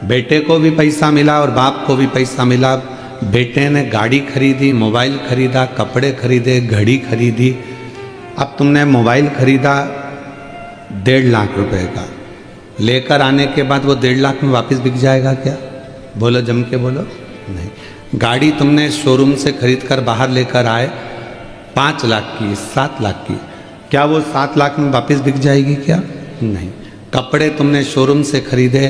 बेटे को भी पैसा मिला और बाप को भी पैसा मिला। बेटे ने गाड़ी खरीदी, मोबाइल खरीदा, कपड़े खरीदे, घड़ी खरीदी। अब तुमने मोबाइल खरीदा 1.5 लाख रुपए का, लेकर आने के बाद वो 1.5 लाख में वापस बिक जाएगा क्या? बोलो, जम के बोलो। नहीं। गाड़ी तुमने शोरूम से खरीद कर बाहर लेकर आए 5 लाख की, 7 लाख की, क्या वो 7 लाख में वापस बिक जाएगी क्या? नहीं। कपड़े तुमने शोरूम से खरीदे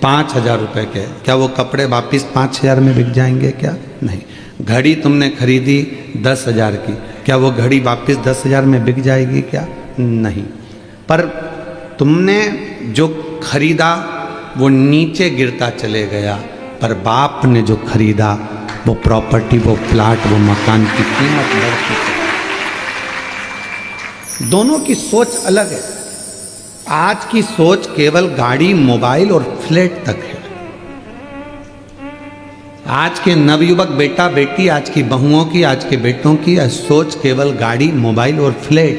5,000 रुपये के, क्या वो कपड़े वापस 5,000 में बिक जाएंगे क्या? नहीं। घड़ी तुमने खरीदी 10,000 की, क्या वो घड़ी वापस 10,000 में बिक जाएगी क्या? नहीं। पर तुमने जो खरीदा वो नीचे गिरता चले गया, पर बाप ने जो खरीदा वो प्रॉपर्टी, वो प्लाट, वो मकान की कीमत बढ़ती है। दोनों की सोच अलग है। आज की सोच केवल गाड़ी, मोबाइल और फ्लैट तक है। आज के नवयुवक बेटा बेटी, आज की बहुओं की, आज के बेटों की सोच केवल गाड़ी, मोबाइल और फ्लैट,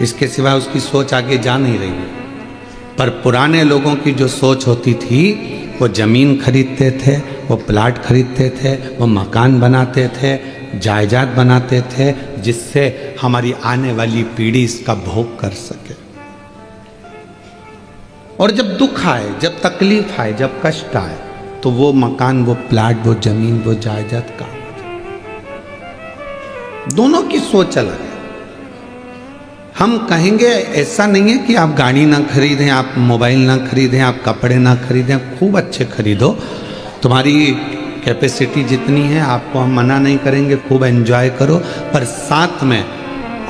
इसके सिवा उसकी सोच आगे जा नहीं रही है। पर पुराने लोगों की जो सोच होती थी, वो जमीन खरीदते थे, वो प्लाट खरीदते थे, वो मकान बनाते थे, जायदाद बनाते थे, जिससे हमारी आने वाली पीढ़ी इसका भोग कर सके। और जब दुख आए, जब तकलीफ आए, जब कष्ट आए, तो वो मकान, वो प्लाट, वो जमीन, वो जायदाद काम। दोनों की सोच अलग है। हम कहेंगे ऐसा नहीं है कि आप गाड़ी ना खरीदें, आप मोबाइल ना खरीदें, आप कपड़े ना खरीदें, खूब अच्छे खरीदो, तुम्हारी कैपेसिटी जितनी है, आपको हम मना नहीं करेंगे, खूब एंजॉय करो। पर साथ में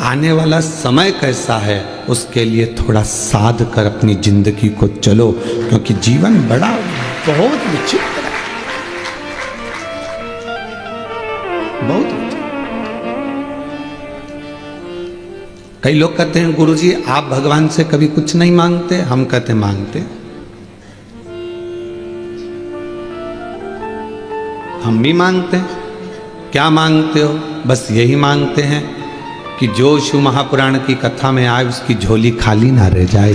आने वाला समय कैसा है, उसके लिए थोड़ा साध कर अपनी जिंदगी को चलो, क्योंकि जीवन बड़ा बहुत विचित्र है, बहुत विचित्र। कई लोग कहते हैं गुरुजी आप भगवान से कभी कुछ नहीं मांगते। हम कहते मांगते, हम भी मांगते हैं। क्या मांगते हो? बस यही मांगते हैं कि जो शिव महापुराण की कथा में आए उसकी झोली खाली ना रह जाए।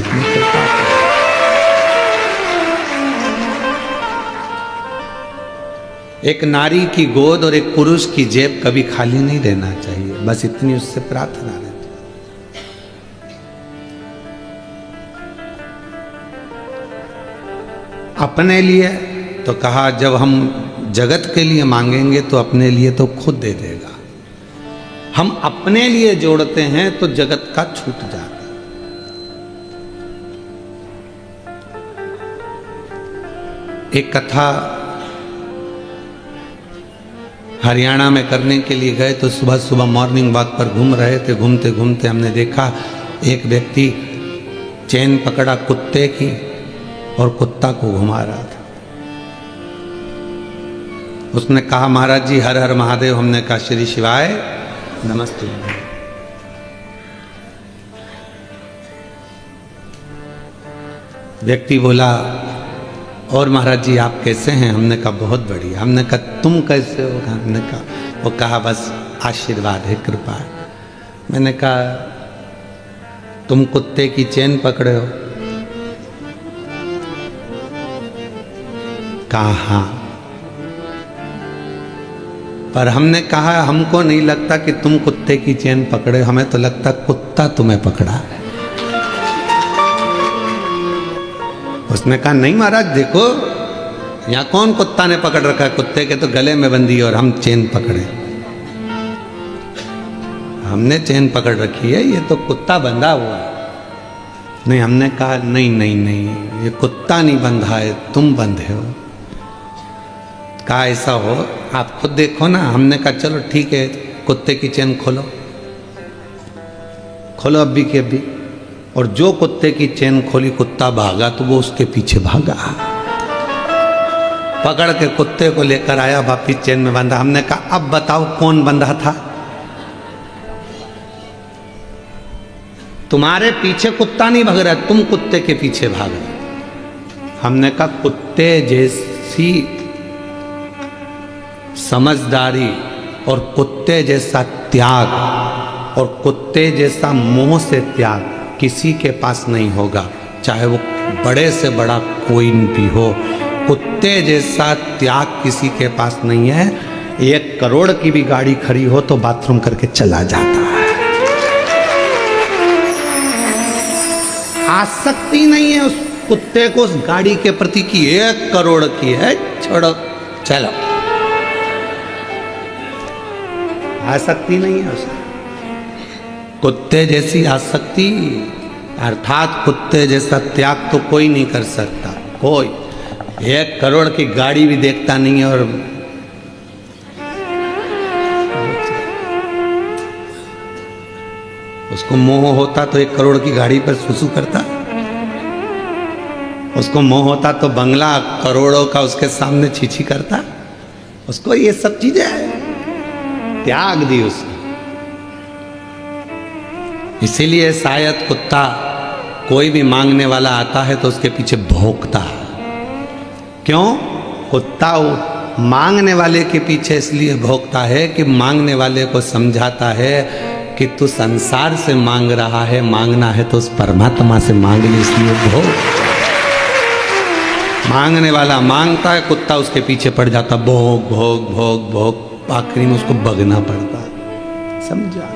एक नारी की गोद और एक पुरुष की जेब कभी खाली नहीं रहना चाहिए, बस इतनी उससे प्रार्थना रहती। अपने लिए तो कहा, जब हम जगत के लिए मांगेंगे तो अपने लिए तो खुद दे देगा। हम अपने लिए जोड़ते हैं तो जगत का छूट जाता। एक कथा हरियाणा में करने के लिए गए तो सुबह सुबह मॉर्निंग वॉक पर घूम रहे थे। घूमते घूमते हमने देखा एक व्यक्ति चेन पकड़ा कुत्ते की और कुत्ता को घुमा रहा था। उसने कहा महाराज जी हर हर महादेव। हमने कहा श्री शिवाय नमस्ते। व्यक्ति बोला और महाराज जी आप कैसे हैं? हमने कहा बहुत बढ़िया। हमने कहा तुम कैसे हो? हमने कहा, वो कहा बस आशीर्वाद है, कृपा है। मैंने कहा तुम कुत्ते की चेन पकड़े हो? कहा हाँ। पर हमने कहा हमको नहीं लगता कि तुम कुत्ते की चेन पकड़े, हमें तो लगता कुत्ता तुम्हें पकड़ा है। उसने कहा नहीं महाराज देखो यहाँ कौन कुत्ता ने पकड़ रखा है, कुत्ते के तो गले में बंधी और हम चेन पकड़े। हमने चेन पकड़ रखी है, ये तो कुत्ता बंधा हुआ है। नहीं, हमने कहा नहीं नहीं नहीं, ये कुत्ता नहीं बंधा है, तुम बंधे हो। कहा ऐसा हो आप खुद देखो ना। हमने कहा चलो ठीक है, कुत्ते की चेन खोलो, खोलो अभी के अभी। और जो कुत्ते की चेन खोली, कुत्ता भागा तो वो उसके पीछे भागा, पकड़ के कुत्ते को लेकर आया, वापिस चेन में बांधा। हमने कहा अब बताओ कौन बंधा था? तुम्हारे पीछे कुत्ता नहीं भाग रहा, तुम कुत्ते के पीछे भाग रहे। हमने कहा कुत्ते जैसी समझदारी और कुत्ते जैसा त्याग और कुत्ते जैसा मोह से त्याग किसी के पास नहीं होगा, चाहे वो बड़े से बड़ा कोई भी हो, कुत्ते जैसा त्याग किसी के पास नहीं है। 1 करोड़ की भी गाड़ी खड़ी हो तो बाथरूम करके चला जाता है। आसक्ति नहीं है उस कुत्ते को उस गाड़ी के प्रति की 1 करोड़ की है, छोड़ो चलो, आसक्ति नहीं है उसकी। कुत्ते जैसी आसक्ति अर्थात कुत्ते जैसा त्याग तो कोई नहीं कर सकता। कोई 1 करोड़ की गाड़ी भी देखता नहीं है और उसको मोह होता तो 1 करोड़ की गाड़ी पर सुसु करता। उसको मोह होता तो बंगला करोड़ों का उसके सामने छीछी करता। उसको ये सब चीजें त्याग दी उसने। इसीलिए शायद कुत्ता कोई भी मांगने वाला आता है तो उसके पीछे भौंकता है। क्यों? कुत्ता मांगने वाले के पीछे इसलिए भौंकता है कि मांगने वाले को समझाता है कि तू संसार से मांग रहा है, मांगना है तो उस परमात्मा से मांग ले, इसलिए भोग। मांगने वाला मांगता है, कुत्ता उसके पीछे पड़ जाता, भोग भोग भोग भोग, आखिरी में उसको भगना पड़ता। समझा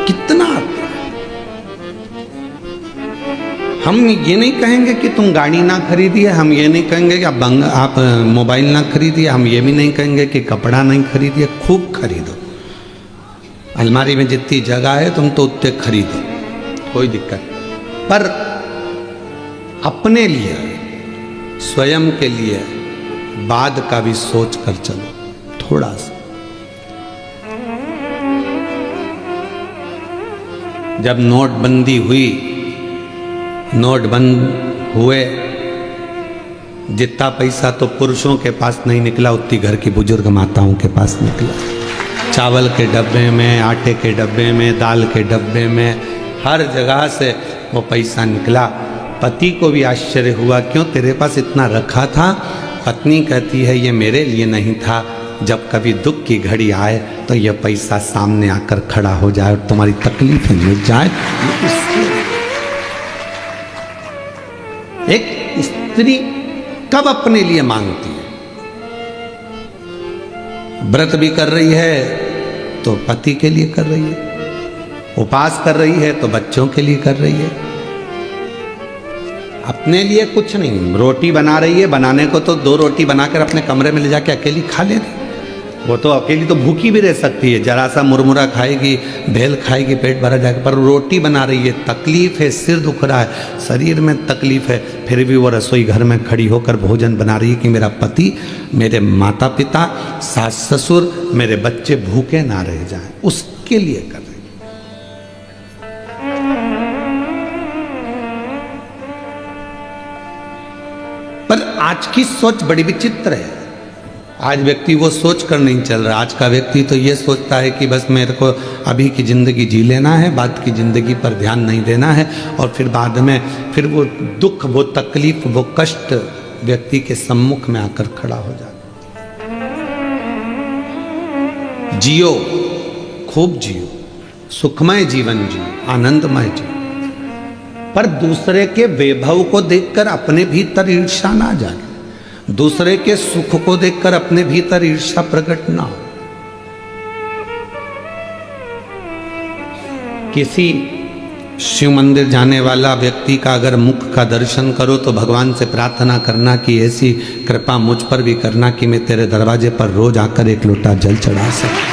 कितना? हम ये नहीं कहेंगे कि तुम गाड़ी ना खरीदिए, हम ये नहीं कहेंगे कि आप मोबाइल ना खरीदिए, हम ये भी नहीं कहेंगे कि कपड़ा नहीं खरीदिए। खूब खरीदो, अलमारी में जितनी जगह है तुम तो उतने खरीदो, कोई दिक्कत। पर अपने लिए, स्वयं के लिए बाद का भी सोच कर चलो थोड़ा सा। जब नोटबंदी हुई, नोट बंद हुए, जितना पैसा तो पुरुषों के पास नहीं निकला उतनी घर की बुजुर्ग माताओं के पास निकला। चावल के डब्बे में, आटे के डब्बे में, दाल के डब्बे में, हर जगह से वो पैसा निकला। पति को भी आश्चर्य हुआ, क्यों तेरे पास इतना रखा था? पत्नी कहती है ये मेरे लिए नहीं था, जब कभी दुख की घड़ी आए तो यह पैसा सामने आकर खड़ा हो जाए और तुम्हारी तकलीफें मिट जाए। एक स्त्री कब अपने लिए मांगती है? व्रत भी कर रही है तो पति के लिए कर रही है, उपवास कर रही है तो बच्चों के लिए कर रही है, अपने लिए कुछ नहीं। रोटी बना रही है, बनाने को तो 2 रोटी बनाकर अपने कमरे में ले जाके अकेली खा लेती, वो तो अकेली तो भूखी भी रह सकती है, जरा सा मुरमुरा खाएगी, भेल खाएगी, पेट भरा जाएगा। पर रोटी बना रही है, तकलीफ है, सिर दुख रहा है, शरीर में तकलीफ है, फिर भी वो रसोई घर में खड़ी होकर भोजन बना रही है कि मेरा पति, मेरे माता पिता, सास ससुर, मेरे बच्चे भूखे ना रह जाएं, उसके लिए कर रही है। पर आज की सोच बड़ी विचित्र है। आज व्यक्ति वो सोच कर नहीं चल रहा। आज का व्यक्ति तो ये सोचता है कि बस मेरे को अभी की ज़िंदगी जी लेना है, बाद की ज़िंदगी पर ध्यान नहीं देना है, और फिर बाद में फिर वो दुख, वो तकलीफ, वो कष्ट व्यक्ति के सम्मुख में आकर खड़ा हो जाता। जियो, खूब जियो, सुखमय जीवन जियो, आनंदमय जियो, पर दूसरे के वैभव को देखकर अपने भीतर ईर्ष्या ना जागे, दूसरे के सुख को देखकर अपने भीतर ईर्ष्या प्रकट ना हो। किसी शिव मंदिर जाने वाला व्यक्ति का अगर मुख का दर्शन करो तो भगवान से प्रार्थना करना कि ऐसी कृपा मुझ पर भी करना कि मैं तेरे दरवाजे पर रोज आकर 1 लोटा जल चढ़ा सकूं।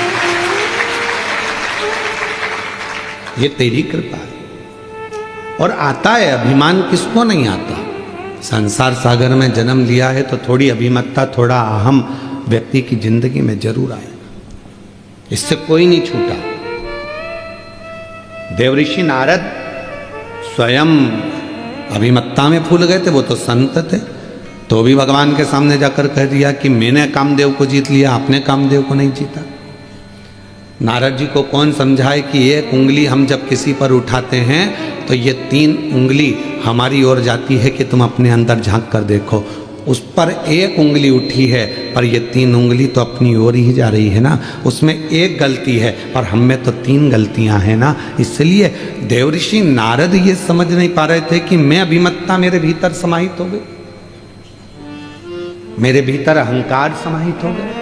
ये तेरी कृपा है। और आता है अभिमान, किसको नहीं आता? संसार सागर में जन्म लिया है तो थोड़ी अभिमतता, थोड़ा अहम व्यक्ति की जिंदगी में जरूर आए, इससे कोई नहीं छूटा। देवऋषि नारद स्वयं अभिमत्ता में फूल गए थे, वो तो संत थे, तो भी भगवान के सामने जाकर कह दिया कि मैंने कामदेव को जीत लिया, आपने कामदेव को नहीं जीता। नारद जी को कौन समझाए कि 1 उंगली हम जब किसी पर उठाते हैं तो ये 3 उंगली हमारी ओर जाती है कि तुम अपने अंदर झांक कर देखो। उस पर एक उंगली उठी है, पर ये 3 उंगली तो अपनी ओर ही जा रही है ना। उसमें एक गलती है, पर हम में तो 3 गलतियां हैं ना। इसलिए देवऋषि नारद ये समझ नहीं पा रहे थे कि मैं अभिमत्ता मेरे भीतर समाहित हो गई, मेरे भीतर अहंकार समाहित हो गए।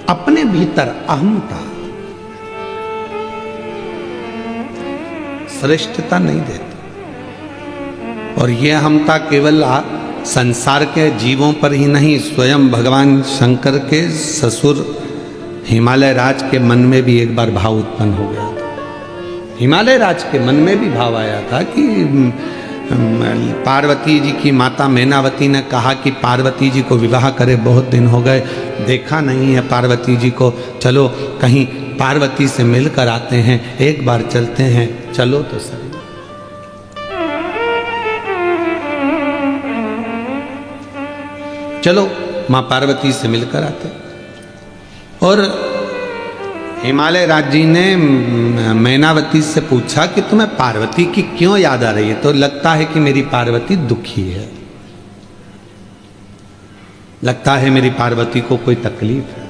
अपने भीतर अहमता श्रेष्ठता नहीं देती। और यह अहमता केवल संसार के जीवों पर ही नहीं, स्वयं भगवान शंकर के ससुर हिमालय राज के मन में भी एक बार भाव उत्पन्न हो गया था। हिमालय राज के मन में भी भाव आया था कि पार्वती जी की माता मैनावती ने कहा कि पार्वती जी को विवाह करे, बहुत दिन हो गए देखा नहीं है पार्वती जी को, चलो कहीं पार्वती से मिलकर आते हैं, एक बार चलते हैं, चलो तो सही। चलो मां पार्वती से मिलकर आते। और हिमालय राज जी ने मैनावती से पूछा कि तुम्हें पार्वती की क्यों याद आ रही है? तो लगता है कि मेरी पार्वती दुखी है, लगता है मेरी पार्वती को कोई तकलीफ है,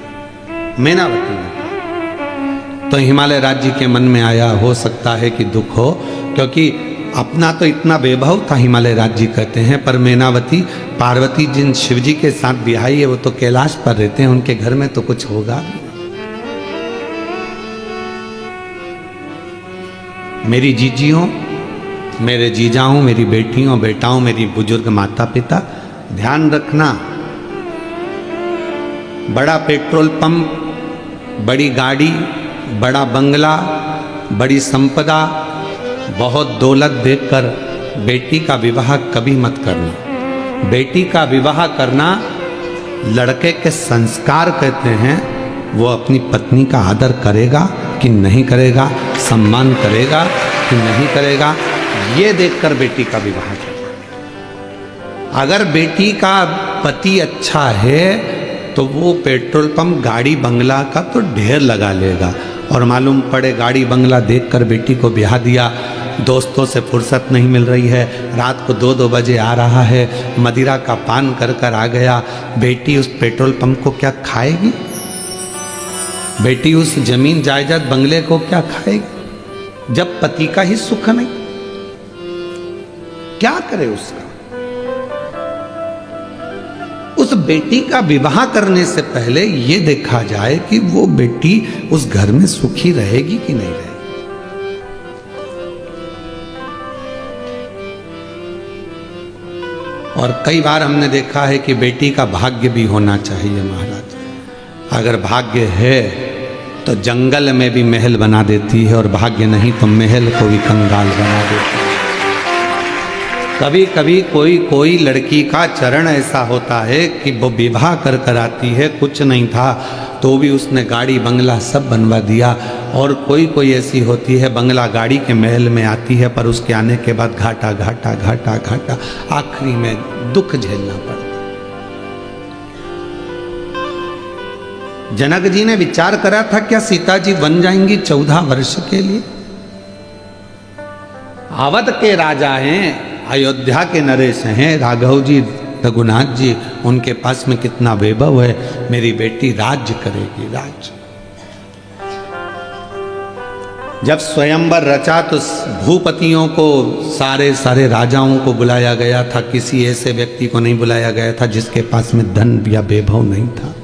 मैनावती ने। तो हिमालय राज जी के मन में आया, हो सकता है कि दुख हो, क्योंकि अपना तो इतना वैभव था, हिमालय राज जी कहते हैं, पर मैनावती पार्वती जिन शिवजी के साथ बिहाई है वो तो कैलाश पर रहते हैं, उनके घर में तो कुछ होगा। मेरी जीजियों, मेरे जीजाओं, मेरी बेटियों बेटाओं, मेरी बुजुर्ग माता पिता, ध्यान रखना, बड़ा पेट्रोल पंप, बड़ी गाड़ी, बड़ा बंगला, बड़ी संपदा, बहुत दौलत देखकर बेटी का विवाह कभी मत करना। बेटी का विवाह करना लड़के के संस्कार कहते हैं, वो अपनी पत्नी का आदर करेगा कि नहीं करेगा, सम्मान करेगा कि नहीं करेगा, ये देखकर बेटी का विवाह करेगा। अगर बेटी का पति अच्छा है तो वो पेट्रोल पंप, गाड़ी, बंगला का तो ढेर लगा लेगा, और मालूम पड़े गाड़ी बंगला देखकर बेटी को ब्याह दिया, दोस्तों से फुर्सत नहीं मिल रही है, रात को 2-2 बजे आ रहा है, मदिरा का पान कर कर आ गया, बेटी उस पेट्रोल पंप को क्या खाएगी? बेटी उस जमीन जायदाद बंगले को क्या खाएगी जब पति का ही सुख नहीं? क्या करे उसका? उस बेटी का विवाह करने से पहले ये देखा जाए कि वो बेटी उस घर में सुखी रहेगी कि नहीं रहेगी। और कई बार हमने देखा है कि बेटी का भाग्य भी होना चाहिए महाराज। अगर भाग्य है तो जंगल में भी महल बना देती है, और भाग्य नहीं तो महल को भी कंगाल बना देती है। कभी कभी कोई लड़की का चरण ऐसा होता है कि वो विवाह कर कर आती है, कुछ नहीं था तो भी उसने गाड़ी बंगला सब बनवा दिया, और कोई ऐसी होती है बंगला गाड़ी के महल में आती है, पर उसके आने के बाद घाटा घाटा घाटा घाटा, आखिरी में दुख झेलना पड़ता। जनक जी ने विचार करा था क्या सीता जी बन जाएंगी 14 वर्ष के लिए? अवध के राजा हैं, अयोध्या के नरेश हैं, राघव जी, रघुनाथ जी, उनके पास में कितना वैभव है, मेरी बेटी राज्य करेगी, राज्य। जब स्वयंवर रचा तो भूपतियों को, सारे राजाओं को बुलाया गया था, किसी ऐसे व्यक्ति को नहीं बुलाया गया था जिसके पास में धन या वैभव नहीं था,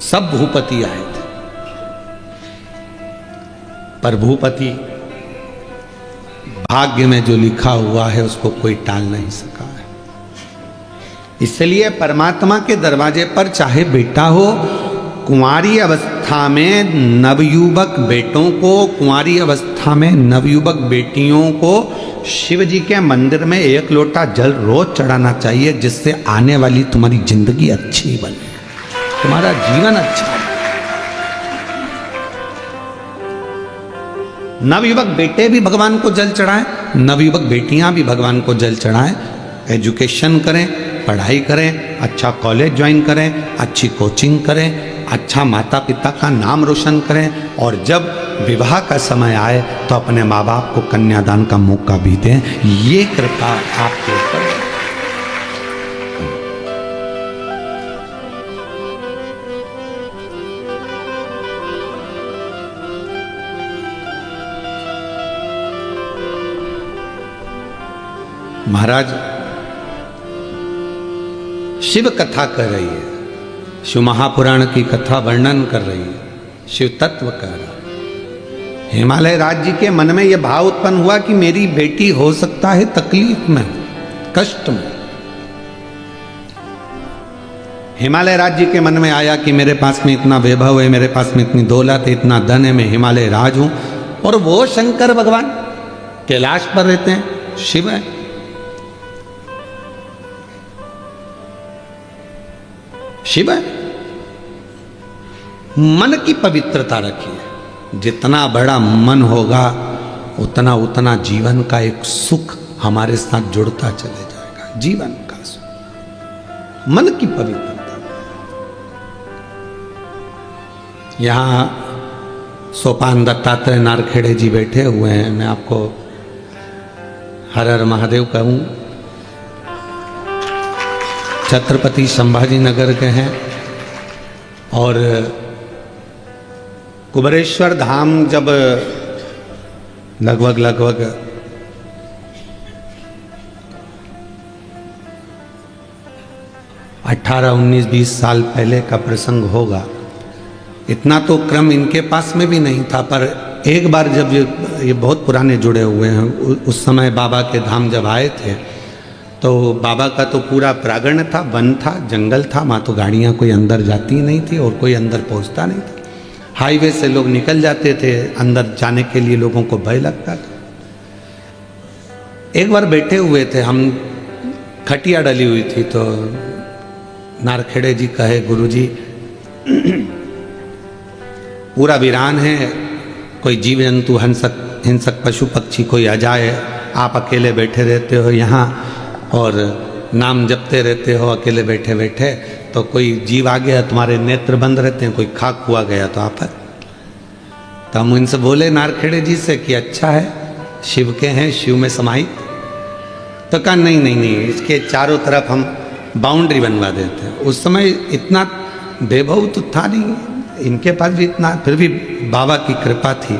सब भूपति आए थे। पर भूपति, भाग्य में जो लिखा हुआ है उसको कोई टाल नहीं सका है। इसलिए परमात्मा के दरवाजे पर चाहे बेटा हो, कुंवारी अवस्था में नवयुवक बेटों को, कुंवारी अवस्था में नवयुवक बेटियों को शिव जी के मंदिर में 1 लोटा जल रोज चढ़ाना चाहिए, जिससे आने वाली तुम्हारी जिंदगी अच्छी बने, तुम्हारा जीवन अच्छा है। नवयुवक बेटे भी भगवान को जल चढ़ाएं, नवयुवक बेटियां भी भगवान को जल चढ़ाएं। एजुकेशन करें, पढ़ाई करें, अच्छा कॉलेज ज्वाइन करें, अच्छी कोचिंग करें, अच्छा माता पिता का नाम रोशन करें, और जब विवाह का समय आए तो अपने माँ बाप को कन्यादान का मौका भी दें। ये कृपा आपके ऊपर। महाराज शिव कथा कर रही है, शिव महापुराण की कथा वर्णन कर रही है, शिव तत्व कह रहा है। हिमालय राज्य के मन में यह भाव उत्पन्न हुआ कि मेरी बेटी हो सकता है तकलीफ में, कष्ट में। हिमालय राज्य के मन में आया कि मेरे पास में इतना वैभव है, मेरे पास में इतनी दौलत है, इतना धन है, मैं हिमालय राज हूं, और वो शंकर भगवान कैलाश पर रहते हैं, शिव है। शिव है। मन की पवित्रता रखिए। जितना बड़ा मन होगा उतना उतना जीवन का एक सुख हमारे साथ जुड़ता चले जाएगा। जीवन का सुख, मन की पवित्रता। यहां सोपान दत्तात्रेय नारखेड़े जी बैठे हुए हैं। मैं आपको हर हर महादेव कहूं। छत्रपति संभाजी नगर के हैं, और कुबरेश्वर धाम जब लगभग 18, 19, 20 साल पहले का प्रसंग होगा। इतना तो क्रम इनके पास में भी नहीं था, पर एक बार जब ये बहुत पुराने जुड़े हुए हैं, उस समय बाबा के धाम जब आए थे तो बाबा का तो पूरा प्रांगण था, वन था, जंगल था, वहाँ तो गाड़ियाँ कोई अंदर जाती नहीं थी और कोई अंदर पहुँचता नहीं था। हाईवे से लोग निकल जाते थे, अंदर जाने के लिए लोगों को भय लगता था। एक बार बैठे हुए थे हम, खटिया डली हुई थी, तो नारखेड़े जी कहे, गुरुजी पूरा वीरान है, कोई जीव जंतु हिंसक पशु पक्षी कोई आ जाए, आप अकेले बैठे रहते हो यहाँ और नाम जपते रहते हो अकेले बैठे बैठे, तो कोई जीव आ गया, तुम्हारे नेत्र बंद रहते हैं, कोई खाक हुआ गया तो आप। तो हम इनसे बोले नारखेड़े जी से कि अच्छा है, शिव के हैं, शिव में समाहित। तो कहा नहीं, इसके चारों तरफ हम बाउंड्री बनवा देते हैं। उस समय इतना वैभव तो था नहीं इनके पास भी इतना, फिर भी बाबा की कृपा थी।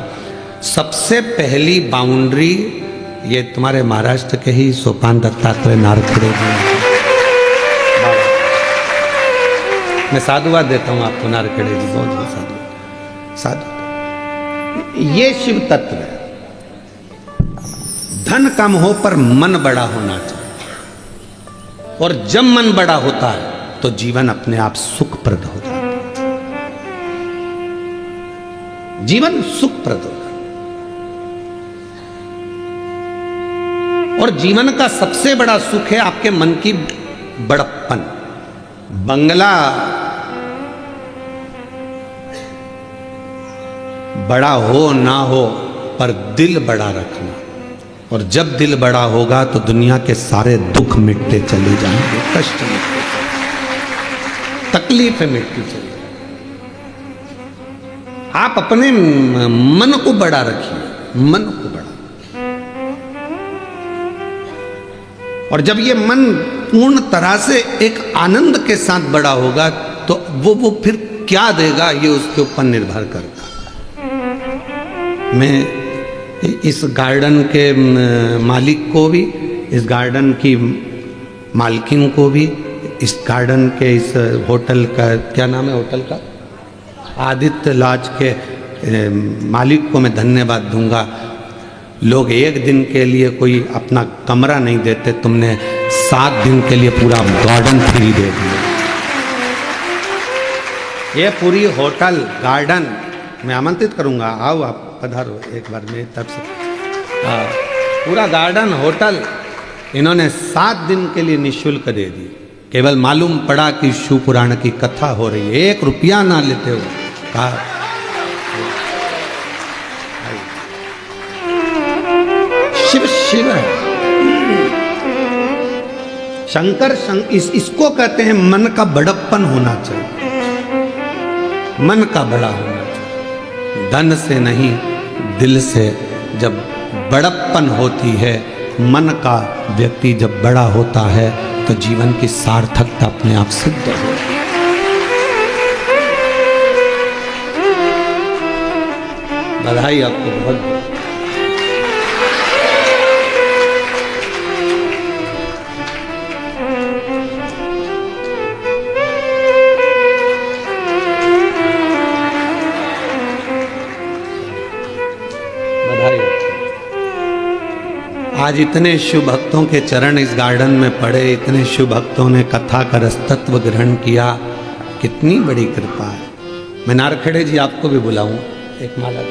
सबसे पहली बाउंड्री ये तुम्हारे महाराष्ट्र के ही सोपान दत्तात्रेय नारखेड़े जी। मैं साधुवाद देता हूँ आपको, नारखेड़े जी बहुत बहुत साधु। ये शिव तत्व है। धन कम हो पर मन बड़ा होना चाहिए, और जब मन बड़ा होता है तो जीवन अपने आप सुखप्रद हो जाता है। जीवन सुखप्रद होता है। और जीवन का सबसे बड़ा सुख है आपके मन की बड़प्पन। बंगला बड़ा हो ना हो पर दिल बड़ा रखना, और जब दिल बड़ा होगा तो दुनिया के सारे दुख मिटते चले जाएंगे, कष्ट मिटते चले, तकलीफें मिटती चली। आप अपने मन को बड़ा रखिए, मन को बड़ा। और जब ये मन पूर्ण तरह से एक आनंद के साथ बड़ा होगा तो वो फिर क्या देगा ये उसके ऊपर निर्भर करता। मैं इस गार्डन के मालिक को भी, इस गार्डन की मालकिन को भी, इस गार्डन के इस होटल का क्या नाम है, होटल का आदित्य लॉज के मालिक को मैं धन्यवाद दूंगा। लोग एक दिन के लिए कोई अपना कमरा नहीं देते, तुमने 7 दिन के लिए पूरा गार्डन फ्री दे दिया। ये पूरी होटल गार्डन मैं आमंत्रित करूंगा, आओ आप पधारो एक बार मेरी तरफ से। पूरा गार्डन होटल इन्होंने 7 दिन के लिए निःशुल्क दे दी। केवल मालूम पड़ा कि शिव पुराण की कथा हो रही है, 1 रुपया ना लेते हो। कहा शिव शिव है, शंकर इसको कहते हैं मन का बड़प्पन होना चाहिए। मन का बड़ा होना चाहिए, धन से नहीं दिल से। जब बड़प्पन होती है मन का, व्यक्ति जब बड़ा होता है तो जीवन की सार्थकता अपने आप सिद्ध होती है। बधाई आपको बहुत बहुत। आज इतने शिव भक्तों के चरण इस गार्डन में पड़े, इतने शिव भक्तों ने कथा का रसतत्व ग्रहण किया, कितनी बड़ी कृपा है। मैं नारखेड़े जी आपको भी बुलाऊं, एक माला।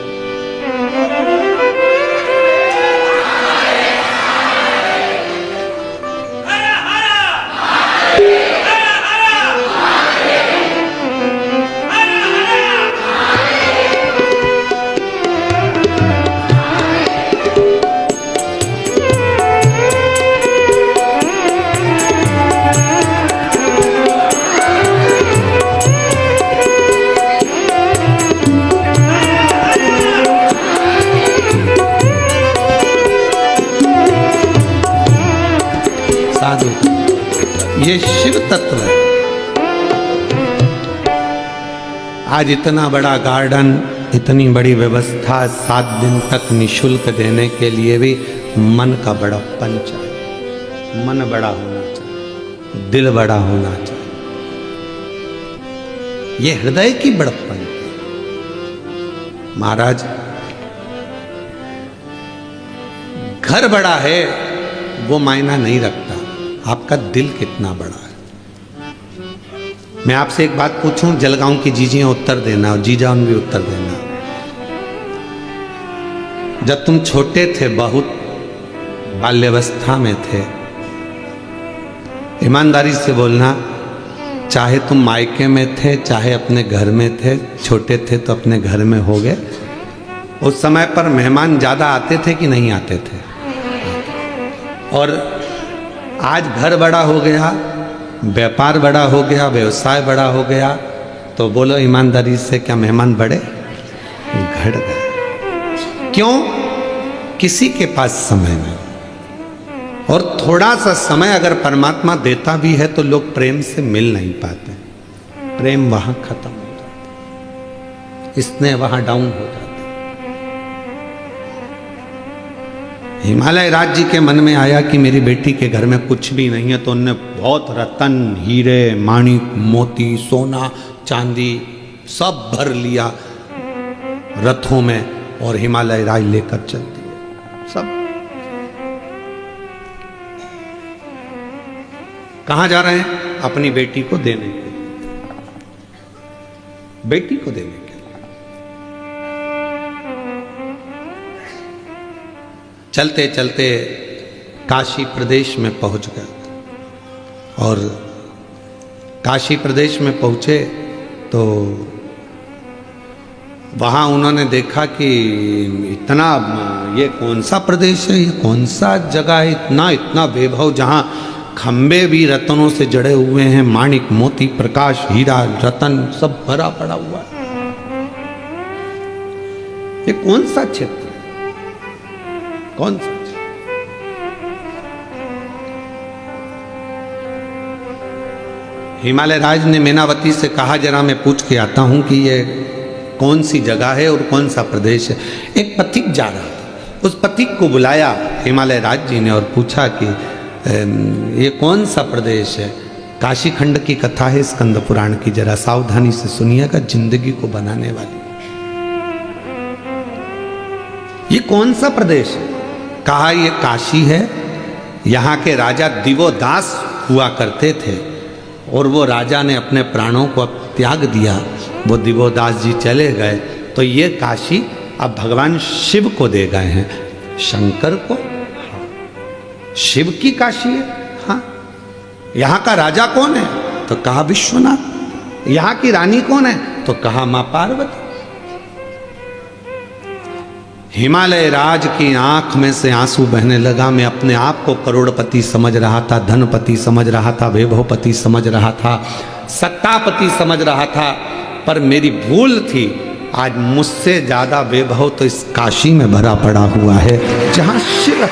ये शिव तत्व है। आज इतना बड़ा गार्डन, इतनी बड़ी व्यवस्था, 7 दिन तक निशुल्क देने के लिए भी मन का बड़प्पन चाहिए। मन बड़ा होना चाहिए, दिल बड़ा होना चाहिए। ये हृदय की बड़प्पन। महाराज, घर बड़ा है वो मायना नहीं रखता, आपका दिल कितना बड़ा है। मैं आपसे एक बात पूछूं, जलगांव की जीजियां उत्तर देना और जीजान भी उत्तर देना। जब तुम छोटे थे, बहुत बाल्यावस्था में थे, ईमानदारी से बोलना, चाहे तुम मायके में थे चाहे अपने घर में थे, छोटे थे तो अपने घर में हो गए, उस समय पर मेहमान ज्यादा आते थे कि नहीं आते थे? और आज घर बड़ा हो गया, व्यापार बड़ा हो गया, व्यवसाय बड़ा हो गया, तो बोलो ईमानदारी से, क्या मेहमान बढ़े? घट गए। क्यों? किसी के पास समय नहीं। और थोड़ा सा समय अगर परमात्मा देता भी है तो लोग प्रेम से मिल नहीं पाते, प्रेम वहां खत्म हो जाता, स्नेह वहां डाउन हो जाता। हिमालय राज जी के मन में आया कि मेरी बेटी के घर में कुछ भी नहीं है, तो उनने बहुत रतन, हीरे, माणिक, मोती, सोना, चांदी सब भर लिया रथों में और हिमालय राज लेकर चल दिए सब। कहां जा रहे हैं? अपनी बेटी को देने के लिए, बेटी को देने के लिए। चलते चलते काशी प्रदेश में पहुंच गए और काशी प्रदेश में पहुंचे तो वहां उन्होंने देखा कि इतना, ये कौन सा प्रदेश है, ये कौन सा जगह है, इतना इतना वैभव, जहां खंबे भी रत्नों से जड़े हुए हैं, माणिक, मोती, प्रकाश, हीरा, रतन सब भरा पड़ा हुआ है। ये कौन सा क्षेत्र, कौन सा? हिमालय राज ने मेनावती से कहा, जरा मैं पूछ के आता हूं कि ये कौन सी जगह है और कौन सा प्रदेश है। एक पथिक जा रहा था, उस पथिक को बुलाया हिमालय राज जी ने और पूछा कि ये कौन सा प्रदेश है? काशी खंड की कथा है स्कंद पुराण की, जरा सावधानी से सुनिएगा, जिंदगी को बनाने वाली। ये कौन सा प्रदेश है? कहा ये काशी है। यहाँ के राजा दिवोदास हुआ करते थे और वो राजा ने अपने प्राणों को त्याग दिया, वो दिवोदास जी चले गए, तो ये काशी अब भगवान शिव को दे गए हैं, शंकर को। शिव की काशी है। हाँ, यहाँ का राजा कौन है? तो कहा विश्वनाथ। यहाँ की रानी कौन है? तो कहा मां पार्वती। हिमालय राज की आंख में से आंसू बहने लगा। मैं अपने आप को करोड़पति समझ रहा था, धनपति समझ रहा था, वैभवपति समझ रहा था, सत्तापति समझ रहा था, पर मेरी भूल थी। आज मुझसे ज्यादा वैभव तो इस काशी में भरा पड़ा हुआ है, जहां शिव,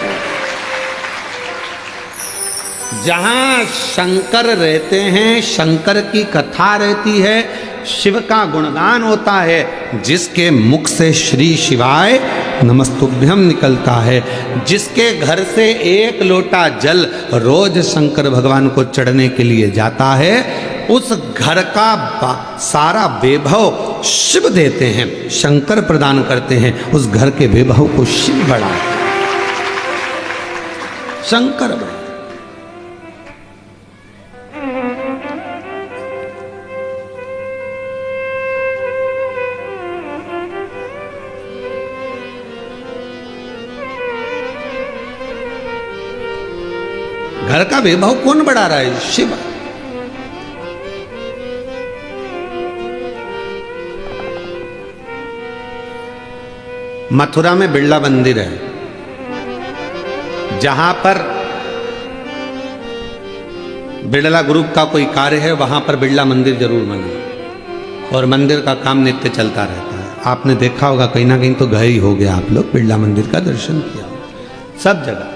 जहां शंकर रहते हैं, शंकर की कथा रहती है, शिव का गुणगान होता है, जिसके मुख से श्री शिवाय नमस्तुभ्यम निकलता है, जिसके घर से एक लोटा जल रोज शंकर भगवान को चढ़ने के लिए जाता है, उस घर का सारा वैभव शिव देते हैं, शंकर प्रदान करते हैं। उस घर के वैभव को शिव बढ़ाते हैं, शंकर बढ़ाते। घर का वैभव कौन बढ़ा रहा है? शिव। मथुरा में बिरला मंदिर है, जहां पर बिरला ग्रुप का कोई कार्य है, वहां पर बिरला मंदिर जरूर बना और मंदिर का काम नित्य चलता रहता है। आपने देखा होगा, कहीं ना कहीं तो गए ही हो गया आप लोग, बिरला मंदिर का दर्शन किया, सब जगह,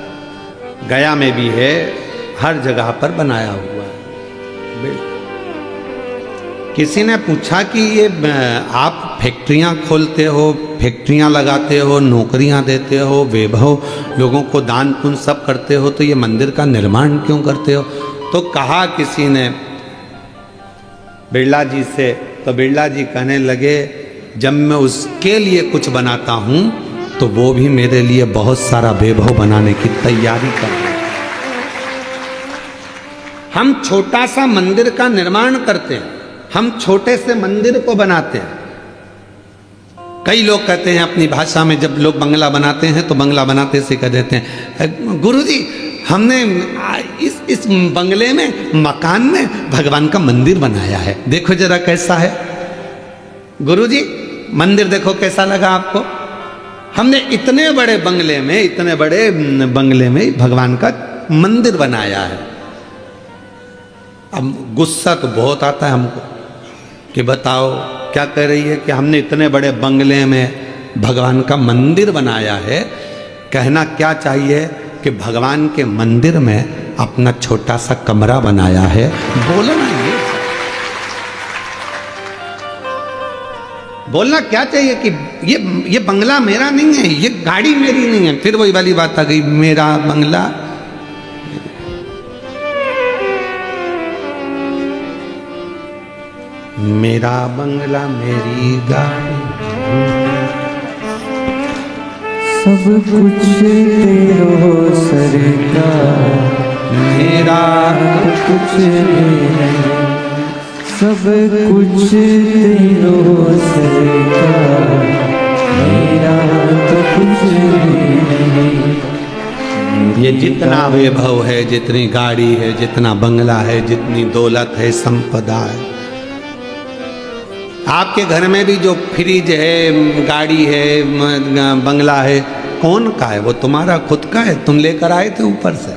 गया में भी है, हर जगह पर बनाया हुआ है। किसी ने पूछा कि ये आप फैक्ट्रियां खोलते हो, फैक्ट्रियां लगाते हो, नौकरियां देते हो, वैभव लोगों को दान पुण्य सब करते हो, तो ये मंदिर का निर्माण क्यों करते हो? तो कहा किसी ने बिरला जी से, तो बिरला जी कहने लगे, जब मैं उसके लिए कुछ बनाता हूं तो वो भी मेरे लिए बहुत सारा वैभव बनाने की तैयारी कर रहे हैं। हम छोटा सा मंदिर का निर्माण करते हैं, हम छोटे से मंदिर को बनाते हैं। कई लोग कहते हैं अपनी भाषा में, जब लोग बंगला बनाते हैं तो बंगला बनाते से कह देते हैं, गुरुजी हमने इस बंगले में, मकान में भगवान का मंदिर बनाया है, देखो जरा कैसा है। गुरुजी मंदिर देखो कैसा लगा आपको? हमने इतने बड़े बंगले में भगवान का मंदिर बनाया है। अब गुस्सा तो बहुत आता है हमको कि बताओ क्या कह रही है कि हमने इतने बड़े बंगले में भगवान का मंदिर बनाया है। कहना क्या चाहिए कि भगवान के मंदिर में अपना छोटा सा कमरा बनाया है। बोलना क्या चाहिए कि ये बंगला मेरा नहीं है, ये गाड़ी मेरी नहीं है। फिर वही वाली बात आ गई, मेरा बंगला। मेरा बंगला मेरी गाड़ी, सब कुछ तेरो सरकार, मेरा कुछ नहीं, सब कुछ तेरो सरकार, मेरा तो कुछ नहीं। ये जितना वैभव है, जितनी गाड़ी है, जितना बंगला है, जितनी दौलत है, संपदा है, आपके घर में भी जो फ्रिज है, गाड़ी है, बंगला है, कौन का है? वो तुम्हारा खुद का है, तुम लेकर आए थे ऊपर से,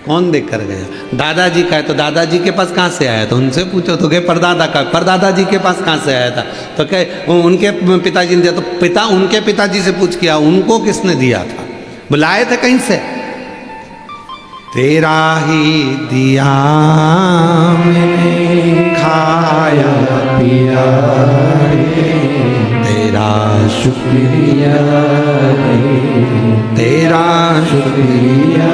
कौन देकर गया? दादाजी का है तो दादाजी के पास कहाँ से आया था? उनसे पूछो। तो कहे परदादा का, परदादाजी के पास कहाँ से आया था? तो कहे उनके पिताजी ने दिया। तो उनके पिताजी से पूछ किया, उनको किसने दिया था? बुलाए थे कहीं से? तेरा ही दिया मैंने खाया पिया, तेरा शुक्रिया, तेरा शुक्रिया,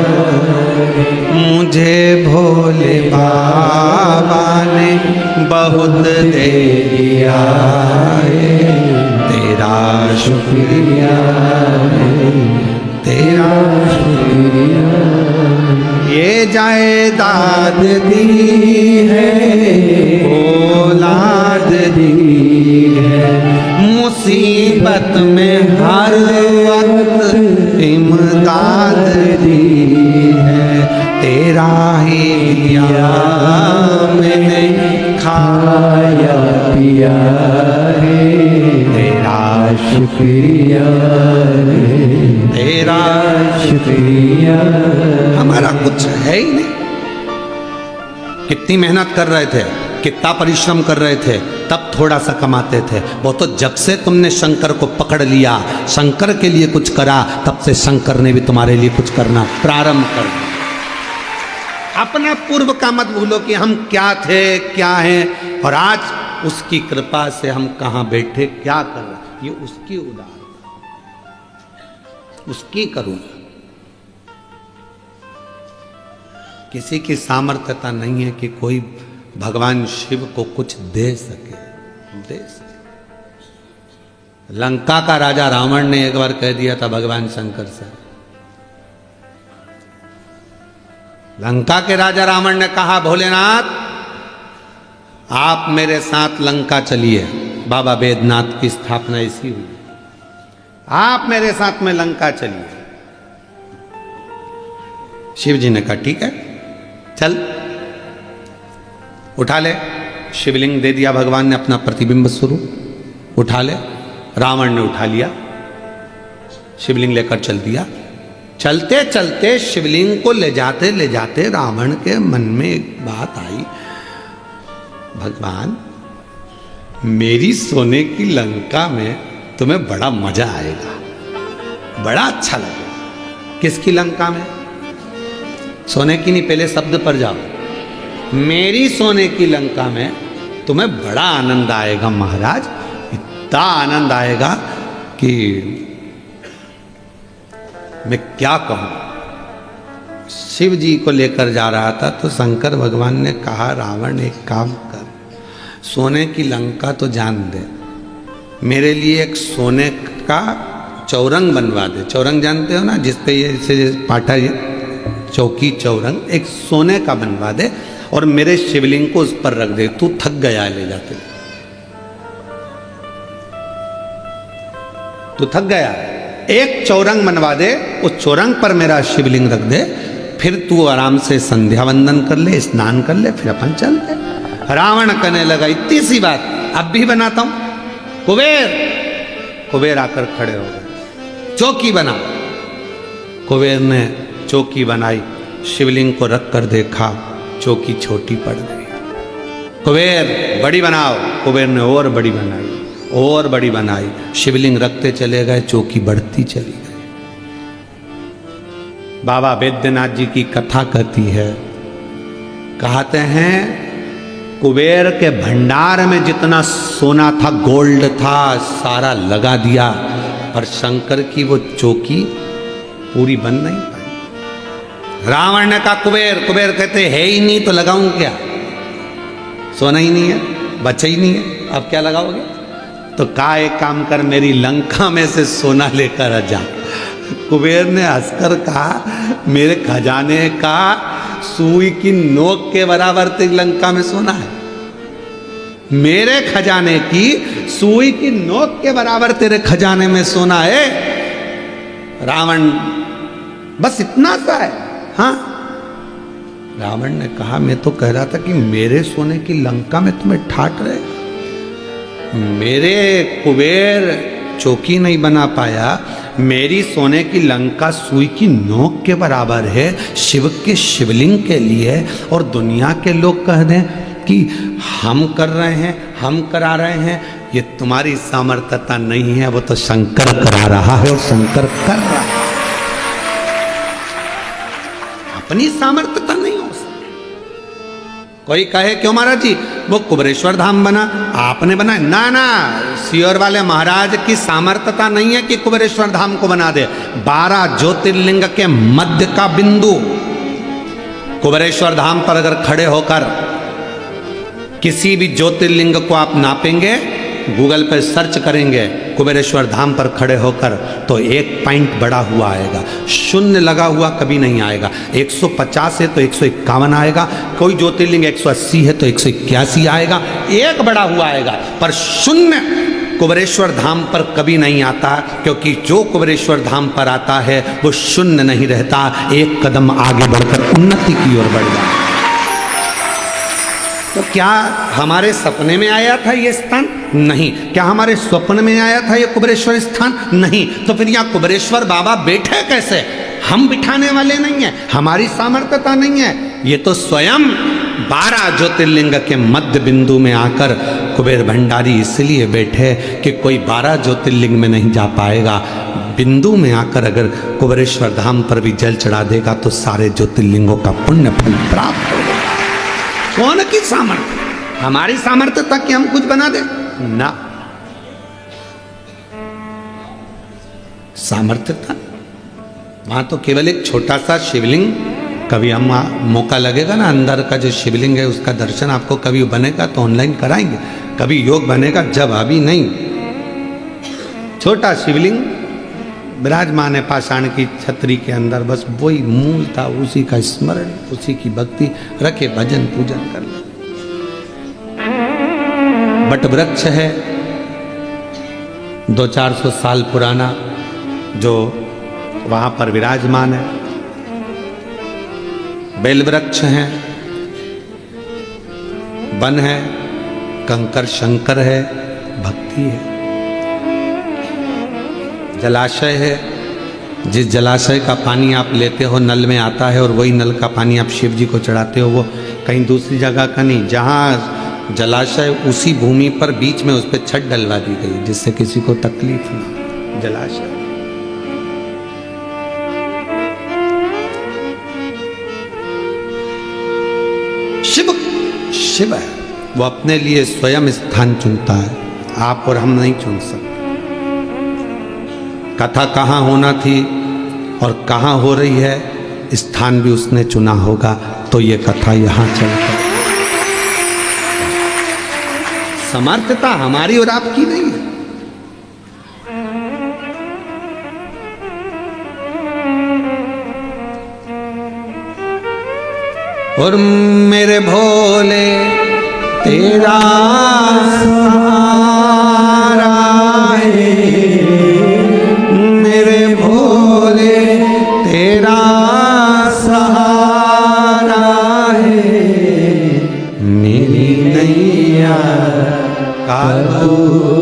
मुझे भोले बाबा ने बहुत दे दिया, तेरा शुक्रिया, तेरा शुक्रिया। ये जायदाद दी है, औलाद दी है, मुसीबत में हर वक्त इमदाद दी है, तेरा ही दिया मैंने खाया पिया रे, तेरा शुक्रिया रे, तेरा शुक्रिया। हमारा कुछ है ही नहीं। कितनी मेहनत कर रहे थे, कितना परिश्रम कर रहे थे, तब थोड़ा सा कमाते थे। वो तो जब से तुमने शंकर को पकड़ लिया, शंकर के लिए कुछ करा, तब से शंकर ने भी तुम्हारे लिए कुछ करना प्रारंभ कर दिया। अपना पूर्व का मत भूलो कि हम क्या थे, क्या हैं, और आज उसकी कृपा से हम कहाँ बैठे, क्या कर रहे, ये उसकी उदारता, उसकी करुणा। किसी की सामर्थ्यता नहीं है कि कोई भगवान शिव को कुछ दे सके। लंका का राजा रावण ने एक बार कह दिया था भगवान शंकर से, लंका के राजा रावण ने कहा, भोलेनाथ आप मेरे साथ लंका चलिए। बाबा बैद्यनाथ की स्थापना इसी हुई, आप मेरे साथ में लंका चलिए। शिव जी ने कहा ठीक है चल, उठा ले। शिवलिंग दे दिया भगवान ने, अपना प्रतिबिंब स्वरूप उठा ले। रावण ने उठा लिया, शिवलिंग लेकर चल दिया। चलते चलते शिवलिंग को ले जाते रावण के मन में एक बात आई, भगवान मेरी सोने की लंका में तुम्हें बड़ा मजा आएगा, बड़ा अच्छा लगेगा। किसकी लंका में? सोने की नहीं, पहले शब्द पर जाओ। मेरी सोने की लंका में तुम्हें बड़ा आनंद आएगा महाराज, इतना आनंद आएगा कि मैं क्या कहूं। शिव जी को लेकर जा रहा था तो शंकर भगवान ने कहा, रावण एक काम कर, सोने की लंका तो जान दे, मेरे लिए एक सोने का चौरंग बनवा दे। चौरंग जानते हो ना, जिसपे ये पाठा चौकी चौरंग, एक सोने का बनवा दे और मेरे शिवलिंग को उस पर रख दे। तू थक गया है ले जाते, तू थक गया, एक चौरंग बनवा दे, उस चौरंग पर मेरा शिवलिंग रख दे, फिर तू आराम से संध्या वंदन कर ले, स्नान कर ले, फिर अपन चलते। रावण कहने लगा इतनी सी बात, अब भी बनाता हूं। कुबेर आकर खड़े हो गए, चौकी बना। कुबेर ने चौकी बनाई, शिवलिंग को रख कर देखा, चौकी छोटी पड़ गई। कुबेर बड़ी बनाओ। कुबेर ने और बड़ी बनाई, और बड़ी बनाई, शिवलिंग रखते चले गए, चौकी बढ़ती चली गई। बाबा बैद्यनाथ जी की कथा कहती है, कहते हैं कुबेर के भंडार में जितना सोना था, गोल्ड था, सारा लगा दिया, पर शंकर की वो चौकी पूरी बन नहीं पाई। रावण ने कहा कुबेर कहते है ही नहीं तो लगाऊं क्या, सोना ही नहीं है, बचा ही नहीं है, अब क्या लगाओगे? तो कहा एक काम कर, मेरी लंका में से सोना लेकर जा। कुबेर ने हंसकर कहा, मेरे खजाने का सुई की नोक के बराबर तेरी लंका में सोना है, मेरे खजाने की सुई की नोक के बराबर तेरे खजाने में सोना है। रावण बस इतना सा है। हाँ, रावण ने कहा मैं तो कह रहा था कि मेरे सोने की लंका में तुम्हें ठाट रहे, मेरे कुबेर चौकी नहीं बना पाया, मेरी सोने की लंका सुई की नोक के बराबर है शिव के शिवलिंग के लिए, और दुनिया के लोग कह दें कि हम कर रहे हैं, हम करा रहे हैं, ये तुम्हारी सामर्थ्यता नहीं है, वो तो शंकर करा रहा है और शंकर कर रहा है, अपनी सामर्थ्यता नहीं हो सकती। कोई कहे क्यों महाराज जी वो कुबेरेश्वर धाम बना, आपने बनाया? ना, सियोर वाले महाराज की सामर्थ्यता नहीं है कि कुबेरेश्वर धाम को बना दे। 12 ज्योतिर्लिंग के मध्य का बिंदु कुबेरेश्वर धाम पर अगर खड़े होकर किसी भी ज्योतिर्लिंग को आप नापेंगे, गूगल पर सर्च करेंगे कुबेरेश्वर धाम पर खड़े होकर, तो 1 पॉइंट बड़ा हुआ आएगा, शून्य लगा हुआ कभी नहीं आएगा। 150 है तो 151 आएगा, कोई ज्योतिर्लिंग 180 है तो 181 आएगा, एक बड़ा हुआ आएगा, पर शून्य कुबेरेश्वर धाम पर कभी नहीं आता, क्योंकि जो कुबेरेश्वर धाम पर आता है वो शून्य नहीं रहता, एक कदम आगे बढ़कर उन्नति की ओर बढ़ जाता। तो क्या हमारे सपने में आया था ये स्थान? नहीं। क्या हमारे स्वप्न में आया था ये कुबेरेश्वर स्थान? नहीं। तो फिर यहाँ कुबेरेश्वर बाबा बैठे कैसे? हम बिठाने वाले नहीं हैं, हमारी सामर्थ्यता नहीं है, ये तो स्वयं 12 ज्योतिर्लिंग के मध्य बिंदु में आकर कुबेर भंडारी इसलिए बैठे कि कोई 12 ज्योतिर्लिंग में नहीं जा पाएगा, बिंदु में आकर अगर कुबेरेश्वर धाम पर भी जल चढ़ा देगा तो सारे ज्योतिर्लिंगों का पुण्य फल प्राप्त होगा। कौन की सामर्थ्य? हमारी सामर्थ्य तक कि हम कुछ बना दे ना, सामर्थ्य था वहां तो केवल एक छोटा सा शिवलिंग, कभी हम मौका लगेगा ना अंदर का जो शिवलिंग है उसका दर्शन आपको कभी बनेगा तो ऑनलाइन कराएंगे, कभी योग बनेगा, जब अभी नहीं। छोटा शिवलिंग विराजमान है पाषाण की छतरी के अंदर, बस वही मूल था, उसी का स्मरण, उसी की भक्ति रखे, भजन पूजन कर ले। बट वृक्ष है 200-400 साल पुराना जो वहां पर विराजमान है, बेल वृक्ष हैं, वन है, कंकर शंकर है, भक्ति है, जलाशय है, जिस जलाशय का पानी आप लेते हो नल में आता है और वही नल का पानी आप शिव जी को चढ़ाते हो, वो कहीं दूसरी जगह का नहीं, जहाँ जलाशय उसी भूमि पर बीच में उस पर छत डलवा दी गई जिससे किसी को तकलीफ ना। जलाशय शिव है, वो अपने लिए स्वयं स्थान चुनता है, आप और हम नहीं चुन सकते। कथा कहाँ होना थी और कहाँ हो रही है, स्थान भी उसने चुना होगा, तो ये कथा यहाँ चलती है। समर्थता हमारी और आपकी नहीं है। और मेरे भोले तेरा सहारा है, मेरे भोले तेरा सहारा है, मेरी नैया का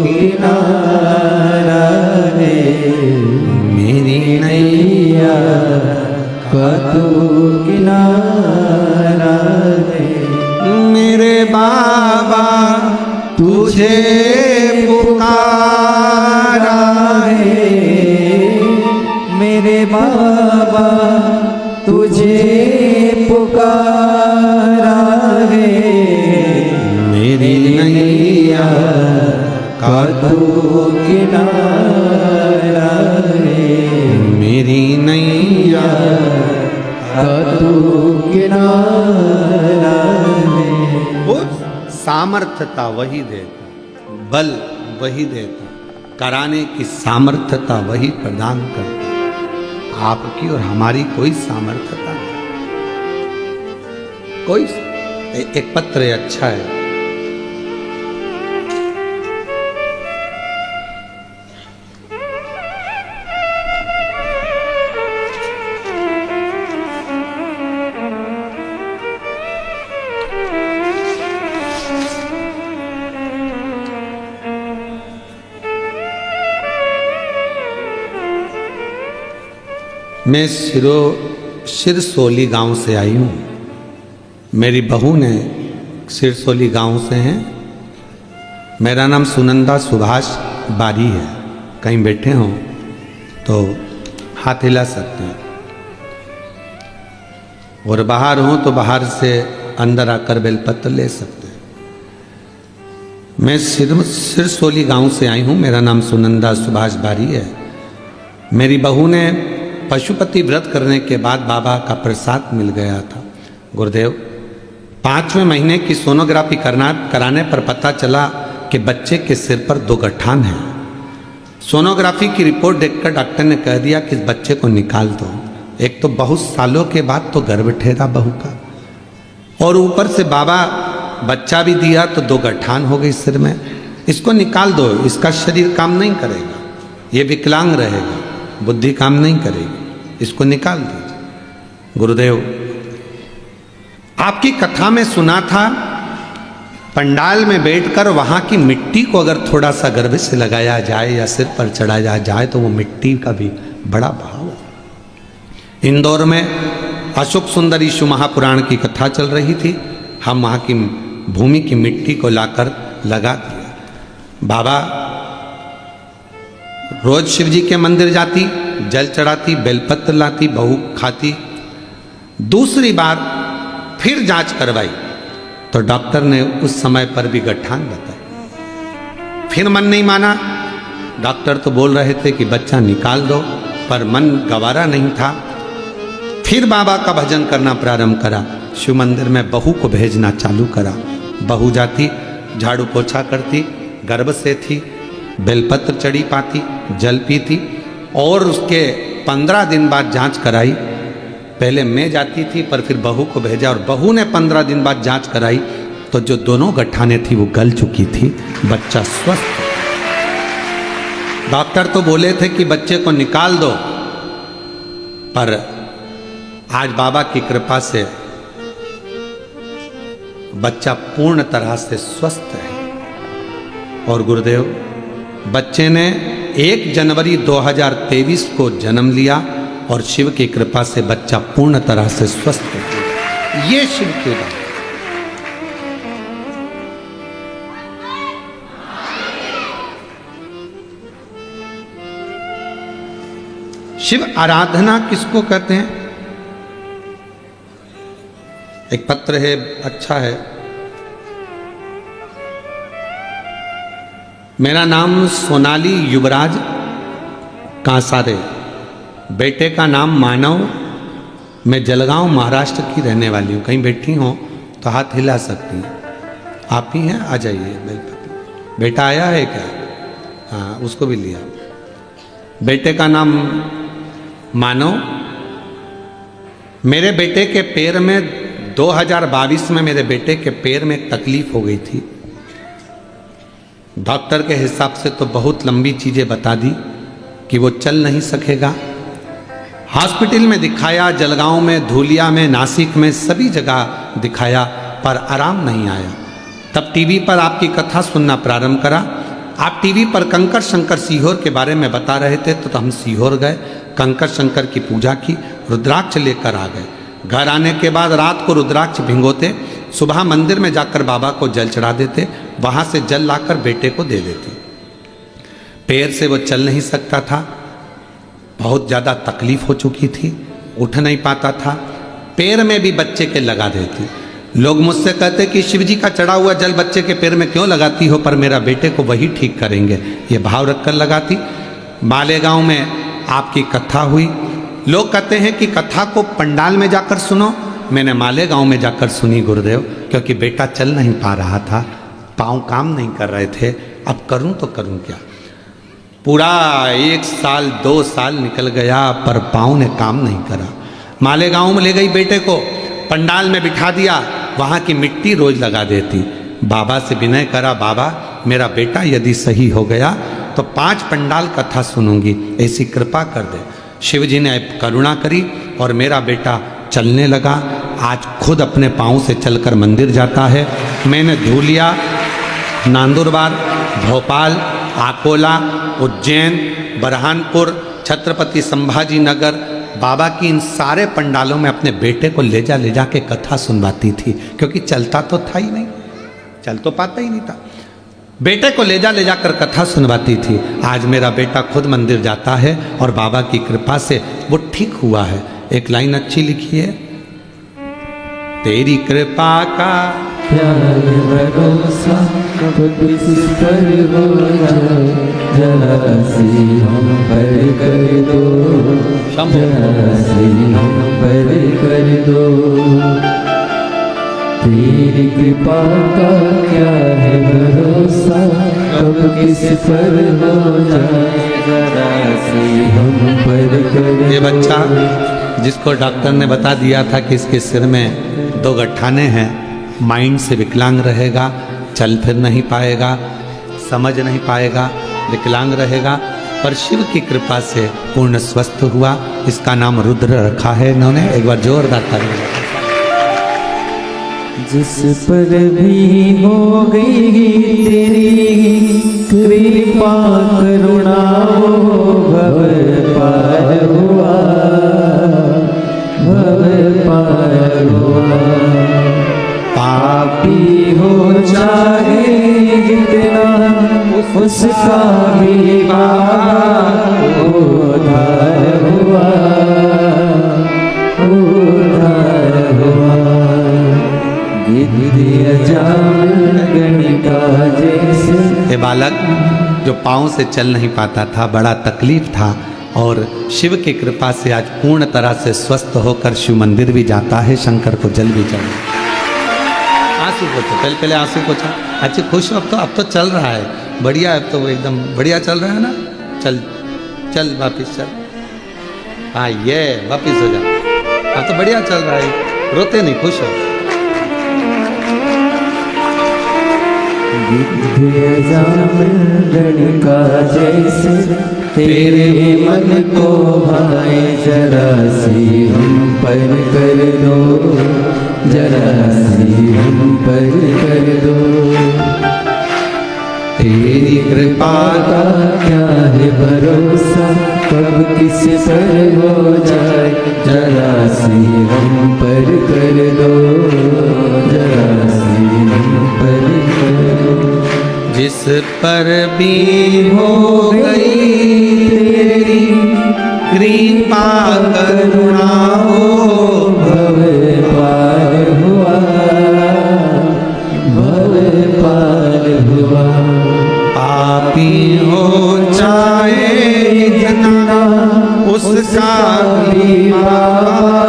किनारा है, मेरी नैया का किनारा है, मेरे बाबा तुझे पुकारा है, मेरे बाबा तुझे पुकारा है, मेरी नैया का किनारा है, मेरी नैया का किनारा है। वो सामर्थ्यता वही देता, बल वही देता, कराने की सामर्थ्यता वही प्रदान करता, आपकी और हमारी कोई सामर्थ्यता नहीं। कोई एक पत्र अच्छा है, मैं सिरसोली गांव से आई हूँ, मेरी बहू ने सिरसोली गांव से हैं। मेरा नाम सुनंदा सुभाष बारी है, कहीं बैठे हों तो हाथ हिला सकते हैं, और बाहर हों तो बाहर से अंदर आकर बेलपत्र ले सकते हैं। मैं सिरसोली गांव से आई हूँ, मेरा नाम सुनंदा सुभाष बारी है। मेरी बहू ने पशुपति व्रत करने के बाद बाबा का प्रसाद मिल गया था। गुरुदेव 5वें महीने की सोनोग्राफी कराने पर पता चला कि बच्चे के सिर पर 2 गठान हैं। सोनोग्राफी की रिपोर्ट देखकर डॉक्टर ने कह दिया कि इस बच्चे को निकाल दो। एक तो बहुत सालों के बाद तो गर्भ ठहरा बहू का, और ऊपर से बाबा बच्चा भी दिया तो 2 गठान हो गई सिर में। इसको निकाल दो, इसका शरीर काम नहीं करेगा, ये विकलांग रहेगा, बुद्धि काम नहीं करेगी, इसको निकाल दीजिए। गुरुदेव आपकी कथा में सुना था पंडाल में बैठकर वहां की मिट्टी को अगर थोड़ा सा गर्भ से लगाया जाए या सिर पर चढ़ाया जाए तो वो मिट्टी का भी बड़ा भाव है। इंदौर में अशोक सुंदर ईशु महापुराण की कथा चल रही थी, हम वहाँ की भूमि की मिट्टी को लाकर लगा दिया। बाबा रोज शिव जी के मंदिर जाती, जल चढ़ाती, बेलपत्र लाती, बहू खाती। दूसरी बार फिर जांच करवाई तो डॉक्टर ने उस समय पर भी गठान बताई। फिर मन नहीं माना। डॉक्टर तो बोल रहे थे कि बच्चा निकाल दो, पर मन गवारा नहीं था। फिर बाबा का भजन करना प्रारंभ करा, शिव मंदिर में बहू को भेजना चालू करा। बहू जाती, झाड़ू पोछा करती, गर्भ से थी, बेलपत्र चढ़ी पाती, जल पीती, और उसके 15 दिन बाद जांच कराई। पहले मैं जाती थी, पर फिर बहू को भेजा, और बहू ने 15 दिन बाद जांच कराई तो जो दोनों गठाने थी वो गल चुकी थी, बच्चा स्वस्थ। डॉक्टर तो बोले थे कि बच्चे को निकाल दो, पर आज बाबा की कृपा से बच्चा पूर्ण तरह से स्वस्थ है। और गुरुदेव, बच्चे ने 1 जनवरी 2023 को जन्म लिया और शिव की कृपा से बच्चा पूर्ण तरह से स्वस्थ हो गया। ये शिव की बात। शिव आराधना किसको कहते हैं? एक पत्र है, अच्छा है। मेरा नाम सोनाली युवराज कांसारे, बेटे का नाम मानव, मैं जलगांव महाराष्ट्र की रहने वाली हूँ। कहीं बैठी हो तो हाथ हिला सकती हैं। आप ही हैं? आ जाइए। बेटा आया है क्या? हाँ, उसको भी लिया। बेटे का नाम मानव। मेरे बेटे के पैर में 2022 में मेरे बेटे के पैर में एक तकलीफ हो गई थी। डॉक्टर के हिसाब से तो बहुत लंबी चीज़ें बता दी कि वो चल नहीं सकेगा। हॉस्पिटल में दिखाया, जलगांव में, धूलिया में, नासिक में, सभी जगह दिखाया, पर आराम नहीं आया। तब टीवी पर आपकी कथा सुनना प्रारंभ करा। आप टीवी पर कंकर शंकर सीहोर के बारे में बता रहे थे, तो हम सीहोर गए, कंकर शंकर की पूजा की, रुद्राक्ष लेकर आ गए। घर आने के बाद रात को रुद्राक्ष भिंगोते, सुबह मंदिर में जाकर बाबा को जल चढ़ा देते, वहाँ से जल लाकर बेटे को दे देते। पैर से वो चल नहीं सकता था, बहुत ज़्यादा तकलीफ हो चुकी थी, उठ नहीं पाता था। पैर में भी बच्चे के लगा देती। लोग मुझसे कहते कि शिव जी का चढ़ा हुआ जल बच्चे के पैर में क्यों लगाती हो, पर मेरा बेटे को वही ठीक करेंगे, ये भाव रखकर लगाती। मालेगांव में आपकी कथा हुई। लोग कहते हैं कि कथा को पंडाल में जाकर सुनो, मैंने मालेगांव में जाकर सुनी गुरुदेव, क्योंकि बेटा चल नहीं पा रहा था, पाँव काम नहीं कर रहे थे। अब करूं तो करूं क्या? पूरा 1 साल 2 साल निकल गया, पर पाँव ने काम नहीं करा। मालेगांव में ले गई बेटे को, पंडाल में बिठा दिया, वहाँ की मिट्टी रोज लगा देती। बाबा से विनय करा, बाबा मेरा बेटा यदि सही हो गया तो 5 पंडाल कथा सुनूंगी, ऐसी कृपा कर दे। शिव जी ने करुणा करी और मेरा बेटा चलने लगा। आज खुद अपने पाँव से चलकर मंदिर जाता है। मैंने धूलिया, नांदुरबार, भोपाल, आकोला, उज्जैन, बरहानपुर, छत्रपति संभाजी नगर, बाबा की इन सारे पंडालों में अपने बेटे को ले जा के कथा सुनवाती थी, क्योंकि चलता तो था ही नहीं, चल तो पाता ही नहीं था। बेटे को ले जाकर कथा सुनवाती थी। आज मेरा बेटा खुद मंदिर जाता है और बाबा की कृपा से वो ठीक हुआ है। एक लाइन अच्छी लिखी है, तेरी कृपा का क्या है भरोसा, कब किस पर हो जाए, जरा सी हम पर कर दो, जरा सी हम पर कर दो। तेरी कृपा का क्या है भरोसा, कब किस पर हो जाए, जरा सी हम पर कर दो। ये बच्चा जिसको डॉक्टर ने बता दिया था कि इसके सिर में 2 गठाने हैं, माइंड से विकलांग रहेगा, चल फिर नहीं पाएगा, समझ नहीं पाएगा, विकलांग रहेगा, पर शिव की कृपा से पूर्ण स्वस्थ हुआ। इसका नाम रुद्र रखा है इन्होंने। एक बार जोरदार ताली। जिस पर भी हो गई तेरी कृपा करुणा, वो भव पार हुआ, भव पार हुआ। चाहे जितना उसका भी बाबा उधार हुआ, उधार हुआ। गिद्ध अजामिल गणिका जैसे। ये बालक जो पाँव से चल नहीं पाता था, बड़ा तकलीफ था, और शिव की कृपा से आज पूर्ण तरह से स्वस्थ होकर शिव मंदिर भी जाता है, शंकर को जल भी चढ़ा। आंसू पोछो, पहले आंसू पोछो। अच्छी खुश हो, अब तो चल रहा है, बढ़िया, अब तो वो एकदम बढ़िया चल रहा है ना। चल चल वापिस चल, हाँ ये वापिस हो जा, अब तो बढ़िया चल रहा है, रोते नहीं, खुश हो। गिद्ध अजामिल गणिका जैसे तेरे मन को भाए, जरा सी हम पर कर दो, जरा सी हम पर कर दो। तेरी कृपा का क्या है भरोसा, कब किस पर हो जाए, जरा सी हम पर कर दो, जरा सी हम पर कर दो। जिस पर भी हो गई तेरी कृपा करुणा हो, भव पार हुआ, भव पार हुआ। पापी हो चाहे जितना उसका भी बाबा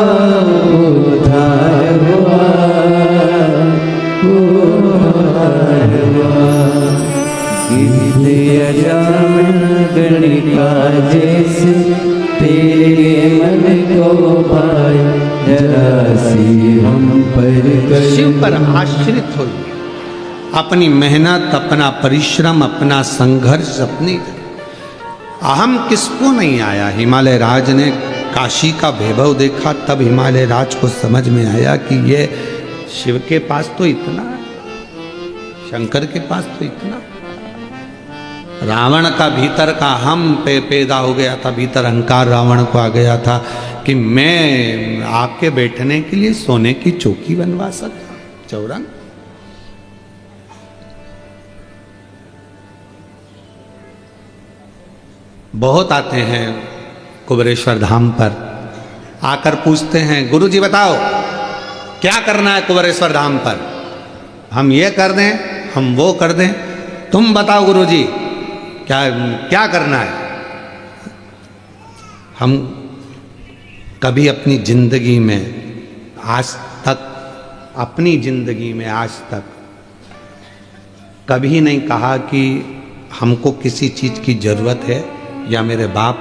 उधार हुआ, उधार हुआ। गिद्ध अजामिल गणिका जैसे तेरे मन को भाए, जरा सी हम पर कर। शिव पर आश्रित हो, अपनी मेहनत, अपना परिश्रम, अपना संघर्ष, अपनी अहम किसको नहीं आया। हिमालय राज ने काशी का वैभव देखा, तब हिमालय राज को समझ में आया कि ये शिव के पास तो इतना, शंकर के पास तो इतना। रावण का भीतर का हम पैदा हो गया था, भीतर अहंकार रावण को आ गया था कि मैं आपके बैठने के लिए सोने की चौकी बनवा सकता, चौरंग। बहुत आते हैं कुबेरेश्वर धाम पर, आकर पूछते हैं गुरुजी बताओ क्या करना है कुबेरेश्वर धाम पर, हम ये कर दें, हम वो कर दें, तुम बताओ गुरुजी क्या क्या करना है। हम कभी अपनी जिंदगी में आज तक, अपनी जिंदगी में आज तक कभी नहीं कहा कि हमको किसी चीज की जरूरत है या मेरे बाप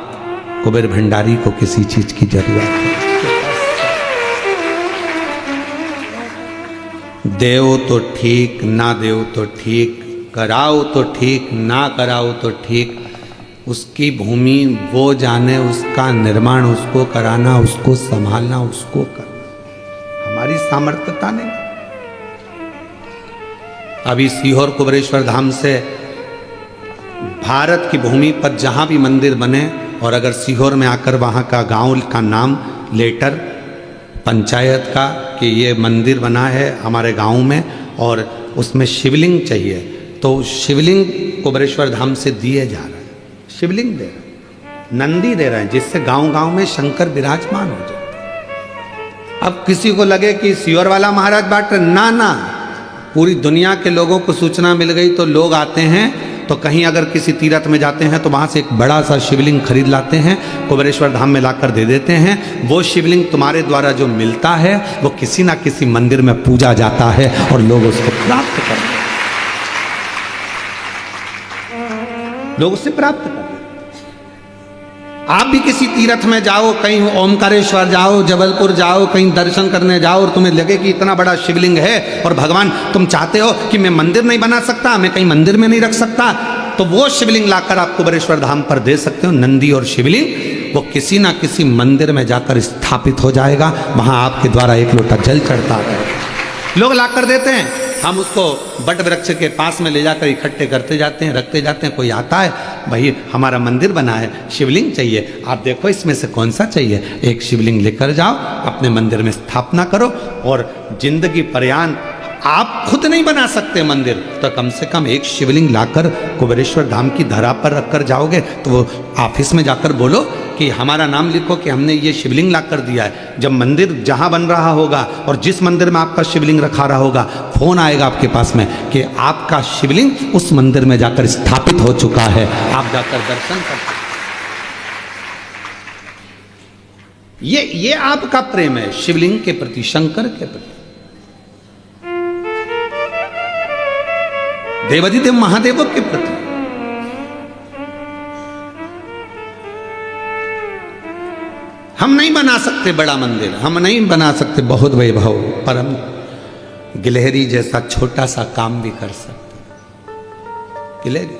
कुबेर भंडारी को किसी चीज की जरूरत है। देओ तो ठीक, ना देओ तो ठीक, कराओ तो ठीक, ना कराओ तो ठीक, उसकी भूमि वो जाने, उसका निर्माण उसको कराना, उसको संभालना उसको करना, हमारी सामर्थ्यता नहीं। अभी सीहोर कुबेरेश्वर धाम से भारत की भूमि पर जहाँ भी मंदिर बने, और अगर सीहोर में आकर वहाँ का गांव का नाम लेटर पंचायत का कि ये मंदिर बना है हमारे गांव में और उसमें शिवलिंग चाहिए, तो शिवलिंग कुबेरेश्वर धाम से दिए जा रहे हैं, शिवलिंग दे रहे हैं, नंदी दे रहे हैं, जिससे गांव गांव में शंकर विराजमान हो जाए। अब किसी को लगे कि सीहोर वाला महाराज बांट रहे, ना ना, पूरी दुनिया के लोगों को सूचना मिल गई, तो लोग आते हैं, तो कहीं अगर किसी तीर्थ में जाते हैं तो वहाँ से एक बड़ा सा शिवलिंग खरीद लाते हैं, कुबेरेश्वर धाम में लाकर दे देते हैं। वो शिवलिंग तुम्हारे द्वारा जो मिलता है वो किसी ना किसी मंदिर में पूजा जाता है और लोग उसको प्राप्त करते हैं, लोग उससे प्राप्त करते हैं। आप भी किसी तीर्थ में जाओ, कहीं ओमकारेश्वर जाओ, जबलपुर जाओ, कहीं दर्शन करने जाओ, और तुम्हें लगे कि इतना बड़ा शिवलिंग है और भगवान तुम चाहते हो कि मैं मंदिर नहीं बना सकता, मैं कहीं मंदिर में नहीं रख सकता, तो वो शिवलिंग लाकर आप कुबेरेश्वर धाम पर दे सकते हो। नंदी और शिवलिंग वो किसी ना किसी मंदिर में जाकर स्थापित हो जाएगा, वहां आपके द्वारा एक लोटा जल चढ़ता है, लोग लाकर देते हैं, हम उसको बट वृक्ष के पास में ले जाकर इकट्ठे करते जाते हैं, रखते जाते हैं। कोई आता है, भाई हमारा मंदिर बना है, शिवलिंग चाहिए, आप देखो इसमें से कौन सा चाहिए, एक शिवलिंग लेकर जाओ, अपने मंदिर में स्थापना करो और जिंदगी पर्यान आप खुद नहीं बना सकते मंदिर, तो कम से कम एक शिवलिंग लाकर कुबेरेश्वर धाम की धरा पर रखकर जाओगे तो वो ऑफिस में जाकर बोलो कि हमारा नाम लिखो कि हमने ये शिवलिंग लाकर दिया है। जब मंदिर जहां बन रहा होगा और जिस मंदिर में आपका शिवलिंग रखा रहा होगा, फोन आएगा आपके पास में कि आपका शिवलिंग उस मंदिर में जाकर स्थापित हो चुका है, आप जाकर दर्शन कर सकते। ये आपका प्रेम है शिवलिंग के प्रति, शंकर के प्रति, देवाधिदेव महादेव के प्रति। हम नहीं बना सकते बड़ा मंदिर, हम नहीं बना सकते बहुत वैभव, पर हम गिलहरी जैसा छोटा सा काम भी कर सकते। गिलहरी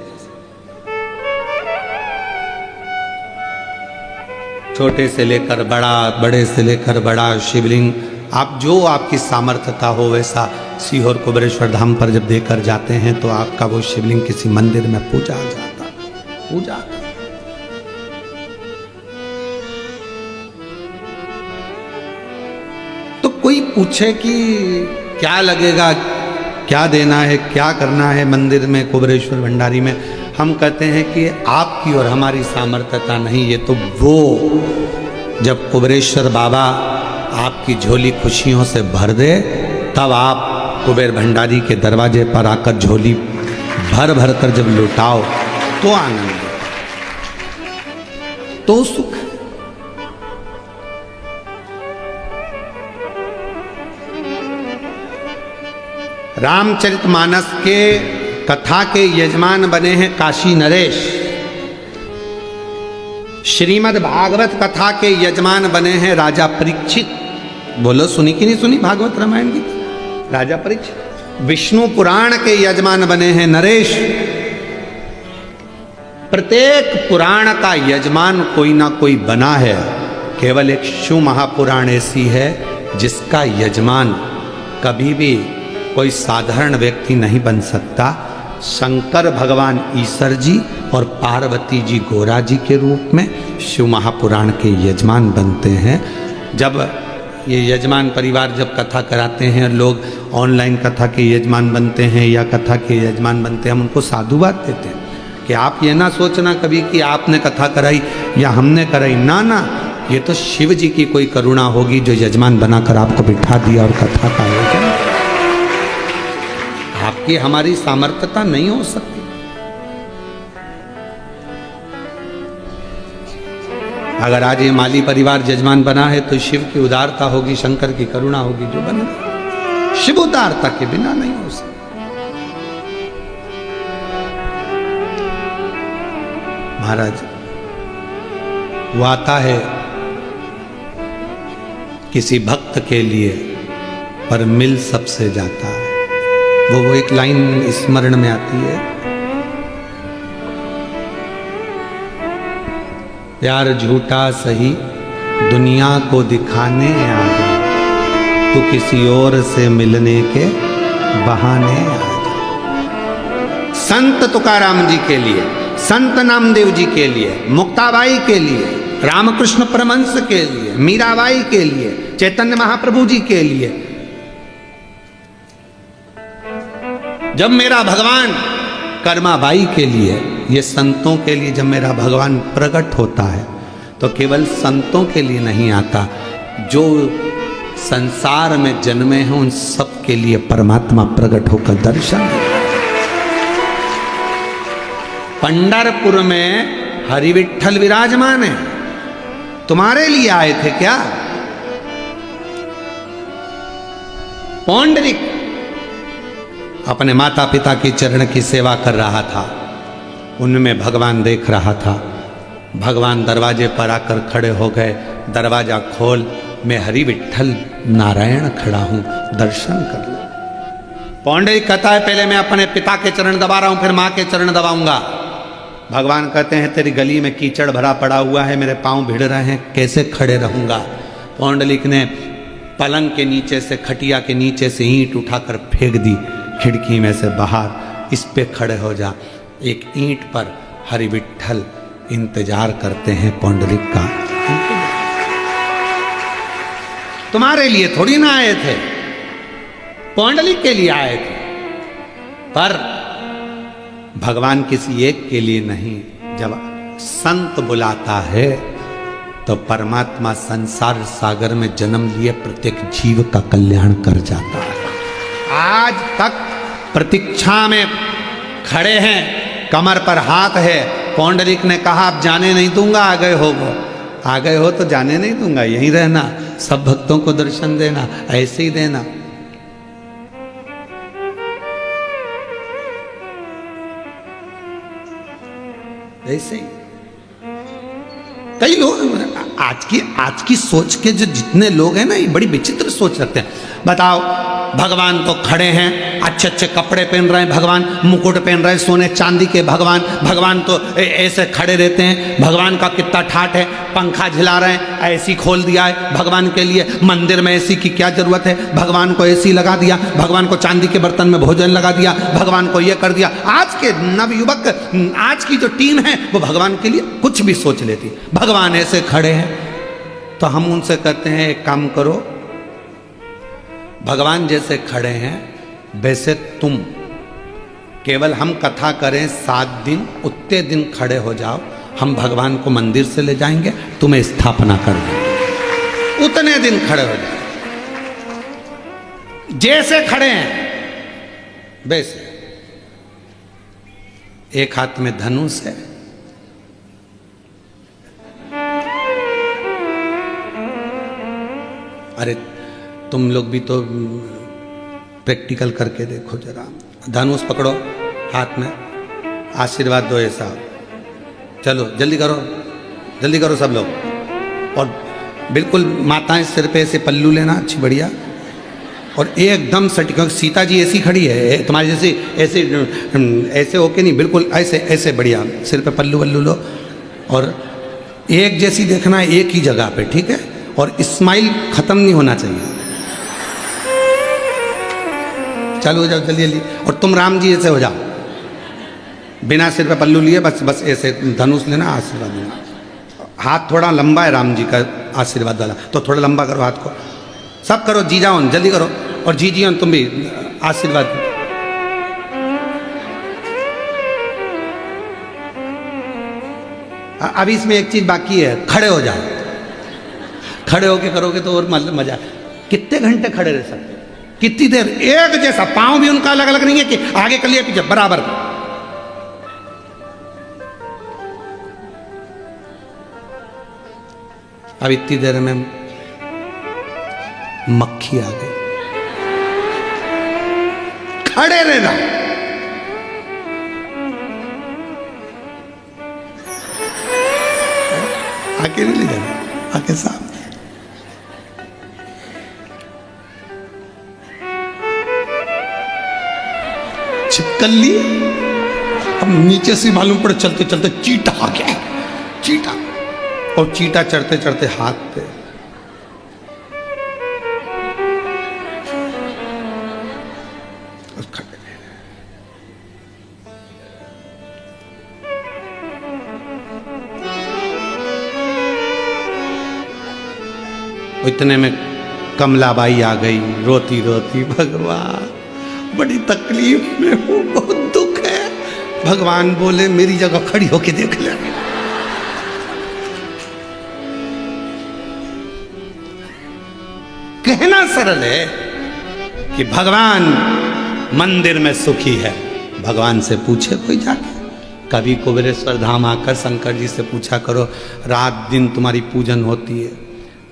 छोटे से लेकर बड़ा, बड़े से लेकर बड़ा शिवलिंग, आप जो आपकी सामर्थ्यता हो वैसा सीहोर कुबेरेश्वर धाम पर जब देकर जाते हैं तो आपका वो शिवलिंग किसी मंदिर में पूजा जाता, पूजा। तो कोई पूछे कि क्या लगेगा, क्या देना है, क्या करना है मंदिर में, कुबेरेश्वर भंडारी में, हम कहते हैं कि आपकी और हमारी सामर्थ्यता नहीं, ये तो वो जब कुबेरेश्वर बाबा आपकी झोली खुशियों से भर दे तब आप कुबेर भंडारी के दरवाजे पर आकर झोली भर भर कर जब लुटाओ तो आनंद, तो सुख। रामचरितमानस के कथा के यजमान बने हैं काशी नरेश। श्रीमद् भागवत कथा के यजमान बने हैं राजा परीक्षित। बोलो सुनी कि नहीं सुनी भागवत रामायण की? राजा परीक्षित। विष्णु पुराण के यजमान बने हैं नरेश। प्रत्येक पुराण का यजमान कोई ना कोई बना है। केवल एक शिव महापुराण ऐसी है जिसका यजमान कभी भी कोई साधारण व्यक्ति नहीं बन सकता। शंकर भगवान ईश्वर जी और पार्वती जी गोरा जी के रूप में शिव महापुराण के यजमान बनते हैं। जब ये यजमान परिवार जब कथा कराते हैं, लोग ऑनलाइन कथा के यजमान बनते हैं या कथा के यजमान बनते हैं, हम उनको साधुवाद देते हैं कि आप ये ना सोचना कभी कि आपने कथा कराई या हमने कराई, ना ना, ये तो शिव जी की कोई करुणा होगी जो यजमान बनाकर आपको बिठा दिया और कथा का आयोजन। आपकी हमारी सामर्थ्यता नहीं हो सकती। अगर आज ये माली परिवार यजमान बना है तो शिव की उदारता होगी, शंकर की करुणा होगी जो बने। शिव उदारता के बिना नहीं हो सकता। महाराज वो आता है किसी भक्त के लिए पर मिल सबसे जाता है। वो एक लाइन स्मरण में आती है, प्यार झूठा सही दुनिया को दिखाने आ जा, तू किसी और से मिलने के बहाने आ जा। संत तुकाराम जी के लिए, संत नामदेव जी के लिए, मुक्ताबाई के लिए, रामकृष्ण परमहंस के लिए, मीराबाई के लिए, चैतन्य महाप्रभु जी के लिए, जब मेरा भगवान कर्माबाई के लिए, ये संतों के लिए जब मेरा भगवान प्रकट होता है तो केवल संतों के लिए नहीं आता, जो संसार में जन्मे हैं उन सब के लिए परमात्मा प्रकट होकर दर्शन। पंढरपुर में हरि विठ्ठल विराजमान है, तुम्हारे लिए आए थे क्या? पौंडरिक अपने माता पिता की चरण की सेवा कर रहा था, उनमें भगवान देख रहा था। भगवान दरवाजे पर आकर खड़े हो गए, दरवाजा खोल, मैं हरि विठ्ठल नारायण खड़ा हूं, दर्शन कर ले। पौंडरिक कहता है पहले मैं अपने पिता के चरण दबा रहा हूं, फिर मां के चरण दबाऊंगा। भगवान कहते हैं तेरी गली में कीचड़ भरा पड़ा हुआ है, मेरे पांव भिड़ रहे हैं, कैसे खड़े रहूंगा? पौंडरिक ने पलंग के नीचे से, खटिया के नीचे से ईंट उठाकर फेंक दी खिड़की में से बाहर, इस पे खड़े हो जा। एक ईंट पर हरि विठ्ठल इंतजार करते हैं पौंडरिक का। तुम्हारे लिए थोड़ी ना आए थे, पौंडलिक के लिए आए थे, पर भगवान किसी एक के लिए नहीं। जब संत बुलाता है तो परमात्मा संसार सागर में जन्म लिए प्रत्येक जीव का कल्याण कर जाता है। आज तक प्रतीक्षा में खड़े हैं, कमर पर हाथ है। पौंडलिक ने कहा अब जाने नहीं दूंगा, आ गए हो तो जाने नहीं दूंगा, यहीं रहना, सब भक्तों को दर्शन देना, ऐसे ही देना। ऐसे ही कई लोग आज की सोच के जो जितने लोग हैं ना, ये बड़ी विचित्र सोच रखते हैं। बताओ, भगवान तो खड़े हैं, अच्छे अच्छे कपड़े पहन रहे हैं, भगवान मुकुट पहन रहे हैं सोने चांदी के, भगवान तो ऐसे खड़े रहते हैं। भगवान का कितना ठाठ है, पंखा झिला रहे हैं, एसी खोल दिया है भगवान के लिए। मंदिर में एसी की क्या जरूरत है, भगवान को एसी लगा दिया, भगवान को चांदी के बर्तन में भोजन लगा दिया, भगवान को ये कर दिया। आज के नवयुवक, आज की जो टीम है वो भगवान के लिए कुछ भी सोच लेती। भगवान ऐसे खड़े हैं तो हम उनसे कहते हैं एक काम करो, भगवान जैसे खड़े हैं वैसे तुम, केवल हम कथा करें 7 दिन, उतने दिन खड़े हो जाओ, हम भगवान को मंदिर से ले जाएंगे, तुम्हें स्थापना कर देंगे। उतने दिन खड़े हो जाओ, जैसे खड़े हैं वैसे। एक हाथ में धनुष है, अरे तुम लोग भी तो प्रैक्टिकल करके देखो जरा। धनुष पकड़ो हाथ में, आशीर्वाद दो ऐसा। चलो जल्दी करो सब लोग। और बिल्कुल माताएं सिर पे ऐसे पल्लू लेना, अच्छी बढ़िया, और एकदम सटीक। सीता जी ऐसी खड़ी है तुम्हारी जैसे, ऐसे होके नहीं, बिल्कुल ऐसे बढ़िया सिर पे पल्लू वल्लू लो, और एक जैसी देखना एक ही जगह पे, ठीक है। और स्माइल खत्म नहीं होना चाहिए। चालू हो जाओ जल्दी। और तुम राम जी ऐसे हो जाओ, बिना सिर पे पल्लू लिए, बस ऐसे धनुष लेना, आशीर्वाद देना। हाथ थोड़ा लंबा है राम जी का आशीर्वाद वाला, तो थोड़ा लंबा करो हाथ को। सब करो, जी जाओ जल्दी करो, और जी तुम भी आशीर्वाद। अभी इसमें एक चीज बाकी है, खड़े हो जाओ। खड़े होके करोगे तो और मजा। कितने घंटे खड़े रह सकते, कितनी देर एक जैसा, पांव भी उनका अलग अलग नहीं है कि आगे कर लिया पीछे, बराबर। अब इतनी देर में मक्खी आ गई, खड़े रहना। आके नहीं ले जाना, आके सामने। चिपकल ली, अब नीचे से मालूम पड़े चलते चलते चीटा आ गया, चीटा। और चीटा चढ़ते चढ़ते हाथ पे, इतने में कमलाबाई आ गई, रोती रोती, भगवान बड़ी तकलीफ में हूँ, बहुत दुख है। भगवान बोले मेरी जगह खड़ी होके देख ले। कहना सरल है कि भगवान मंदिर में सुखी है। भगवान से पूछे कोई जाके, कभी कुबेरेश्वर धाम आकर शंकर जी से पूछा करो, रात दिन तुम्हारी पूजन होती है,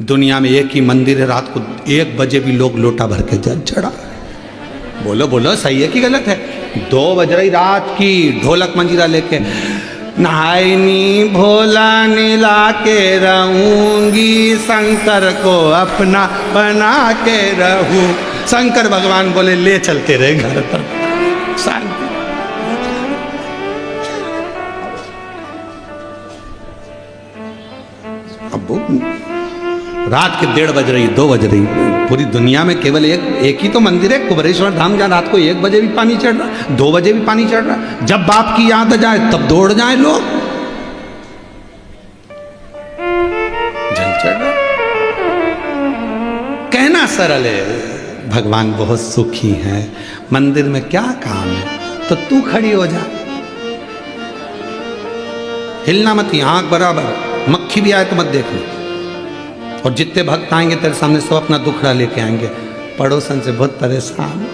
दुनिया में एक ही मंदिर है, रात को 1 बजे भी लोग लोटा भर के जल चढ़ा। बोलो सही है कि गलत है? 2 बज रही रात की, ढोलक मंजीरा लेके, नहायनी भोला नीला के रहूंगी, शंकर को अपना बना के रहूं। शंकर भगवान बोले ले चलते रहे घर पर, शांति। अब रात के 1:30 बज रही, 2 बज रही, पूरी दुनिया में केवल एक ही तो मंदिर है कुबेरेश्वर धाम, जहाँ रात को 1 बजे भी पानी चढ़ रहा, 2 बजे भी पानी चढ़ रहा। जब बाप की याद आ जाए तब दौड़ जाए लोग, जल चढ़ रहा। कहना सरल है, भगवान बहुत सुखी हैं, मंदिर में क्या काम है, तो तू खड़ी हो जा, हिलना मत, आंख बराबर, मक्खी भी आए तो मत देखना। और जितने भक्त आएंगे तेरे सामने सब अपना दुखड़ा लेके आएंगे, पड़ोसन से बहुत परेशान,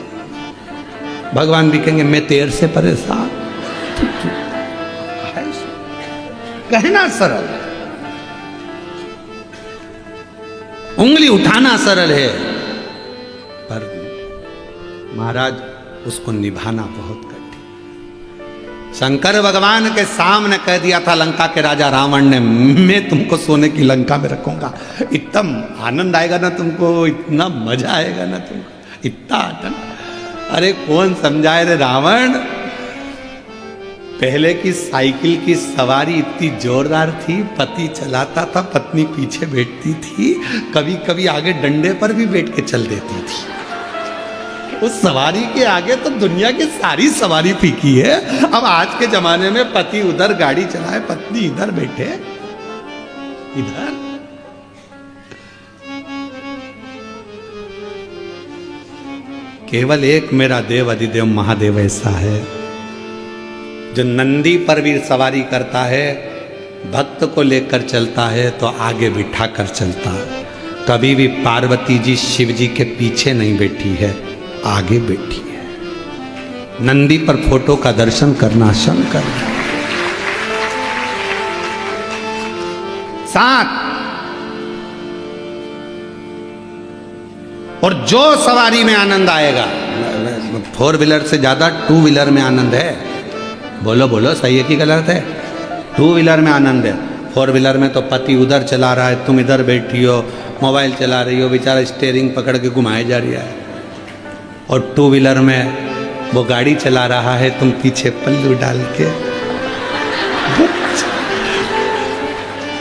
भगवान भी कहेंगे मैं तेरे से परेशान। कहना सरल, उंगली उठाना सरल है, पर महाराज उसको निभाना बहुत कठिन। शंकर भगवान के सामने कह दिया था लंका के राजा रावण ने, मैं तुमको सोने की लंका में रखूंगा, इतना आनंद आएगा ना तुमको, इतना मजा आएगा ना तुमको, इतना आनंद। अरे कौन समझाए रे रावण, पहले की साइकिल की सवारी इतनी जोरदार थी, पति चलाता था, पत्नी पीछे बैठती थी, कभी कभी आगे डंडे पर भी बैठ के चल देती थी। उस सवारी के आगे तो दुनिया की सारी सवारी फीकी है। अब आज के जमाने में पति उधर गाड़ी चलाए, पत्नी इधर बैठे, इधर। केवल एक मेरा देव अधिदेव महादेव ऐसा है जो नंदी पर भी सवारी करता है, भक्त को लेकर चलता है तो आगे बिठा कर चलता। कभी भी पार्वती जी शिव जी के पीछे नहीं बैठी है, आगे बैठी है। नंदी पर फोटो का दर्शन करना शंकर। साथ और जो सवारी में आनंद आएगा, 4 व्हीलर से ज्यादा 2 व्हीलर में आनंद है। बोलो बोलो, सही है कि गलत है? 2 व्हीलर में आनंद है। 4 व्हीलर में तो पति उधर चला रहा है, तुम इधर बैठी हो, मोबाइल चला रही हो, बेचारा स्टीयरिंग पकड़ के घुमाए जा रही है। और 2 व्हीलर में वो गाड़ी चला रहा है, तुम पीछे पल्लू डाल के।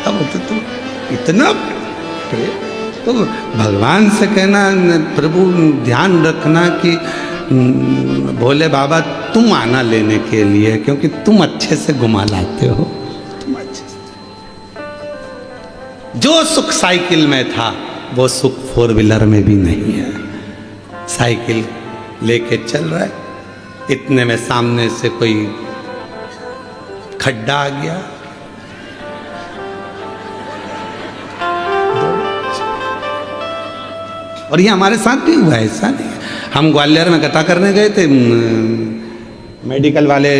अब तो तुम इतना तो भगवान से कहना, प्रभु ध्यान रखना कि भोले बाबा तुम आना लेने के लिए, क्योंकि तुम अच्छे से घुमा लाते हो, तुम अच्छे से। जो सुख साइकिल में था वो सुख 4 व्हीलर में भी नहीं है। साइकिल लेके चल रहा है, इतने में सामने से कोई खड्डा आ गया, और ये हमारे साथ भी हुआ है, ऐसा नहीं। हम ग्वालियर में कथा करने गए थे, मेडिकल वाले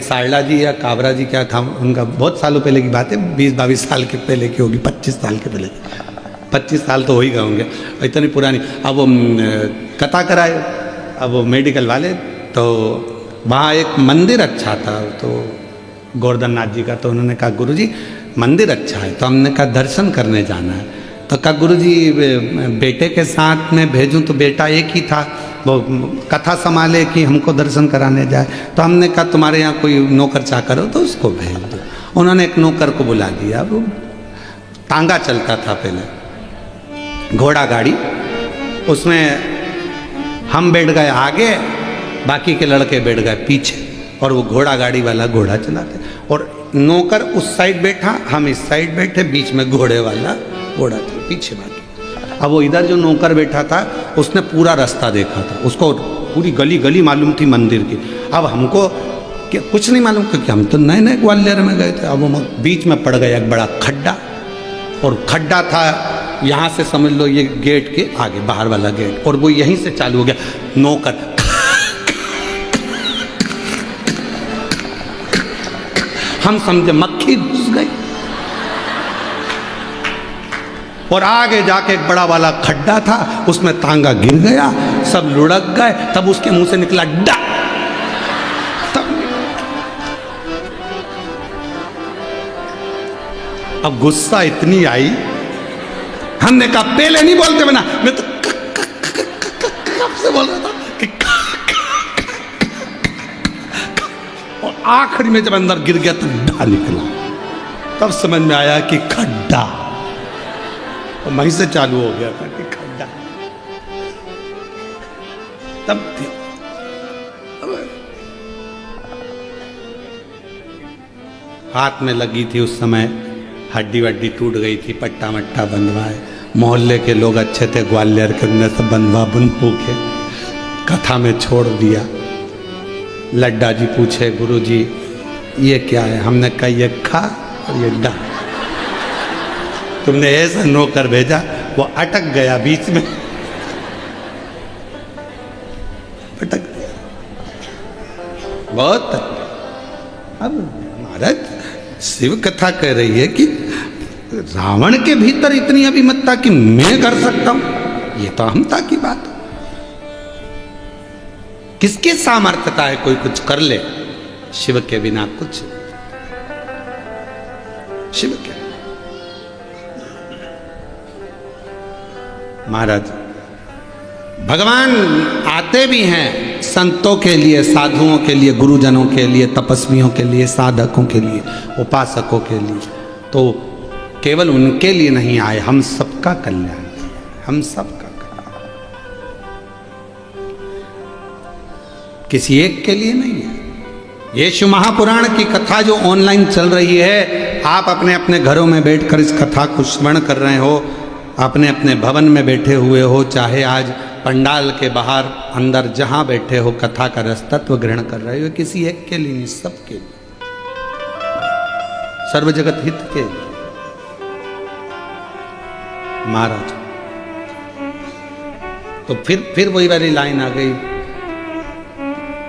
सारला जी या काबरा जी क्या था उनका, बहुत सालों पहले की बात है, 20-22 साल के पहले की होगी, 25 साल के पहले, 25 साल तो हो ही गए होंगे, इतनी पुरानी। अब वो कथा कराए, अब वो मेडिकल वाले, तो वहाँ एक मंदिर अच्छा था, तो गोवर्धन नाथ जी का, तो उन्होंने कहा गुरुजी मंदिर अच्छा है, तो हमने कहा दर्शन करने जाना है। तो कहा गुरुजी बेटे के साथ में भेजूं, तो बेटा एक ही था, वो कथा संभाले कि हमको दर्शन कराने जाए। तो हमने कहा तुम्हारे यहाँ कोई नौकर चाकर हो तो उसको भेज दो। उन्होंने एक नौकर को बुला दिया, वो तांगा चलता था पहले, घोड़ा गाड़ी, उसमें हम बैठ गए आगे, बाकी के लड़के बैठ गए पीछे, और वो घोड़ा गाड़ी वाला घोड़ा चलाते, और नौकर उस साइड बैठा, हम इस साइड बैठे, बीच में घोड़े वाला घोड़ा था, पीछे बाकी। अब वो इधर जो नौकर बैठा था उसने पूरा रास्ता देखा था, उसको पूरी गली गली मालूम थी मंदिर की। अब हमको क्या कुछ नहीं मालूम, क्योंकि हम तो नए नए ग्वालियर में गए थे। अब वो बीच में पड़ गया एक बड़ा खड्डा, और खड्डा था यहाँ से समझ लो ये गेट के आगे, बाहर वाला गेट, और वो यहीं से चालू हो गया। नौकर हम समझे मक्खी घुस गई, और आगे जाके एक बड़ा वाला खड्डा था, उसमें तांगा गिर गया, सब लुढ़क गए। तब उसके मुंह से निकला डा, अब गुस्सा इतनी आई, हमने कहा पहले नहीं बोलते बना, मैं तो कब से बोल रहा था कि और आखिरी में जब अंदर गिर गया तो डा निकला, तब समझ में आया कि खड्डा, और वहीं से चालू हो गया था कि खड्डा। तब हाथ में लगी थी उस समय, हड्डी वड्डी टूट गई थी, पट्टा मट्टा बंधवाए, मोहल्ले के लोग अच्छे थे ग्वालियर के, उनने सब बंधवा बुनबू के कथा में छोड़ दिया। लड्डा जी पूछे गुरु जी ये क्या है? हमने कहा ये खा और ये डा। तुमने ऐसा नौकर भेजा, वो अटक गया बीच में, अटक गया बहुत। अब महाराज शिव कथा कह रही है कि रावण के भीतर इतनी अभिमतता कि मैं कर सकता हूं, ये तो अहमता की बात है। किसकी सामर्थ्यता है कोई कुछ कर ले? शिव के बिना कुछ, शिव के। महाराज भगवान आते भी हैं संतों के लिए, साधुओं के लिए, गुरुजनों के लिए, तपस्वियों के लिए, साधकों के लिए, उपासकों के लिए, तो केवल उनके लिए नहीं आए, हम सबका कल्याण, हम सबका कल्याण, किसी एक के लिए नहीं है। ये शिव महापुराण की कथा जो ऑनलाइन चल रही है, आप अपने अपने घरों में बैठकर इस कथा को श्रवण कर रहे हो, अपने अपने भवन में बैठे हुए हो, चाहे आज पंडाल के बाहर अंदर जहां बैठे हो, कथा का रस तत्व ग्रहण कर रहे हो, किसी एक के लिए नहीं, सबके लिए, सर्व जगत हित के लिए। महाराज तो फिर वही वाली लाइन आ गई,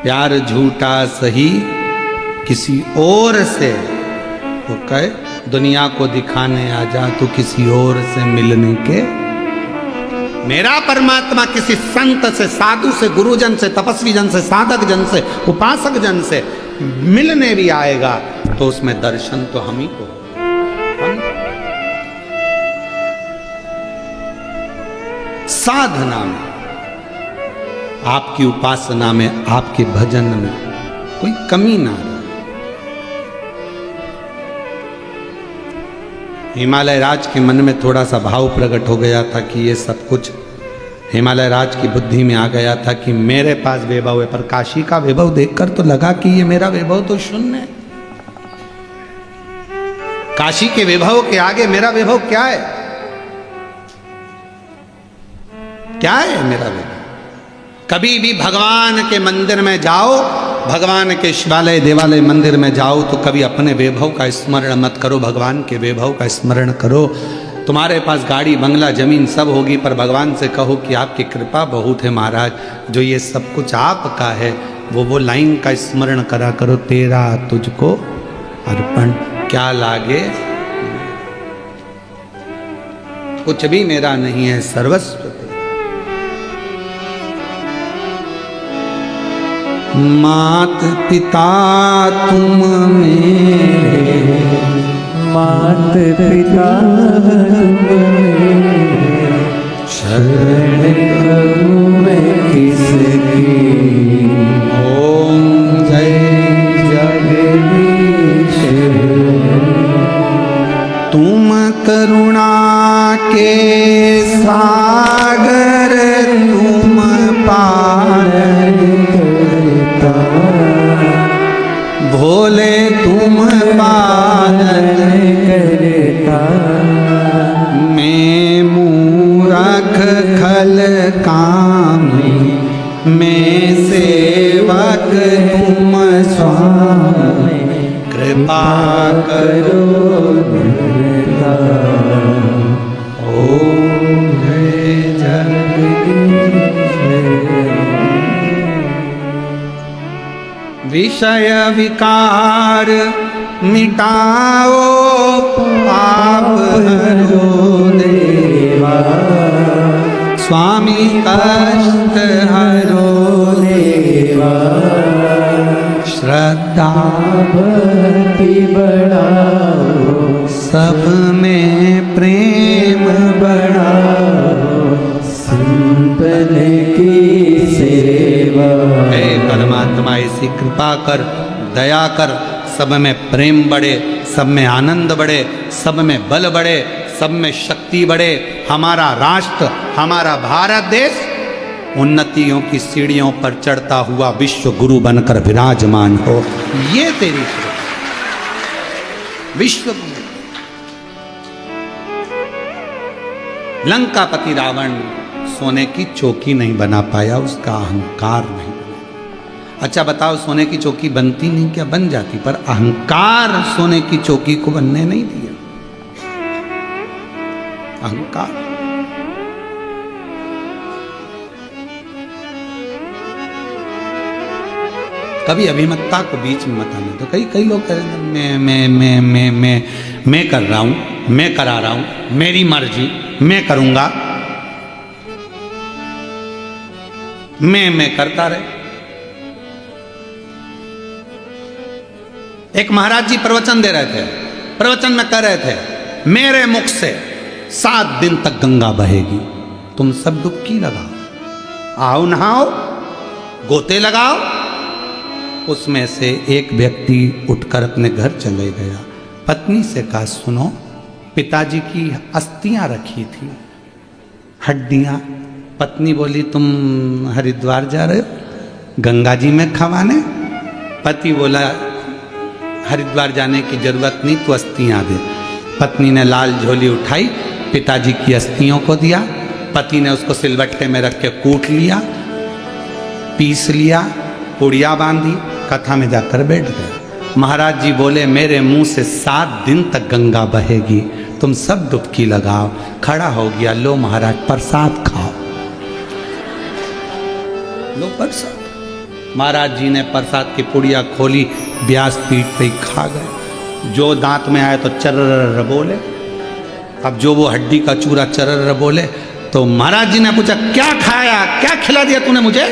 प्यार झूठा सही किसी और से, वो कहे दुनिया को दिखाने आ जा तू किसी और से मिलने के। मेरा परमात्मा किसी संत से, साधु से, गुरुजन से, तपस्वी जन से, साधक जन से, उपासक जन से मिलने भी आएगा तो उसमें दर्शन तो हम ही को, हम साधना में, आपकी उपासना में, आपके भजन में कोई कमी ना रहे। हिमालय राज के मन में थोड़ा सा भाव प्रकट हो गया था कि ये सब कुछ हिमालय राज की बुद्धि में आ गया था कि मेरे पास वैभव है, पर काशी का वैभव देखकर तो लगा कि ये मेरा वैभव तो शून्य है। काशी के वैभव के आगे मेरा वैभव क्या है? क्या है मेरा वैभव? कभी भी भगवान के मंदिर में जाओ, भगवान के शिवालय देवालय मंदिर में जाओ तो कभी अपने वैभव का स्मरण मत करो, भगवान के वैभव का स्मरण करो। तुम्हारे पास गाड़ी बंगला जमीन सब होगी, पर भगवान से कहो कि आपकी कृपा बहुत है महाराज, जो ये सब कुछ आपका है, वो लाइन का स्मरण करा करो, तेरा तुझको अर्पण, क्या लागे कुछ भी मेरा नहीं है, सर्वस्व मात पिता तुम मेरे, मात पिता शरण करूं मैं किसकी। ओम जय जगदीश तुम करुणा के सागर, तुम पालन करता, भोले तुम पालन करता। मैं मूरख खल कामी, मैं सेवक तुम स्वामी, कृपा करो निर्ता। ओम जय जगदीश विषय विकार मिटाओ, पाप हरो देवा, स्वामी कष्ट हरो देवा, श्रद्धा भक्ति बढ़ाओ, सब में प्रेम बढ़ाओ, संतन की सेवा। हे परमात्मा ऐसी कृपा कर, दया कर, सब में प्रेम बढ़े, सब में आनंद बढ़े, सब में बल बढ़े, सब में शक्ति बढ़े, हमारा राष्ट्र, हमारा भारत देश उन्नतियों की सीढ़ियों पर चढ़ता हुआ विश्व गुरु बनकर विराजमान हो। ये तेरी विश्व गुरु। लंकापति रावण सोने की चौकी नहीं बना पाया, उसका अहंकार नहीं बना। अच्छा बताओ, सोने की चौकी बनती नहीं क्या? बन जाती, पर अहंकार सोने की चौकी को बनने नहीं दिया। अहंकार। कभी अभिमतता को बीच में मत आने। तो कई लोग कह रहे हैं मैं कर रहा हूं, मैं करा रहा हूं, मेरी मर्जी, मैं करूंगा, मैं करता रहे। एक महाराज जी प्रवचन दे रहे थे, प्रवचन में कह रहे थे मेरे मुख से 7 दिन तक गंगा बहेगी, तुम सब डुबकी लगाओ, आओ नहाओ, गोते लगाओ। उसमें से एक व्यक्ति उठकर अपने घर चले गया। पत्नी से कहा सुनो, पिताजी की अस्थियां रखी थी, हड्डियां। पत्नी बोली तुम हरिद्वार जा रहे हो गंगा जी में खवाने? पति बोला हरिद्वार जाने की जरूरत नहीं, तू अस्थियां दे। पत्नी ने लाल झोली उठाई, पिताजी की अस्थियों को दिया। पति ने उसको सिलबट्टे में रख के कूट लिया, पीस लिया, पुड़िया बांधी, कथा में जाकर बैठ गए। महाराज जी बोले मेरे मुंह से 7 दिन तक गंगा बहेगी, तुम सब डुबकी लगाओ। खड़ा हो गया, लो महाराज प्रसाद खाओ, लो प्रसाद। महाराज जी ने प्रसाद की पुड़िया खोली, व्यास पीठ पे ही खा गए। जो दांत में आए तो चर्र बोले। अब जो वो हड्डी का चूरा चर्र बोले, तो महाराज जी ने पूछा क्या खाया, क्या खिला दिया तूने मुझे?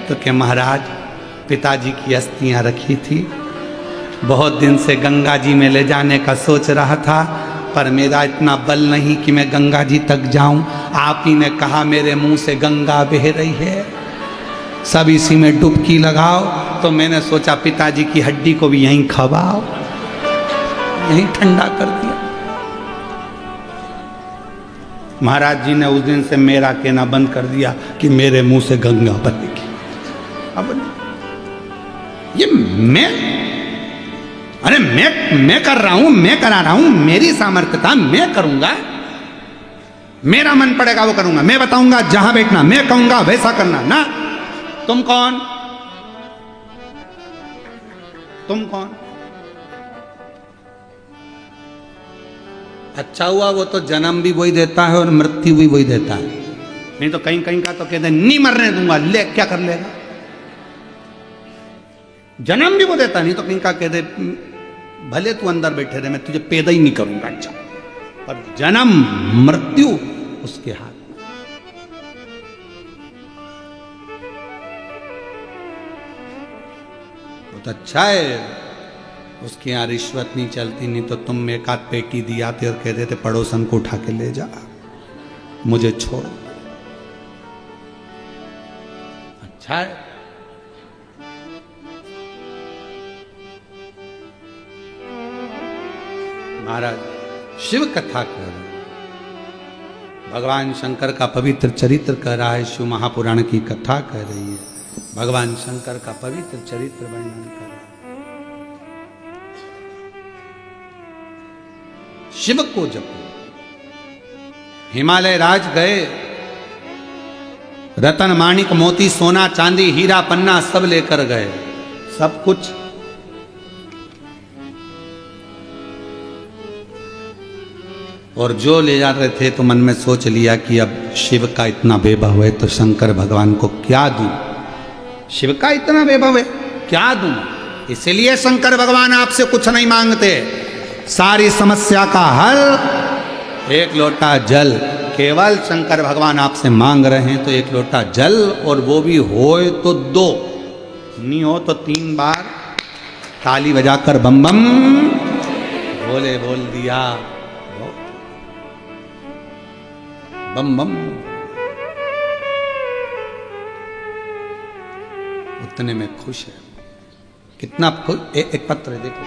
तो क्या महाराज पिताजी की अस्थियां रखी थी, बहुत दिन से गंगा जी में ले जाने का सोच रहा था, पर मेरा इतना बल नहीं कि मैं गंगा जी तक जाऊं। आप ही ने कहा मेरे मुंह से गंगा बह रही है, सब इसी में डुबकी लगाओ, तो मैंने सोचा पिताजी की हड्डी को भी यहीं खवाओ, यहीं ठंडा कर दिया। महाराज जी ने उस दिन से मेरा कहना बंद कर दिया कि मेरे मुंह से गंगा बहेगी। अब ये मैं कर रहा हूं, मैं करा रहा हूं, मेरी सामर्थ्यता, मैं करूंगा, मेरा मन पड़ेगा वो करूंगा, मैं बताऊंगा जहां बैठना, मैं कहूंगा वैसा करना ना। तुम कौन? तुम कौन? अच्छा हुआ वो तो जन्म भी वही देता है और मृत्यु भी वही देता है, नहीं तो कहीं कहीं का तो कहते नहीं मरने दूंगा, ले क्या कर लेगा? जन्म भी वो देता, नहीं तो कहीं का कहते भले तू अंदर बैठे रहे, मैं तुझे पैदा ही नहीं करूंगा। अच्छा, पर जन्म मृत्यु उसके हाथ में। बहुत अच्छा है, उसके यहाँ रिश्वत नहीं चलती, नहीं तो तुम एक आध पेटी दी आते और कहते थे पड़ोसन को उठा के ले जा, मुझे छोड़। अच्छा है। महाराज शिव कथा कह रहे हैं, भगवान शंकर का पवित्र चरित्र कह रहा है, शिव महापुराण की कथा कह रही है, भगवान शंकर का पवित्र चरित्र वर्णन कर रहा है। शिव को जपो। हिमालय राज गए, रतन माणिक मोती सोना चांदी हीरा पन्ना सब लेकर गए, सब कुछ। और जो ले जा रहे थे तो मन में सोच लिया कि अब शिव का इतना वैभव है तो शंकर भगवान को क्या दूं, शिव का इतना वैभव है क्या दूं। इसलिए शंकर भगवान आपसे कुछ नहीं मांगते, सारी समस्या का हल एक लोटा जल। केवल शंकर भगवान आपसे मांग रहे हैं तो एक लोटा जल, और वो भी होए तो 2, नहीं हो तो 3 बार ताली बजाकर बम बम बोले, बोल दिया बम बम, उतने में खुश है। कितना एक पत्र है देखो,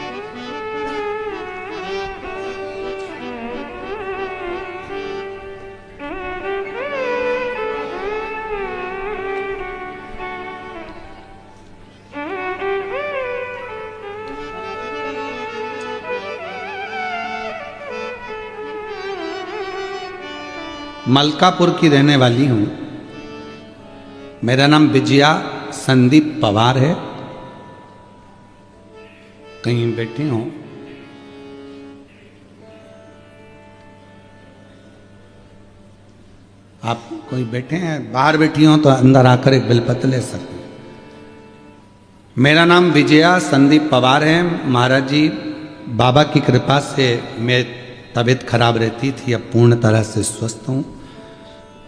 मलकापुर की रहने वाली हूँ। मेरा नाम विजया संदीप पवार है। कहीं बैठी हूँ, आप कोई बैठे हैं, बाहर बैठी हो तो अंदर आकर एक बेलपत्र ले सकते हैं। मेरा नाम विजया संदीप पवार है। महाराज जी बाबा की कृपा से मेरी तबीयत खराब रहती थी, अब पूर्ण तरह से स्वस्थ हूँ।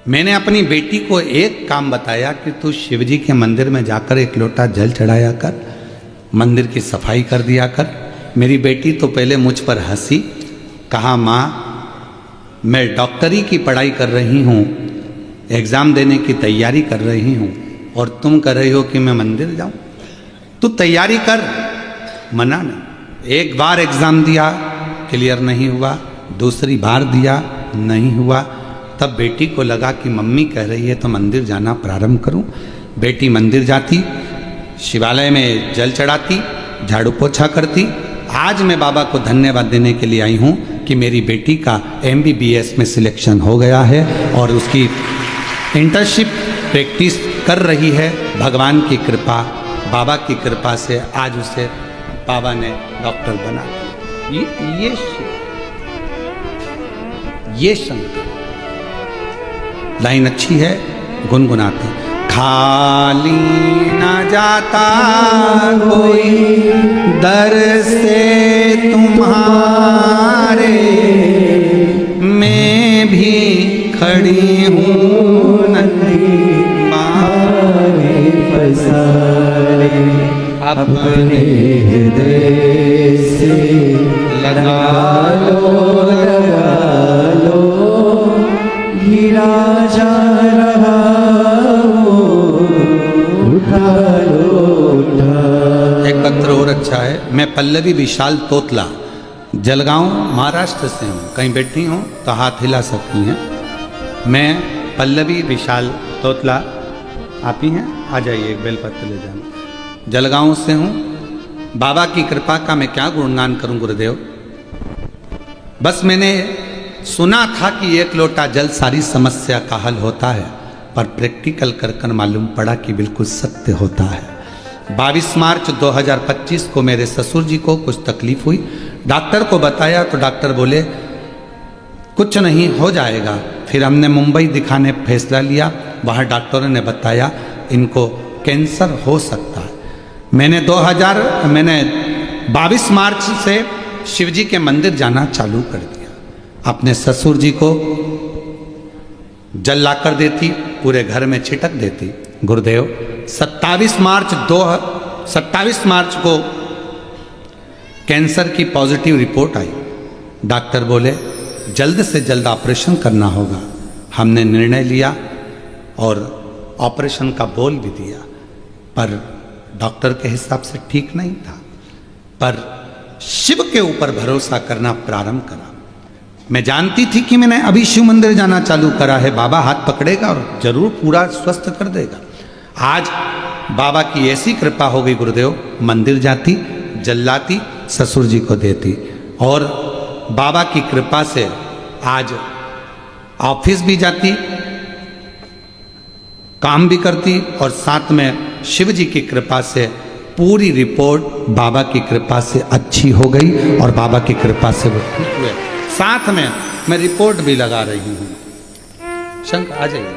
मैंने अपनी बेटी को एक काम बताया कि तू शिव जी के मंदिर में जाकर एक लोटा जल चढ़ाया कर, मंदिर की सफाई कर दिया कर। मेरी बेटी तो पहले मुझ पर हंसी, कहा माँ मैं डॉक्टरी की पढ़ाई कर रही हूँ, एग्ज़ाम देने की तैयारी कर रही हूँ और तुम कर रही हो कि मैं मंदिर जाऊँ। तू तैयारी कर, मना नहीं। एक बार एग्ज़ाम दिया, क्लियर नहीं हुआ, दूसरी बार दिया, नहीं हुआ। तब बेटी को लगा कि मम्मी कह रही है तो मंदिर जाना प्रारंभ करूँ। बेटी मंदिर जाती, शिवालय में जल चढ़ाती, झाड़ू पोछा करती। आज मैं बाबा को धन्यवाद देने के लिए आई हूँ कि मेरी बेटी का MBBS में सिलेक्शन हो गया है और उसकी इंटर्नशिप प्रैक्टिस कर रही है। भगवान की कृपा, बाबा की कृपा से आज उसे बाबा ने डॉक्टर बना दिया। ये शंकर लाइन अच्छी है, गुनगुनाते। खाली न जाता कोई दर से तुम्हारे, मैं भी खड़ी हूँ नदी मारे पसारे, अपने हृदय से लगा लो, गिरा जा रहा हो, उठा लो। एक पत्र और अच्छा है। मैं पल्लवी विशाल तोतला, जलगांव महाराष्ट्र से हूँ। कहीं बैठी हूँ तो हाथ हिला सकती हैं। मैं पल्लवी विशाल तोतला, आप ही हैं, आ जाइए, एक बेलपत्र ले जाना। जलगांव से हूँ। बाबा की कृपा का मैं क्या गुणगान करूँ गुरुदेव। बस मैंने सुना था कि एक लोटा जल सारी समस्या का हल होता है, पर प्रैक्टिकल कर मालूम पड़ा कि बिल्कुल सत्य होता है। 22 मार्च 2025 को मेरे ससुर जी को कुछ तकलीफ हुई। डॉक्टर को बताया तो डॉक्टर बोले कुछ नहीं, हो जाएगा। फिर हमने मुंबई दिखाने फैसला लिया। वहाँ डॉक्टरों ने बताया इनको कैंसर हो सकता है। मैंने 22 मार्च से शिवजी के मंदिर जाना चालू कर दिया। अपने ससुर जी को जल ला कर देती, पूरे घर में छिटक देती। गुरुदेव 27 मार्च को कैंसर की पॉजिटिव रिपोर्ट आई। डॉक्टर बोले जल्द से जल्द ऑपरेशन करना होगा। हमने निर्णय लिया और ऑपरेशन का बोल भी दिया, पर डॉक्टर के हिसाब से ठीक नहीं था। पर शिव के ऊपर भरोसा करना प्रारंभ करा। मैं जानती थी कि मैंने अभी शिव मंदिर जाना चालू करा है, बाबा हाथ पकड़ेगा और जरूर पूरा स्वस्थ कर देगा। आज बाबा की ऐसी कृपा हो गई गुरुदेव, मंदिर जाती, जल लाती, ससुर जी को देती और बाबा की कृपा से आज ऑफिस भी जाती, काम भी करती और साथ में शिव जी की कृपा से पूरी रिपोर्ट बाबा की कृपा से अच्छी हो गई और बाबा की कृपा से वो ठीक हुए। साथ में मैं रिपोर्ट भी लगा रही हूँ। शंकर आ जाइए।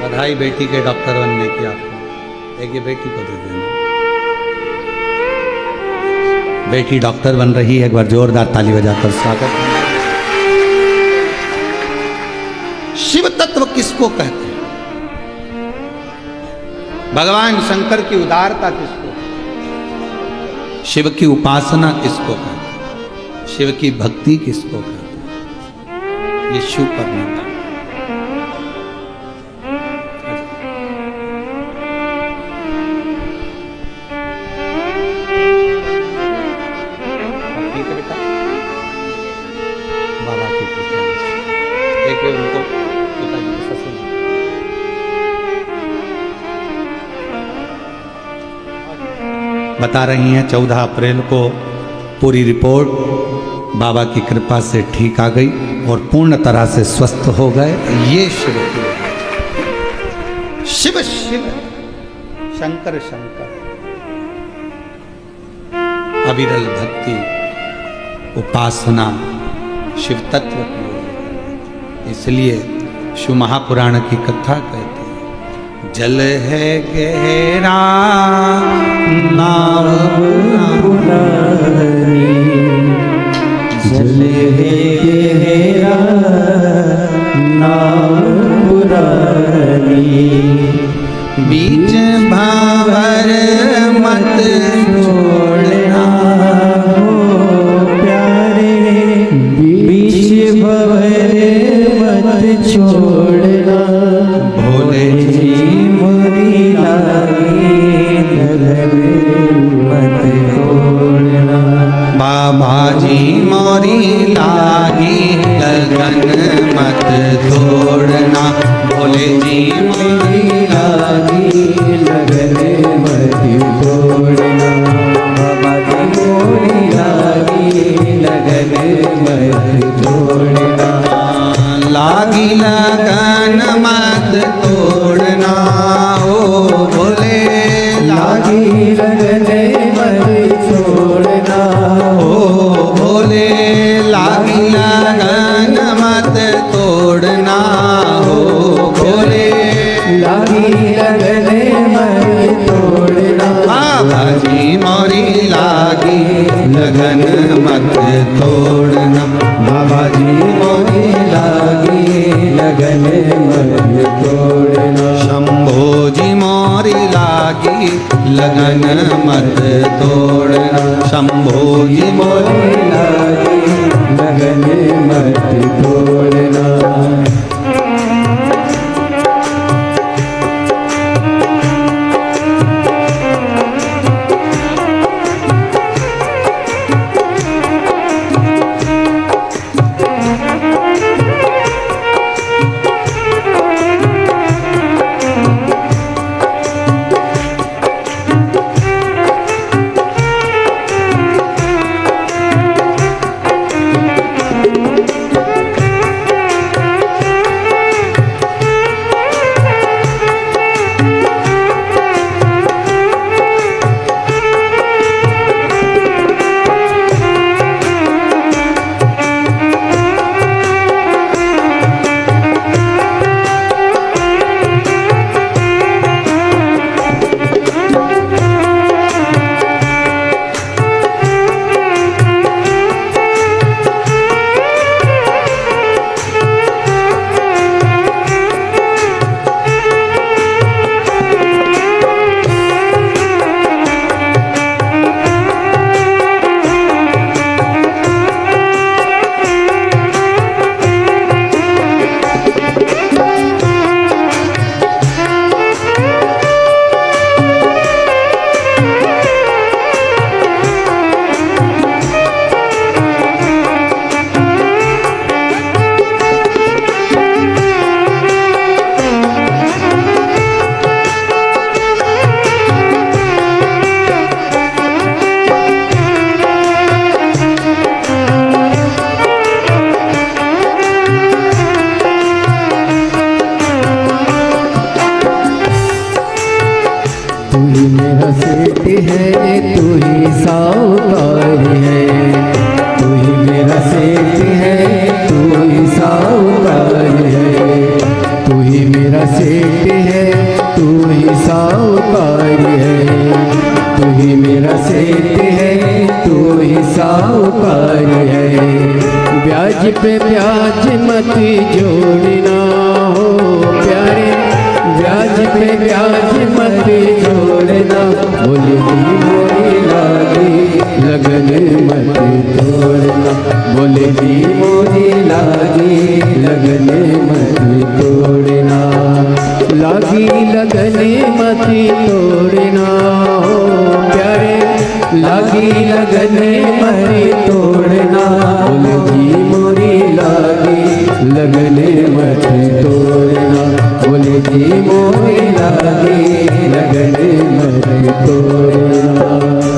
बधाई बेटी के डॉक्टर बनने की आपको। एक ये बेटी को दे देना। बेटी डॉक्टर बन रही है, एक बार जोरदार ताली बजाकर स्वागत। शिव तत्व किसको कहते हैं? भगवान शंकर की उदारता किसको? शिव की उपासना किसको कहते हैं? शिव की भक्ति किसको कहते हैं? ये शिव पर नहीं। बता रही हैं 14 अप्रैल को पूरी रिपोर्ट बाबा की कृपा से ठीक आ गई और पूर्ण तरह से स्वस्थ हो गए। ये शिव शिव शिव शंकर शंकर अविरल भक्ति उपासना शिव तत्व की। इसलिए शिव महापुराण की कथा कहते हैं, जल है गहरा नाव पुरानी, जल है गहरा नाव पुरानी, बीच भावर मत छोड़ना हो प्यारे, बीच भंवर मत छोड़ना, भोले जी मोरी लागी लगन मत तोड़ना, बाबा जी मोरी लागी लगन मत तोड़ना, भोले जी मोरी लागी लगन मत तोड़ना, बाबा जी मोरी लागी लगन मत तोड़ना, लागी लगन मत तोड़ना, ओ भोले लागी लगन मत छोड़ना, ओ भोले लागी लगन मत तोड़ना, हो भोले लागी लगन मत तोड़ना, बाबा जी मोरी लागी लगन मत तोड़ना, बाबा जी मोरी लागी लगन मत तोड़ना, शंभो जी मोरी लागी लगन मत तोड़ना, शंभो जी मोरी लागी लगन मत तोड़ना, है, तू ही सावकार है, तू ही मेरा सेठ है, तू ही सावकार है, तू ही मेरा सेठ है, तू ही सावकार है, तू ही मेरा सेठ है, तू ही सावकार है, ब्याज पे ब्याज मत जोड़ना हो प्यारे, ब्याज पे ब्याज मत जोड़ना, बोले जी मोरी लागी लगन मत तोड़ना, बोले जी मोरी लागी लगन मत तोड़ना, लागी लगन मत तोड़ना हो प्यारे, लागी लगन मत तोड़ना, बोले जी मोरी लागी लगन मत तोड़ना, बोले जी मोरी लागी लगन मत तोड़ना।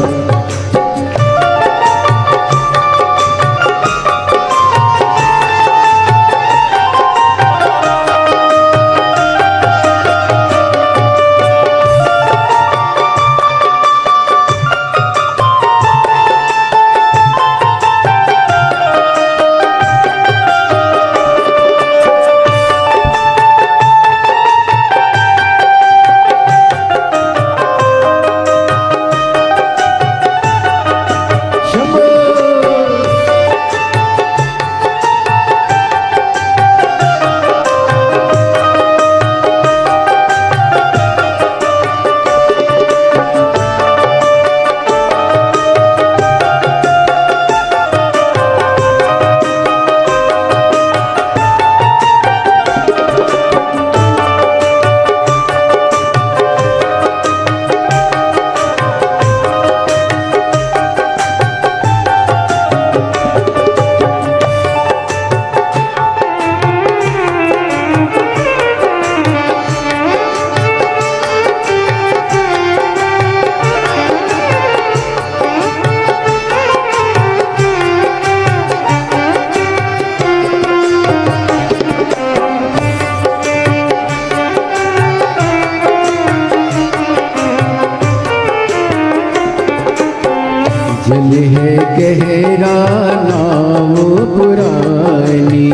है गहरा नाव पुरानी,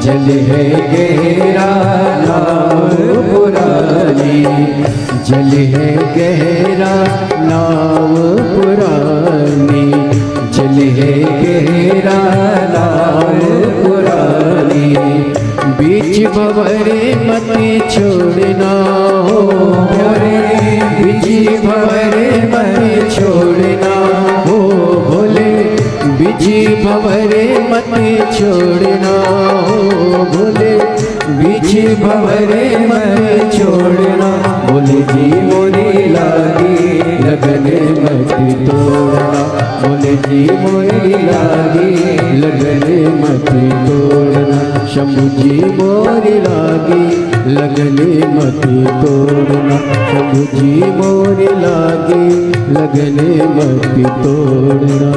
जल है गहरा नाव पुरानी, जल है गहरा नाव पुरानी, जल है गहरा नाव पुरानी। बीच भंवरे मत छोड़ना हो प्यारे, बीच भंवरे मत छोड़ना हो भोले, बीच भंवरे मत छोड़ना हो भोले, बीच भंवरे मत छोड़ना। बोले जी मोरी लागी लगन मत तोड़ना, बोले जी मोरी लागी लगन मत तोड़ना। शंभू जी मोरी लागी लगन मत तोड़ना, शंभू जी मोरी लागी लगन मत तोड़ना।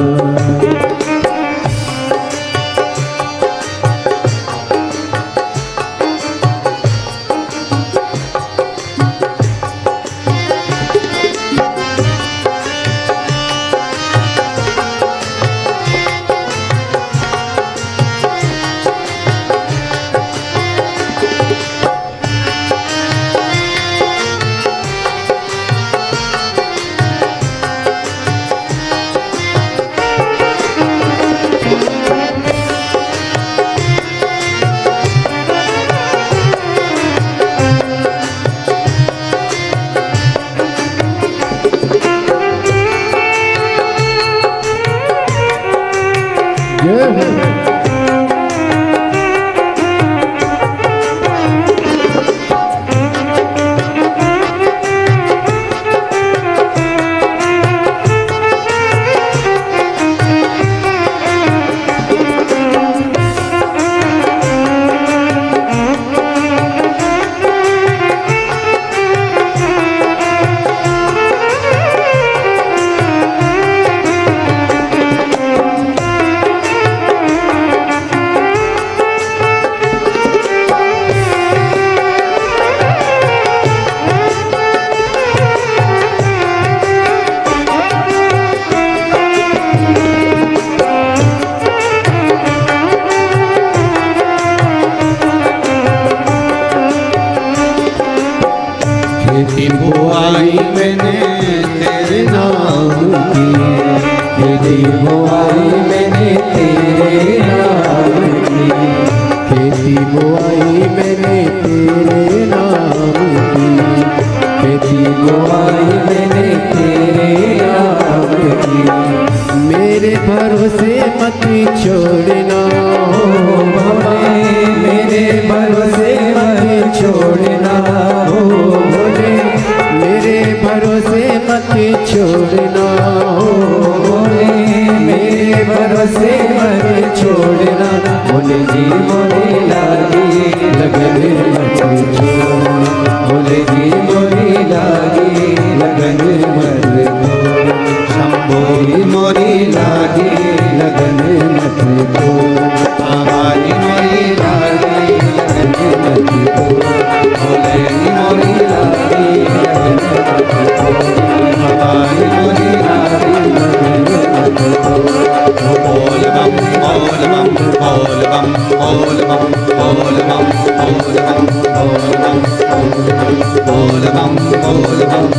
खेती बुआई मैंने तेरे नाम की, खेती बुआई मैंने तेरे नाम की, खेती बुआई मैंने तेरे नाम की, खेती बुआई मैंने तेरे नाम की। मेरे भरोसे मत छोड़ना हो भोले, मेरे भरोसे मत छोड़ना हो भोले, मेरे भरोसे मत छोड़ना हो भोले, मेरे भरोसे मत छोड़ना। बोले जी मोरी लागी लगन मत छोड़ना, बोले जी मोरी लागी लगन मत छोड़ना। शंभो मोरी लागी लगन मत छोड़ना, आवाज मोरी लागी लगन मत छोड़ना, बोले मोरी लागी लगन मत छोड़ना, आवाज मोरी लागी लगन मत छोड़ना। बोल बम बोल बम बोल बम बोल बम बोल बम बोल बम बोल बम बोल बम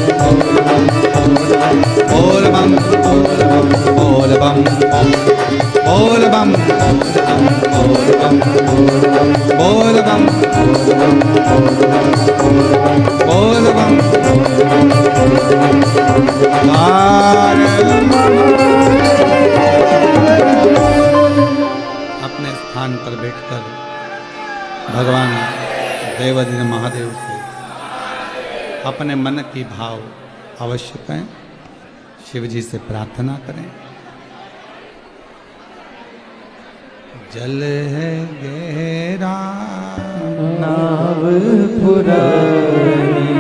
बोल बम बोल बम बोल बम बोल बम बोल बम बोल बम बोल बम। अपने स्थान पर बैठकर भगवान देवाधिदेव महादेव से अपने मन की भाव अवश्य कहें, शिव जी से प्रार्थना करें। जल है गहरा नाव पुरानी,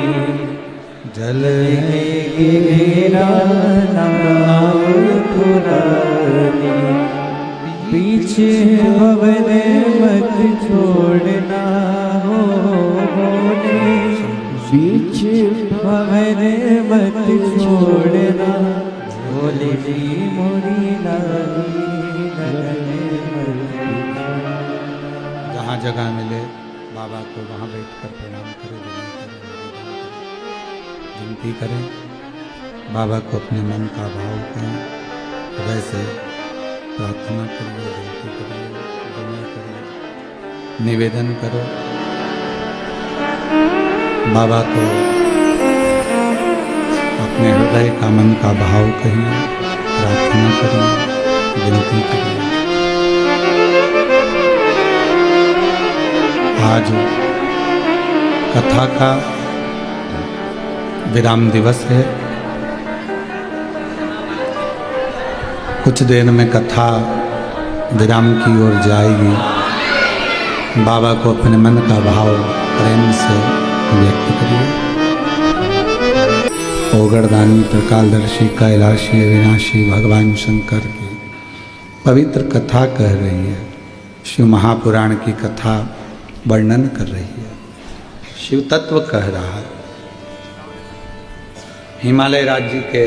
जल है गहरा नाव पुरानी, बीच भंवर मत छोड़ना हो भोले, बीच भंवर मत छोड़ना बोले जी मोरी लागी जहाँ जगह मिले बाबा को वहाँ बैठकर प्रणाम करें, विनती करें, बाबा को अपने मन का भाव करें, हृदय से प्रार्थना करिए, विनती करिए, विनय करिए, निवेदन करो। बाबा को अपने हृदय का मन का भाव कहिए, प्रार्थना करिए, विनती करिए। आज कथा का विराम दिवस है। कुछ देर में कथा विराम की ओर जाएगी। बाबा को अपने मन का भाव प्रेम से व्यक्त करिए। ओगरदानी त्रिकालदर्शी कैलाशी अविनाशी भगवान शंकर की पवित्र कथा कह रही है। शिव महापुराण की कथा वर्णन कर रही है, शिव तत्व कह रहा है। हिमालय राज्य के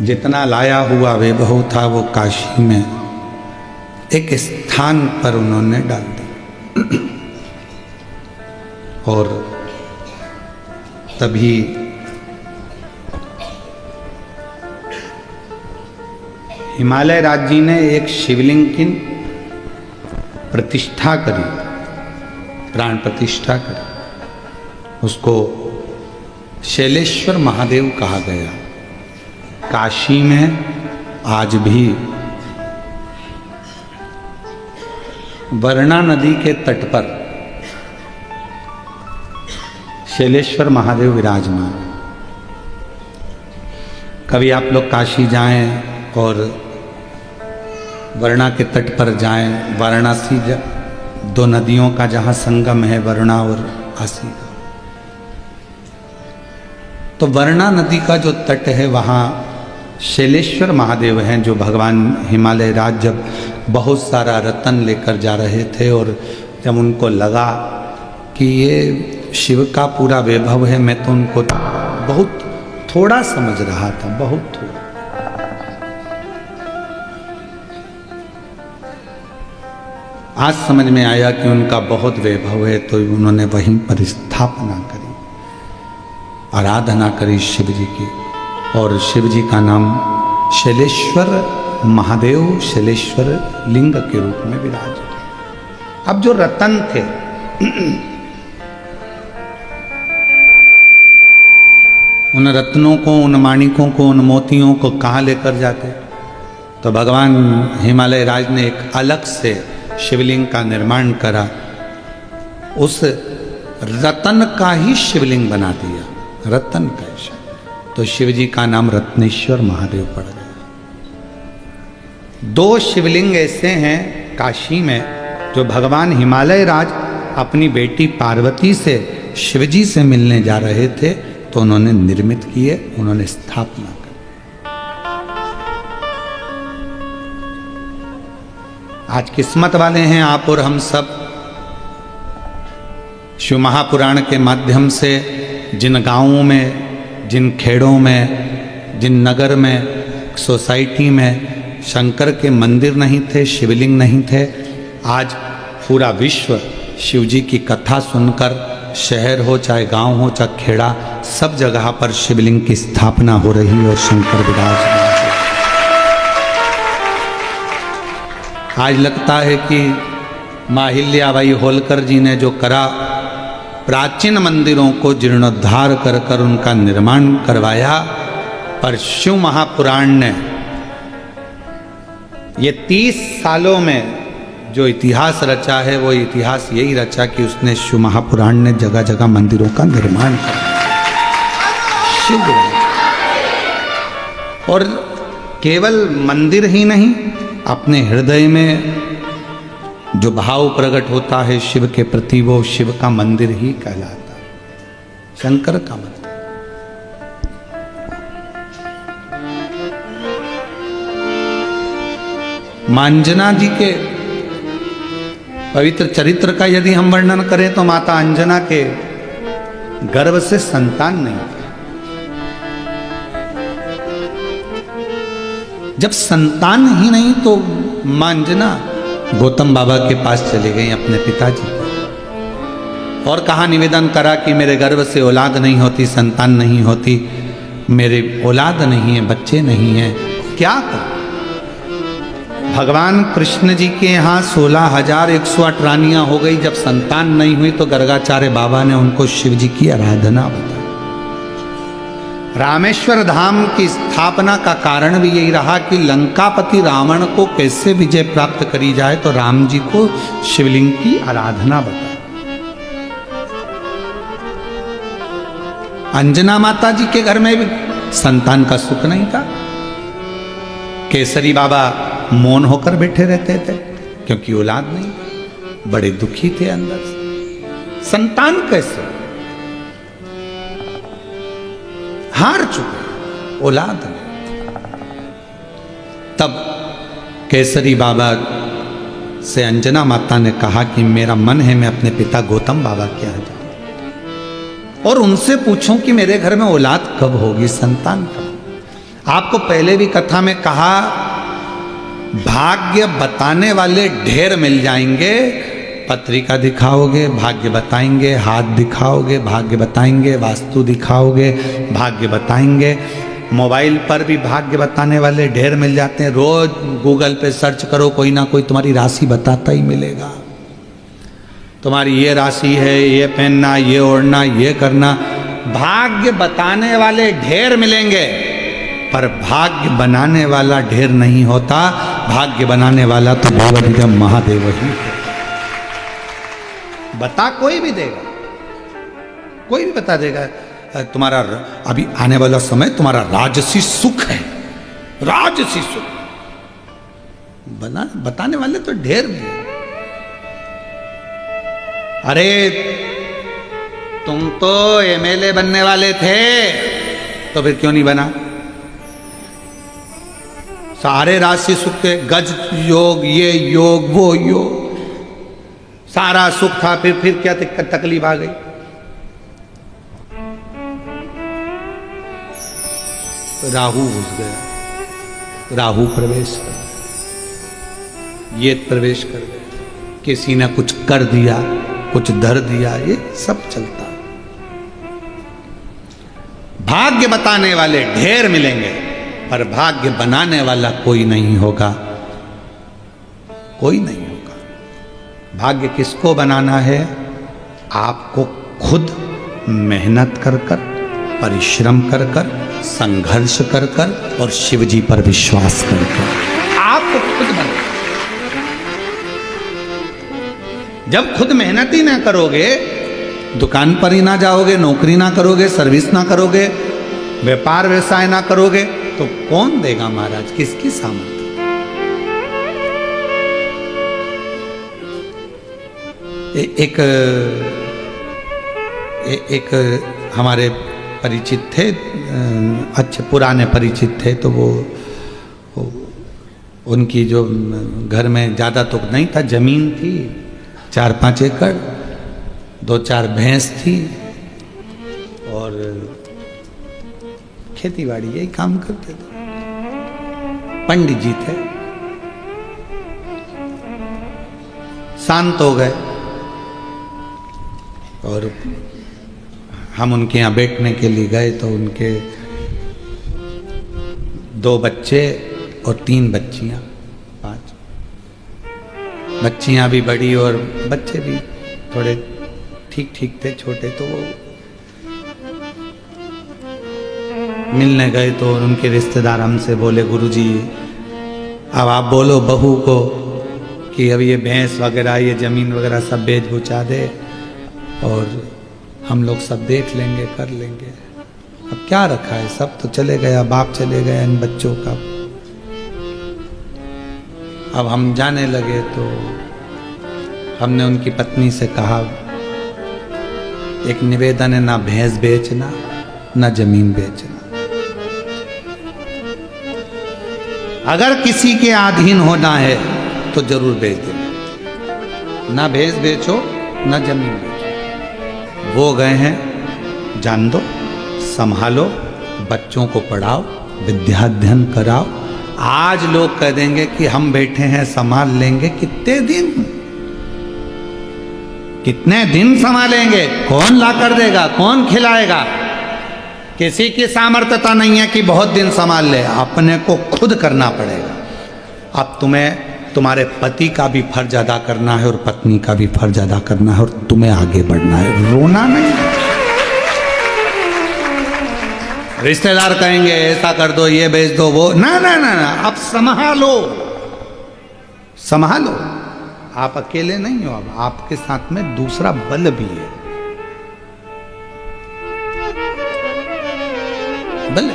जितना लाया हुआ वैभव था वो काशी में एक स्थान पर उन्होंने डाल दी और तभी हिमालय राज्य ने एक शिवलिंग की प्रतिष्ठा करी, प्राण प्रतिष्ठा करी। उसको शैलेश्वर महादेव कहा गया। काशी में आज भी वरना नदी के तट पर शैलेश्वर महादेव विराजमान। कभी आप लोग काशी जाएं और वरना के तट पर जाएं, वाराणसी दो नदियों का जहाँ संगम है, वरना और आसी का, तो वरना नदी का जो तट है वहाँ शैलेश्वर महादेव हैं, जो भगवान हिमालय राज जब बहुत सारा रतन लेकर जा रहे थे और जब उनको लगा कि ये शिव का पूरा वैभव है, मैं तो उनको बहुत थोड़ा समझ रहा था, बहुत थोड़ा। आज समझ में आया कि उनका बहुत वैभव है, तो उन्होंने वहीं पर स्थापना करी, आराधना करी शिव जी की, और शिव जी का नाम शैलेश्वर महादेव, शैलेश्वर लिंग के रूप में विराज। अब जो रतन थे उन रत्नों को, उन माणिकों को, उन मोतियों को कहाँ लेकर जाते? तो भगवान हिमालय राज ने एक अलग से शिवलिंग का निर्माण करा, उस रतन का ही शिवलिंग बना दिया, रतन का शिव। तो शिव जी का नाम रत्नेश्वर महादेव पड़ गया। दो शिवलिंग ऐसे हैं काशी में जो भगवान हिमालय राज अपनी बेटी पार्वती से शिव जी से मिलने जा रहे थे तो उन्होंने निर्मित किए, उन्होंने स्थापना की। आज किस्मत वाले हैं आप और हम सब, शिव महापुराण के माध्यम से जिन गांवों में, जिन खेड़ों में, जिन नगर में, सोसाइटी में शंकर के मंदिर नहीं थे, शिवलिंग नहीं थे, आज पूरा विश्व शिव जी की कथा सुनकर, शहर हो चाहे गांव हो चाहे खेड़ा, सब जगह पर शिवलिंग की स्थापना हो रही और शंकर विराजमान। आज लगता है कि माहिल्याबाई होलकर जी ने जो करा, प्राचीन मंदिरों को जीर्णोद्धार कर कर उनका निर्माण करवाया, पर शिव महापुराण ने ये 30 सालों में जो इतिहास रचा है, वो इतिहास यही रचा कि उसने शिव महापुराण ने जगह जगह मंदिरों का निर्माण किया। शिव और केवल मंदिर ही नहीं, अपने हृदय में जो भाव प्रकट होता है शिव के प्रति, वो शिव का मंदिर ही कहलाता है, शंकर का मंदिर। मांजना जी के पवित्र चरित्र का यदि हम वर्णन करें तो माता अंजना के गर्भ से संतान नहीं थी। जब संतान ही नहीं तो मां अंजना गौतम बाबा के पास चली गई अपने पिताजी और कहा, निवेदन करा कि मेरे गर्भ से औलाद नहीं होती, संतान नहीं होती, मेरे औलाद नहीं है, बच्चे नहीं हैं, क्या करूं? भगवान कृष्ण जी के यहाँ 16,108 रानियां हो गई। जब संतान नहीं हुई तो गर्गाचार्य बाबा ने उनको शिव जी की आराधना बताई। रामेश्वर धाम की स्थापना का कारण भी यही रहा कि लंकापति रावण को कैसे विजय प्राप्त करी जाए, तो राम जी को शिवलिंग की आराधना बताई। अंजना माता जी के घर में भी संतान का सुख नहीं था। केसरी बाबा मौन होकर बैठे रहते थे क्योंकि औलाद नहीं, बड़े दुखी थे अंदर से। संतान कैसे? हार चुके, औलाद नहीं। तब केसरी बाबा से अंजना माता ने कहा कि मेरा मन है मैं अपने पिता गौतम बाबा के यहाँ जाऊं और उनसे पूछूं कि मेरे घर में औलाद कब होगी, संतान कब। आपको पहले भी कथा में कहा, भाग्य बताने वाले ढेर मिल जाएंगे। पत्रिका दिखाओगे, भाग्य बताएंगे, हाथ दिखाओगे, भाग्य बताएंगे, वास्तु दिखाओगे, भाग्य बताएंगे। मोबाइल पर भी भाग्य बताने वाले ढेर मिल जाते हैं। रोज गूगल पे सर्च करो, कोई ना कोई तुम्हारी राशि बताता ही मिलेगा। तुम्हारी ये राशि है, ये पहनना, ये ओढ़ना, ये करना। भाग्य बताने वाले ढेर मिलेंगे, पर भाग्य बनाने वाला ढेर नहीं होता। भाग्य बनाने वाला तो देवाधिदेव महादेव ही है। बता कोई भी देगा, कोई भी बता देगा। तुम्हारा अभी आने वाला समय तुम्हारा राजसी सुख है, राजसी सुख। बताने वाले तो ढेर मिलेंगे। अरे तुम तो एमएलए बनने वाले थे, तो फिर क्यों नहीं बना? सारे राशि सुख के, गज योग, ये योग, वो योग, सारा सुख था, फिर क्या तकलीफ आ गई? राहु घुस गया, राहु प्रवेश कर, ये प्रवेश कर गया, किसी ने कुछ कर दिया, कुछ धर दिया, ये सब चलता। भाग्य बताने वाले ढेर मिलेंगे, पर भाग्य बनाने वाला कोई नहीं होगा, कोई नहीं होगा। भाग्य किसको बनाना है? आपको खुद मेहनत कर कर, परिश्रम कर कर, संघर्ष कर कर और शिव जी पर विश्वास कर कर आपको खुद बनाना। जब खुद मेहनत ही ना करोगे, दुकान पर ही ना जाओगे, नौकरी ना करोगे, सर्विस ना करोगे, व्यापार व्यवसाय ना करोगे, तो कौन देगा महाराज? किसकी सामर्थ्य? एक हमारे परिचित थे, अच्छे पुराने परिचित थे, तो वो उनकी जो घर में ज़्यादा तो नहीं था, जमीन थी 4-5 एकड़, 2-4 भैंस थी और खेती बाड़ी यही काम करते थे। पंडित जी थे, शांत हो गए और हम उनके यहाँ बैठने के लिए गए, तो उनके 2 बच्चे और 3 बच्चियां, 5 बच्चियां भी बड़ी और बच्चे भी थोड़े ठीक ठीक थे, छोटे। तो वो मिलने गए तो उनके रिश्तेदार हमसे बोले, गुरुजी अब आप बोलो बहू को कि अब ये भैंस वगैरह, ये ज़मीन वगैरह सब बेच बुचा दे और हम लोग सब देख लेंगे, कर लेंगे। अब क्या रखा है, सब तो चले गया, बाप चले गया इन बच्चों का। अब हम जाने लगे तो हमने उनकी पत्नी से कहा, एक निवेदन है, ना भैंस बेचना, ना जमीन बेचना। अगर किसी के अधीन होना है तो जरूर बेच देना, ना भैंस बेचो, ना जमीन बेचो। वो गए हैं, जान दो, संभालो, बच्चों को पढ़ाओ, विद्याध्ययन कराओ, आज लोग कह देंगे कि हम बैठे हैं संभाल लेंगे। कितने दिन, कितने दिन संभालेंगे? कौन ला कर देगा, कौन खिलाएगा? किसी की सामर्थ्यता नहीं है कि बहुत दिन संभाल ले, अपने को खुद करना पड़ेगा। अब तुम्हें तुम्हारे पति का भी फर्ज अदा करना है और पत्नी का भी फर्ज अदा करना है और तुम्हें आगे बढ़ना है, रोना नहीं है। रिश्तेदार कहेंगे ऐसा कर दो, ये भेज दो, वो ना ना ना ना, अब संभालो, संभालो। आप अकेले नहीं हो, अब आपके साथ में दूसरा बल भी है, बल।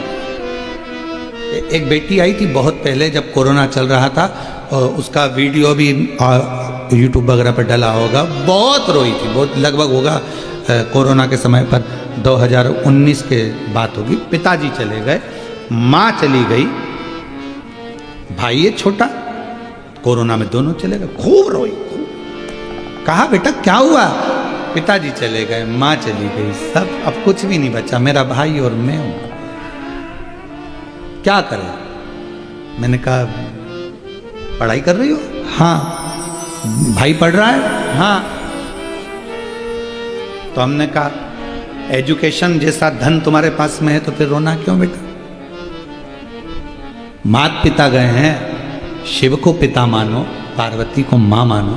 एक बेटी आई थी बहुत पहले जब कोरोना चल रहा था, और उसका वीडियो भी यूट्यूब वगैरह पर डला होगा। बहुत रोई थी, बहुत, लगभग होगा कोरोना के समय पर 2019 के बात होगी। पिताजी चले गए, माँ चली गई, भाई है छोटा, कोरोना में दोनों चले गए। खूब रोई, खूब। कहा बेटा क्या हुआ? पिताजी चले गए, माँ चली गई, सब, अब कुछ भी नहीं बचा, मेरा भाई और मैं हूं, क्या करें? मैंने कहा पढ़ाई कर रही हो? हाँ। भाई पढ़ रहा है? हाँ। तो हमने कहा एजुकेशन जैसा धन तुम्हारे पास में है तो फिर रोना क्यों बेटा? माता पिता गए हैं, शिव को पिता मानो, पार्वती को मां मानो,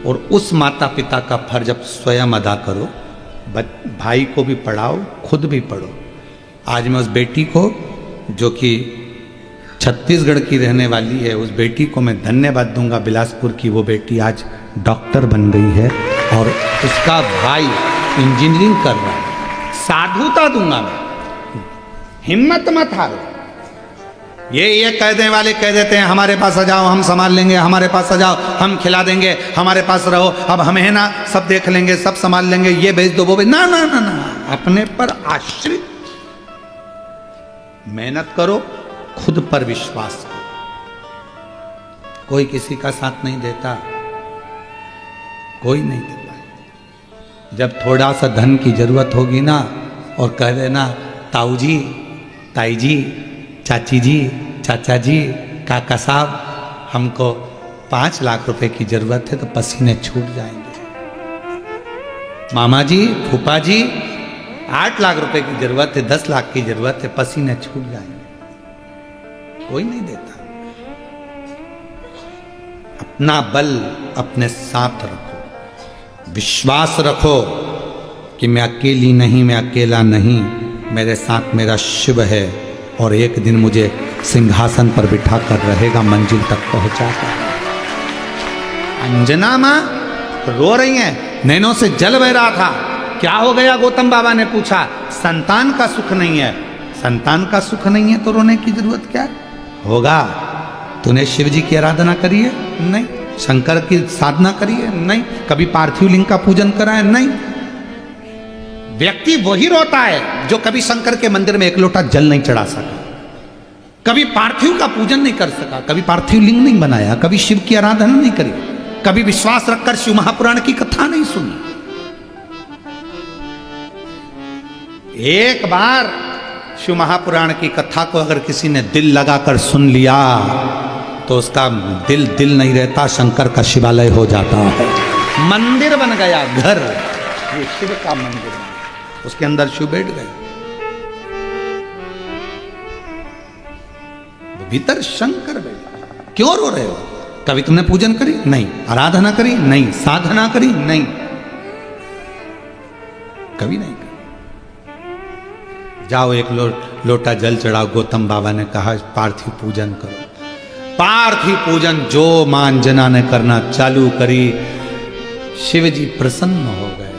और उस माता पिता का फर्ज अब स्वयं अदा करो। भाई को भी पढ़ाओ, खुद भी पढ़ो। आज मैं उस बेटी को, जो कि छत्तीसगढ़ की रहने वाली है, उस बेटी को मैं धन्यवाद दूंगा। बिलासपुर की वो बेटी आज डॉक्टर बन गई है और उसका भाई इंजीनियरिंग कर रहा है। साधुता दूंगा मैं, हिम्मत मत हारो। ये कहने वाले कह देते हैं हमारे पास आ जाओ, हम संभाल लेंगे, हमारे पास आ जाओ, हम खिला देंगे, हमारे पास रहो, अब हमें है ना, सब देख लेंगे, सब संभाल लेंगे, ये भेज दो, वो भेज, ना ना ना ना, अपने पर आश्रित। मेहनत करो, खुद पर विश्वास करो। कोई किसी का साथ नहीं देता, कोई नहीं देता। जब थोड़ा सा धन की जरूरत होगी ना, और कह देना ताऊ जी, ताई जी, चाची जी, चाचा जी, काका साहब, हमको 5 लाख रुपए की जरूरत है, तो पसीने छूट जाएंगे। मामा जी, फूफा जी, 8 लाख रुपए की जरूरत है, 10 लाख की जरूरत है, पसीने छूट जाएंगे। कोई नहीं देता। अपना बल अपने साथ रखो, विश्वास रखो कि मैं अकेली नहीं, मैं अकेला नहीं, मेरे साथ मेरा शिव है, और एक दिन मुझे सिंहासन पर बिठा कर रहेगा, मंजिल तक पहुंचाकर। अंजना मां रो रही हैं, नैनों से जल बह रहा था। क्या हो गया? गौतम बाबा ने पूछा। संतान का सुख नहीं है। संतान का सुख नहीं है तो रोने की जरूरत क्या है? होगा। तूने शिव जी की आराधना करी है? नहीं। शंकर की साधना करी है? नहीं। कभी पार्थिव लिंग का पूजन करा है? नहीं। व्यक्ति वही रोता है जो कभी शंकर के मंदिर में एक लोटा जल नहीं चढ़ा सका, कभी पार्थिव का पूजन नहीं कर सका, कभी पार्थिव लिंग नहीं बनाया, कभी शिव की आराधना नहीं करी, कभी विश्वास रखकर शिव महापुराण की कथा नहीं सुनी। एक बार शिव महापुराण की कथा को अगर किसी ने दिल लगाकर सुन लिया तो उसका दिल नहीं रहता, शंकर का शिवालय हो जाता है, मंदिर बन गया, घर, ये शिव का मंदिर, उसके अंदर शिव बैठ गए, भीतर शंकर बैठा। क्यों रो रहे हो? कभी तुमने पूजन करी? नहीं। आराधना करी? नहीं। साधना करी? नहीं, कभी नहीं करी। जाओ एक लोटा जल चढ़ाओ। गौतम बाबा ने कहा पार्थिव पूजन करो। पार्थिव पूजन जो मां अंजना ने करना चालू करी, शिव जी प्रसन्न हो गए।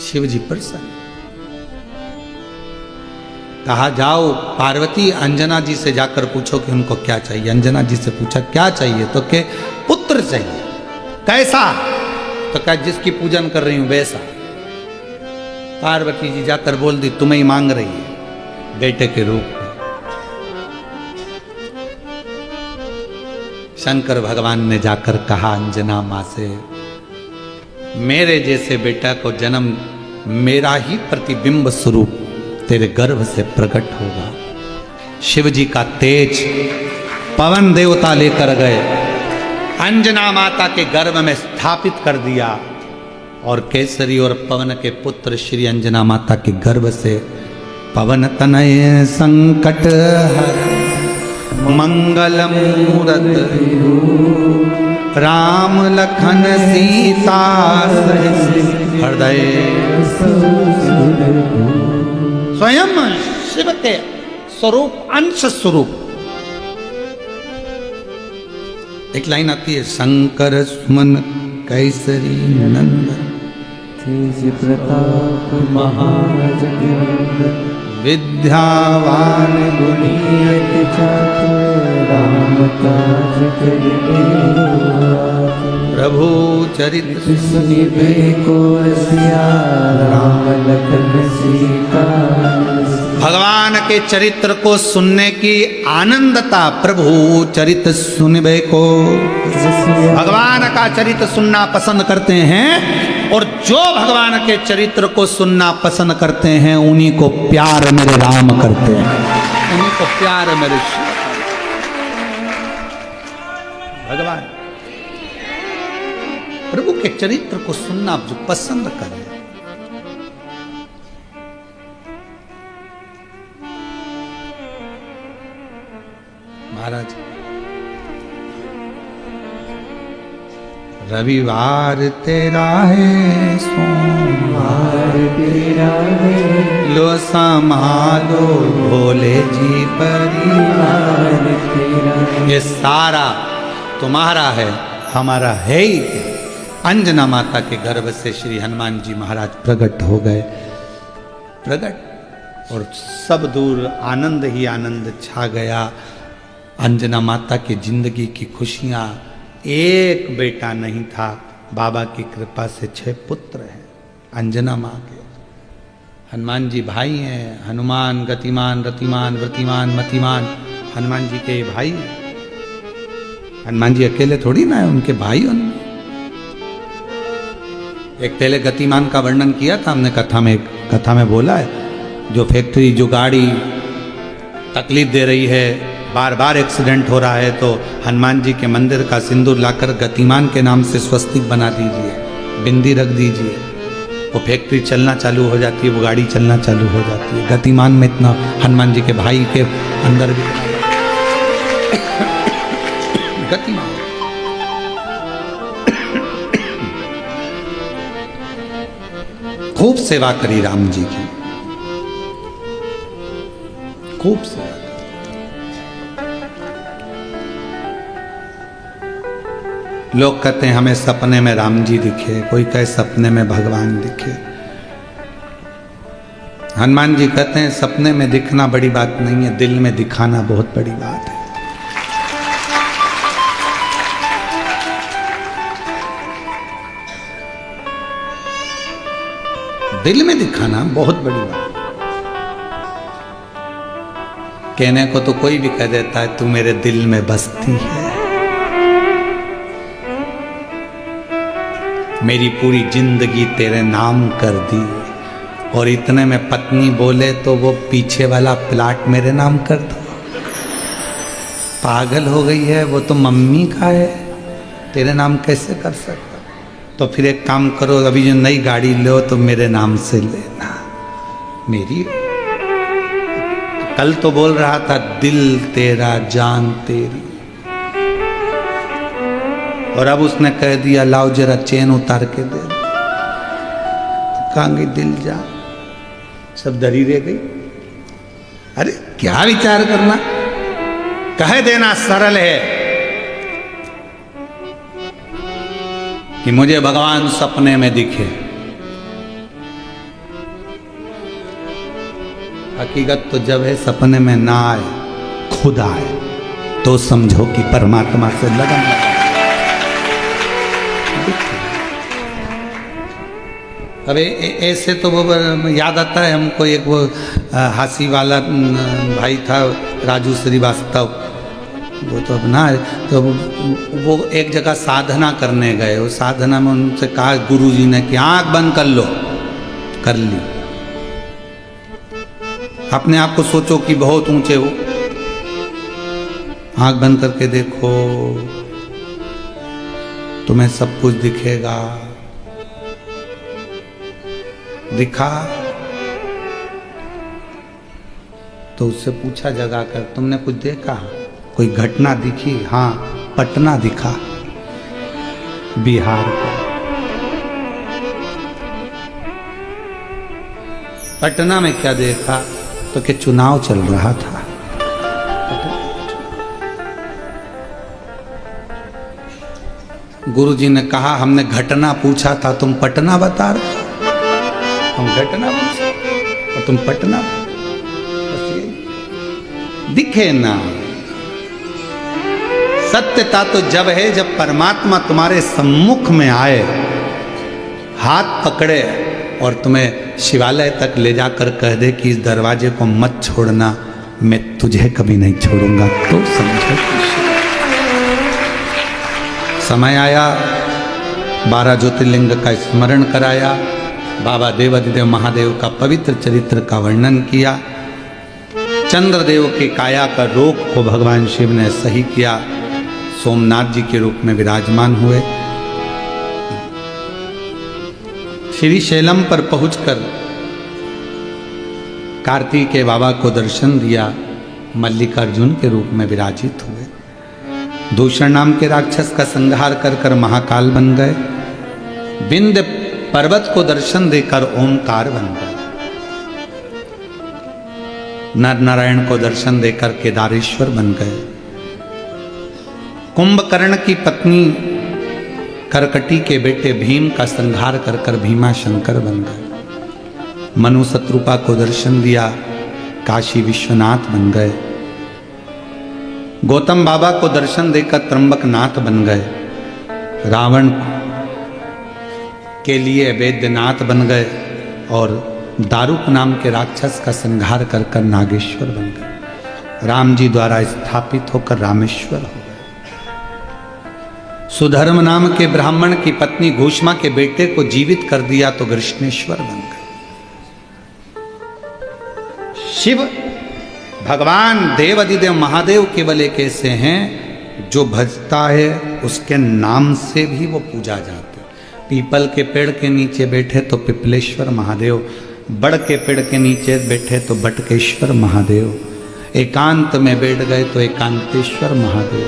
शिव जी प्रसन्न। कहा जाओ पार्वती अंजना जी से जाकर पूछो कि उनको क्या चाहिए। अंजना जी से पूछा क्या चाहिए? तो के पुत्र चाहिए। कैसा? तो कहा जिसकी पूजन कर रही हूं वैसा। पार्वती जी जाकर बोल दी तुम्हें ही मांग रही है बेटे के रूप में। शंकर भगवान ने जाकर कहा अंजना मां से मेरे जैसे बेटा को जन्म मेरा ही प्रतिबिंब स्वरूप तेरे गर्भ से प्रकट होगा। शिव जी का तेज पवन देवता लेकर गए, अंजना माता के गर्भ में स्थापित कर दिया और केसरी और पवन के पुत्र श्री अंजना माता के गर्भ से पवन तनय संकट हर मंगल मूरत राम लखन सीता हृदय स्वयं शिव के स्वरूप अंश स्वरूप। एक लाइन आती है, शंकर सुमन कैसरी नंदन तेज प्रताप महाजगवंदन विद्यावान गुणियत चातुर राम काज करिबे प्रभु चरित्र सुनिबे को रसिया राम लखन सीता। भगवान के चरित्र को सुनने की आनंदता, प्रभु चरित्र सुनबे को, भगवान का चरित्र सुनना पसंद करते हैं और जो भगवान के चरित्र को सुनना पसंद करते हैं उन्हीं को प्यार मेरे राम करते हैं, उन्हीं को प्यार मेरे शिव। भगवान प्रभु के चरित्र को सुनना जो पसंद करें, महाराज रविवार तेरा है सोमवार तेरा है लो संभालो भोले जी परिवार तेरा ये सारा तुम्हारा है, हमारा है ही। अंजना माता के गर्भ से श्री हनुमान जी महाराज प्रकट हो गए, प्रकट और सब दूर आनंद ही आनंद छा गया। अंजना माता की जिंदगी की खुशियाँ, एक बेटा नहीं था, बाबा की कृपा से 6 पुत्र हैं अंजना माँ के। हनुमान जी भाई हैं, हनुमान गतिमान रतिमान व्रतिमान मतिमान हनुमान जी के भाई हैं। हनुमान जी अकेले थोड़ी ना है, उनके भाई उनमें। एक पहले गतिमान का वर्णन किया था हमने कथा में बोला है, जो फैक्ट्री जो गाड़ी तकलीफ दे रही है, बार बार एक्सीडेंट हो रहा है, तो हनुमान जी के मंदिर का सिंदूर लाकर गतिमान के नाम से स्वस्तिक बना दीजिए, बिंदी रख दीजिए, वो फैक्ट्री चलना चालू हो जाती है, वो गाड़ी चलना चालू हो जाती है। गतिमान में इतना हनुमान जी के भाई के अंदर भी गतिमान। खूब सेवा करी राम जी की, खूब सेवा। लोग कहते हैं हमें सपने में राम जी दिखे, कोई कहे सपने में भगवान दिखे। हनुमान जी कहते हैं सपने में दिखना बड़ी बात नहीं है, दिल में दिखाना बहुत बड़ी बात है। दिल में दिखाना बहुत बड़ी बात। कहने को तो कोई भी कह देता है तू मेरे दिल में बसती है, मेरी पूरी जिंदगी तेरे नाम कर दी, और इतने में पत्नी बोले तो वो पीछे वाला प्लाट मेरे नाम कर दो। पागल हो गई है, वो तो मम्मी का है, तेरे नाम कैसे कर सकता? तो फिर एक काम करो, अभी जो नई गाड़ी लो तो मेरे नाम से लेना। मेरी कल तो बोल रहा था दिल तेरा जान तेरी, और अब उसने कह दिया लाओ जरा चेन उतार के दे। कहाँ गई दिल जान, सब डरी रह गई। अरे क्या विचार करना, कह देना सरल है कि मुझे भगवान सपने में दिखे। हकीकत तो जब है सपने में ना आए, खुद आए, तो समझो कि परमात्मा से लगन लगा। अब ऐसे तो वो याद आता है हमको, एक वो हासी वाला भाई था राजू श्रीवास्तव, वो तो अपना, तो वो एक जगह साधना करने गए। वो साधना में उनसे कहा गुरुजी ने कि आंख बंद कर लो, कर ली। अपने आप को सोचो कि बहुत ऊंचे हो, आंख बंद करके देखो, तुम्हें सब कुछ दिखेगा। दिखा तो उससे पूछा जगा कर, तुमने कुछ देखा, कोई घटना दिखी? हाँ, पटना दिखा, बिहार का। पटना में क्या देखा? तो कि चुनाव चल रहा था। गुरुजी ने कहा, हमने घटना पूछा था, तुम पटना बता रहे। हम घटना पूछे और तुम पटना। बस यही दिखे ना। सत्यता तो जब है जब परमात्मा तुम्हारे सम्मुख में आए, हाथ पकड़े और तुम्हें शिवालय तक ले जाकर कह दे कि इस दरवाजे को मत छोड़ना, मैं तुझे कभी नहीं छोड़ूंगा, तो समझो। समय आया, 12 ज्योतिर्लिंग का स्मरण कराया, बाबा देवाधिदेव महादेव का पवित्र चरित्र का वर्णन किया, चंद्रदेव के काया का रोग को भगवान शिव ने सही किया, सोमनाथ जी के रूप में विराजमान हुए। श्री शैलम पर पहुंचकर कार्तिकेय बाबा को दर्शन दिया, मल्लिकार्जुन के रूप में विराजित हुए। दूषण नाम के राक्षस का संहार कर कर महाकाल बन गए। विंध्य पर्वत को दर्शन देकर ओमकार बन गए। नर नारायण को दर्शन देकर केदारेश्वर बन गए। कुंभकर्ण की पत्नी करकटी के बेटे भीम का संहार कर कर भीमा शंकर बन गए। मनु शत्रुपा को दर्शन दिया, काशी विश्वनाथ बन गए। गौतम बाबा को दर्शन देकर त्र्यंबकनाथ बन गए। रावण के लिए वैद्यनाथ बन गए और दारुक नाम के राक्षस का संहार कर कर नागेश्वर बन गए। राम जी द्वारा स्थापित होकर रामेश्वर हो गए। सुधर्म नाम के ब्राह्मण की पत्नी घोषमा के बेटे को जीवित कर दिया तो कृष्णेश्वर बन गए। शिव भगवान देवाधिदेव महादेव केवल एक ऐसे हैं जो भजता है उसके नाम से भी वो पूजा जाते। पीपल के पेड़ के नीचे बैठे तो पिपलेश्वर महादेव, बड़ के पेड़ के नीचे बैठे तो बटकेश्वर महादेव, एकांत में बैठ गए तो एकांतेश्वर महादेव,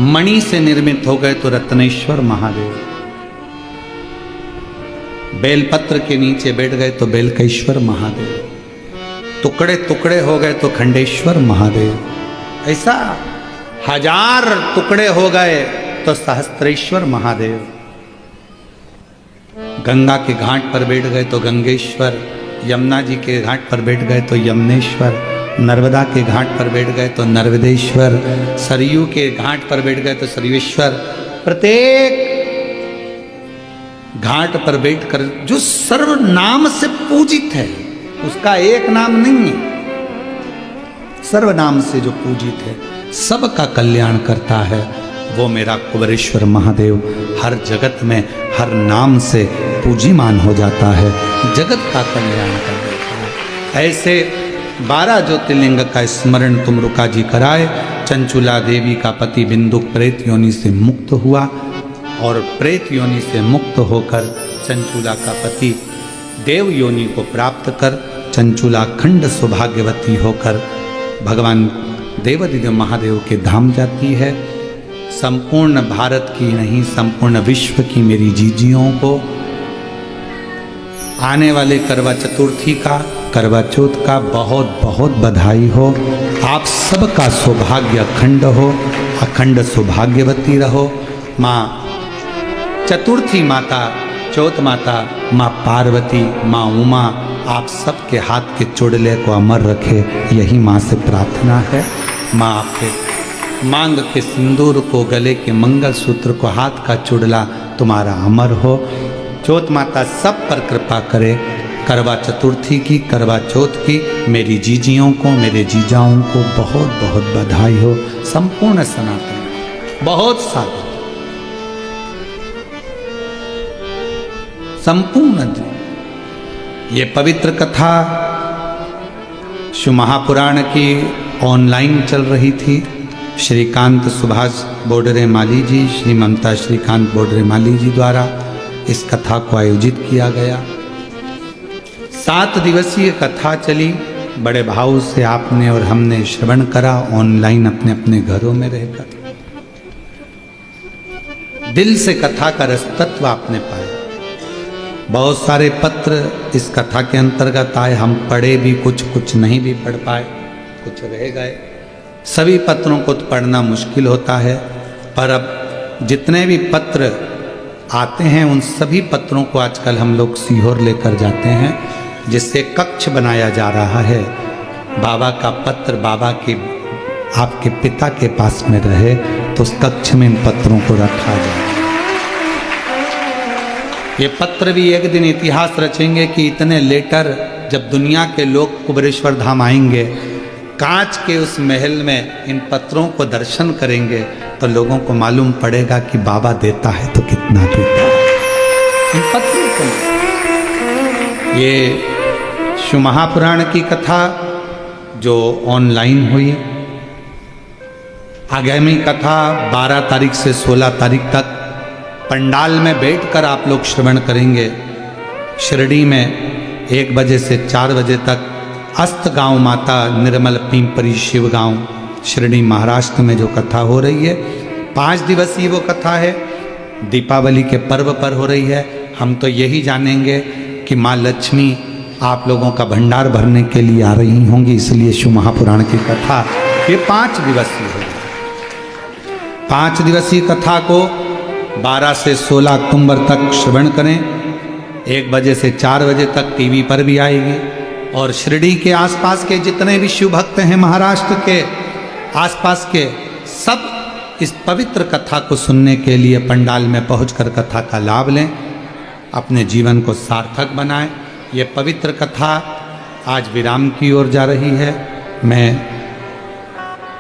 मणि से निर्मित हो गए तो रत्नेश्वर महादेव, बेलपत्र के नीचे बैठ गए तो बेलकेश्वर महादेव, टुकड़े टुकड़े हो गए तो खंडेश्वर महादेव, ऐसा 1000 टुकड़े हो गए तो सहस्त्रेश्वर महादेव, गंगा के घाट पर बैठ गए तो गंगेश्वर, यमुना जी के घाट पर बैठ गए तो यमुनेश्वर, नर्मदा के घाट पर बैठ गए तो नर्मदेश्वर, सरयू के घाट पर बैठ गए तो सरयुश्वर। प्रत्येक घाट पर बैठकर जो सर्वनाम से पूजित है, उसका एक नाम नहीं है, सर्वनाम से जो पूजित है, सबका कल्याण करता है, वो मेरा कुबेरेश्वर महादेव हर जगत में हर नाम से पूजीमान हो जाता है, जगत का कल्याण कर देता है। ऐसे 12 ज्योतिर्लिंग का स्मरण तुमरुका जी कराए। चंचुला देवी का पति बिंदुक प्रेत योनि से मुक्त हुआ और प्रेत योनि से मुक्त होकर चंचुला का पति देव योनि को प्राप्त कर चंचुला खंड सौभाग्यवती होकर भगवान देवाधिदेव महादेव के धाम जाती है। संपूर्ण भारत की नहीं, संपूर्ण विश्व की मेरी जीजियों को आने वाले करवा चतुर्थी का, करवा चौथ का बहुत बहुत बधाई हो। आप सबका सौभाग्य अखंड हो, अखंड सौभाग्यवती रहो। माँ चतुर्थी माता, चौथ माता, माँ पार्वती, माँ उमा आप सबके हाथ के चुड़ले को अमर रखे, यही माँ से प्रार्थना है। माँ आपके मांग के सिंदूर को, गले के मंगलसूत्र को, हाथ का चुड़ला तुम्हारा अमर हो। चौथ माता सब पर कृपा करे। करवा चतुर्थी की, करवा चौथ की मेरी जीजियों को, मेरे जीजाओं को बहुत बहुत बधाई हो। संपूर्ण सनातन बहुत साधु, संपूर्ण ये पवित्र कथा शिव महापुराण की ऑनलाइन चल रही थी। श्रीकांत सुभाष बोडरे माली जी, श्री ममता श्रीकांत बोडरे माली जी द्वारा इस कथा को आयोजित किया गया। 7 दिवसीय कथा चली। बड़े भाव से आपने और हमने श्रवण करा ऑनलाइन अपने अपने घरों में रहकर। दिल से कथा का रसतत्व आपने पाया। बहुत सारे पत्र इस कथा के अंतर्गत आए, हम पढ़े भी कुछ नहीं भी पढ़ पाए, कुछ रह गए। सभी पत्रों को तो पढ़ना मुश्किल होता है, पर अब जितने भी पत्र आते हैं उन सभी पत्रों को आजकल हम लोग सीहोर लेकर जाते हैं, जिससे कक्ष बनाया जा रहा है। बाबा का पत्र बाबा के आपके पिता के पास में रहे तो उस कक्ष में इन पत्रों को रखा जाए। ये पत्र भी एक दिन इतिहास रचेंगे कि इतने लेटर जब दुनिया के लोग कुबेरेश्वर धाम आएंगे, कांच के उस महल में इन पत्रों को दर्शन करेंगे तो लोगों को मालूम पड़ेगा कि बाबा देता है तो कितना देता है। इन पत्रों को ये शिव महापुराण की कथा जो ऑनलाइन हुई, आगामी कथा 12 तारीख से 16 तारीख तक पंडाल में बैठकर आप लोग श्रवण करेंगे। शिरडी में 1 बजे से 4 बजे तक अस्त गांव माता निर्मल पिंपरी शिव गांव शिरडी महाराष्ट्र में जो कथा हो रही है, 5 दिवसीय वो कथा है। दीपावली के पर्व पर हो रही है। हम तो यही जानेंगे कि माँ लक्ष्मी आप लोगों का भंडार भरने के लिए आ रही होंगी, इसलिए शिव महापुराण की कथा ये 5 दिवसीय होगी। 5 दिवसीय कथा को 12 से 16 अक्टूबर तक श्रवण करें। 1 बजे से 4 बजे तक टीवी पर भी आएगी। और शिरडी के आसपास के जितने भी शिव भक्त हैं, महाराष्ट्र के आसपास के, सब इस पवित्र कथा को सुनने के लिए पंडाल में पहुंचकर कथा का लाभ लें, अपने जीवन को सार्थक बनाएं। ये पवित्र कथा आज विराम की ओर जा रही है। मैं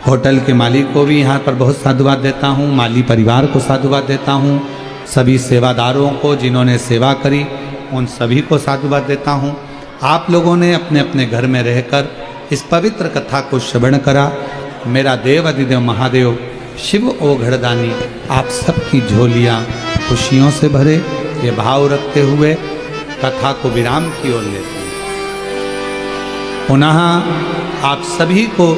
होटल के मालिक को भी यहाँ पर बहुत साधुवाद देता हूँ, माली परिवार को साधुवाद देता हूँ, सभी सेवादारों को जिन्होंने सेवा करी उन सभी को साधुवाद देता हूँ। आप लोगों ने अपने अपने घर में रहकर इस पवित्र कथा को श्रवण करा। मेरा देव अधिदेव महादेव शिव ओघड़दानी आप सबकी झोलियाँ खुशियों से भरे। ये भाव रखते हुए कथा को विराम की ओर लेते हैं। पुनः आप सभी को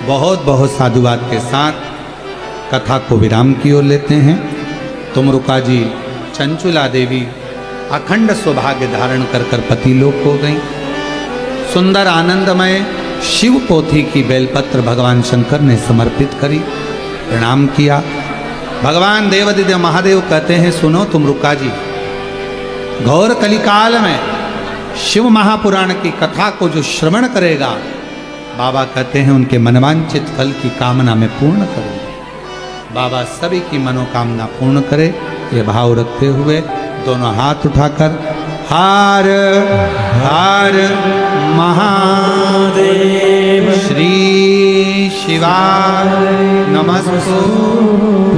बहुत बहुत साधुवाद के साथ कथा को विराम की ओर लेते हैं। तुमरुका जी, चंचुला देवी अखंड सौभाग्य धारण कर कर पति लोक हो गई। सुंदर आनंदमय शिव पोथी की बेलपत्र भगवान शंकर ने समर्पित करी, प्रणाम किया। भगवान देवादिदेव महादेव कहते हैं, सुनो तुमरुका जी, घोर कलिकाल में शिव महापुराण की कथा को जो श्रवण करेगा, बाबा कहते हैं उनके मनवांचित फल की कामना में पूर्ण करूंगा। बाबा सभी की मनोकामना पूर्ण करे। ये भाव रखते हुए दोनों हाथ उठाकर हर हर महादेव श्री शिवाय नमस्तु।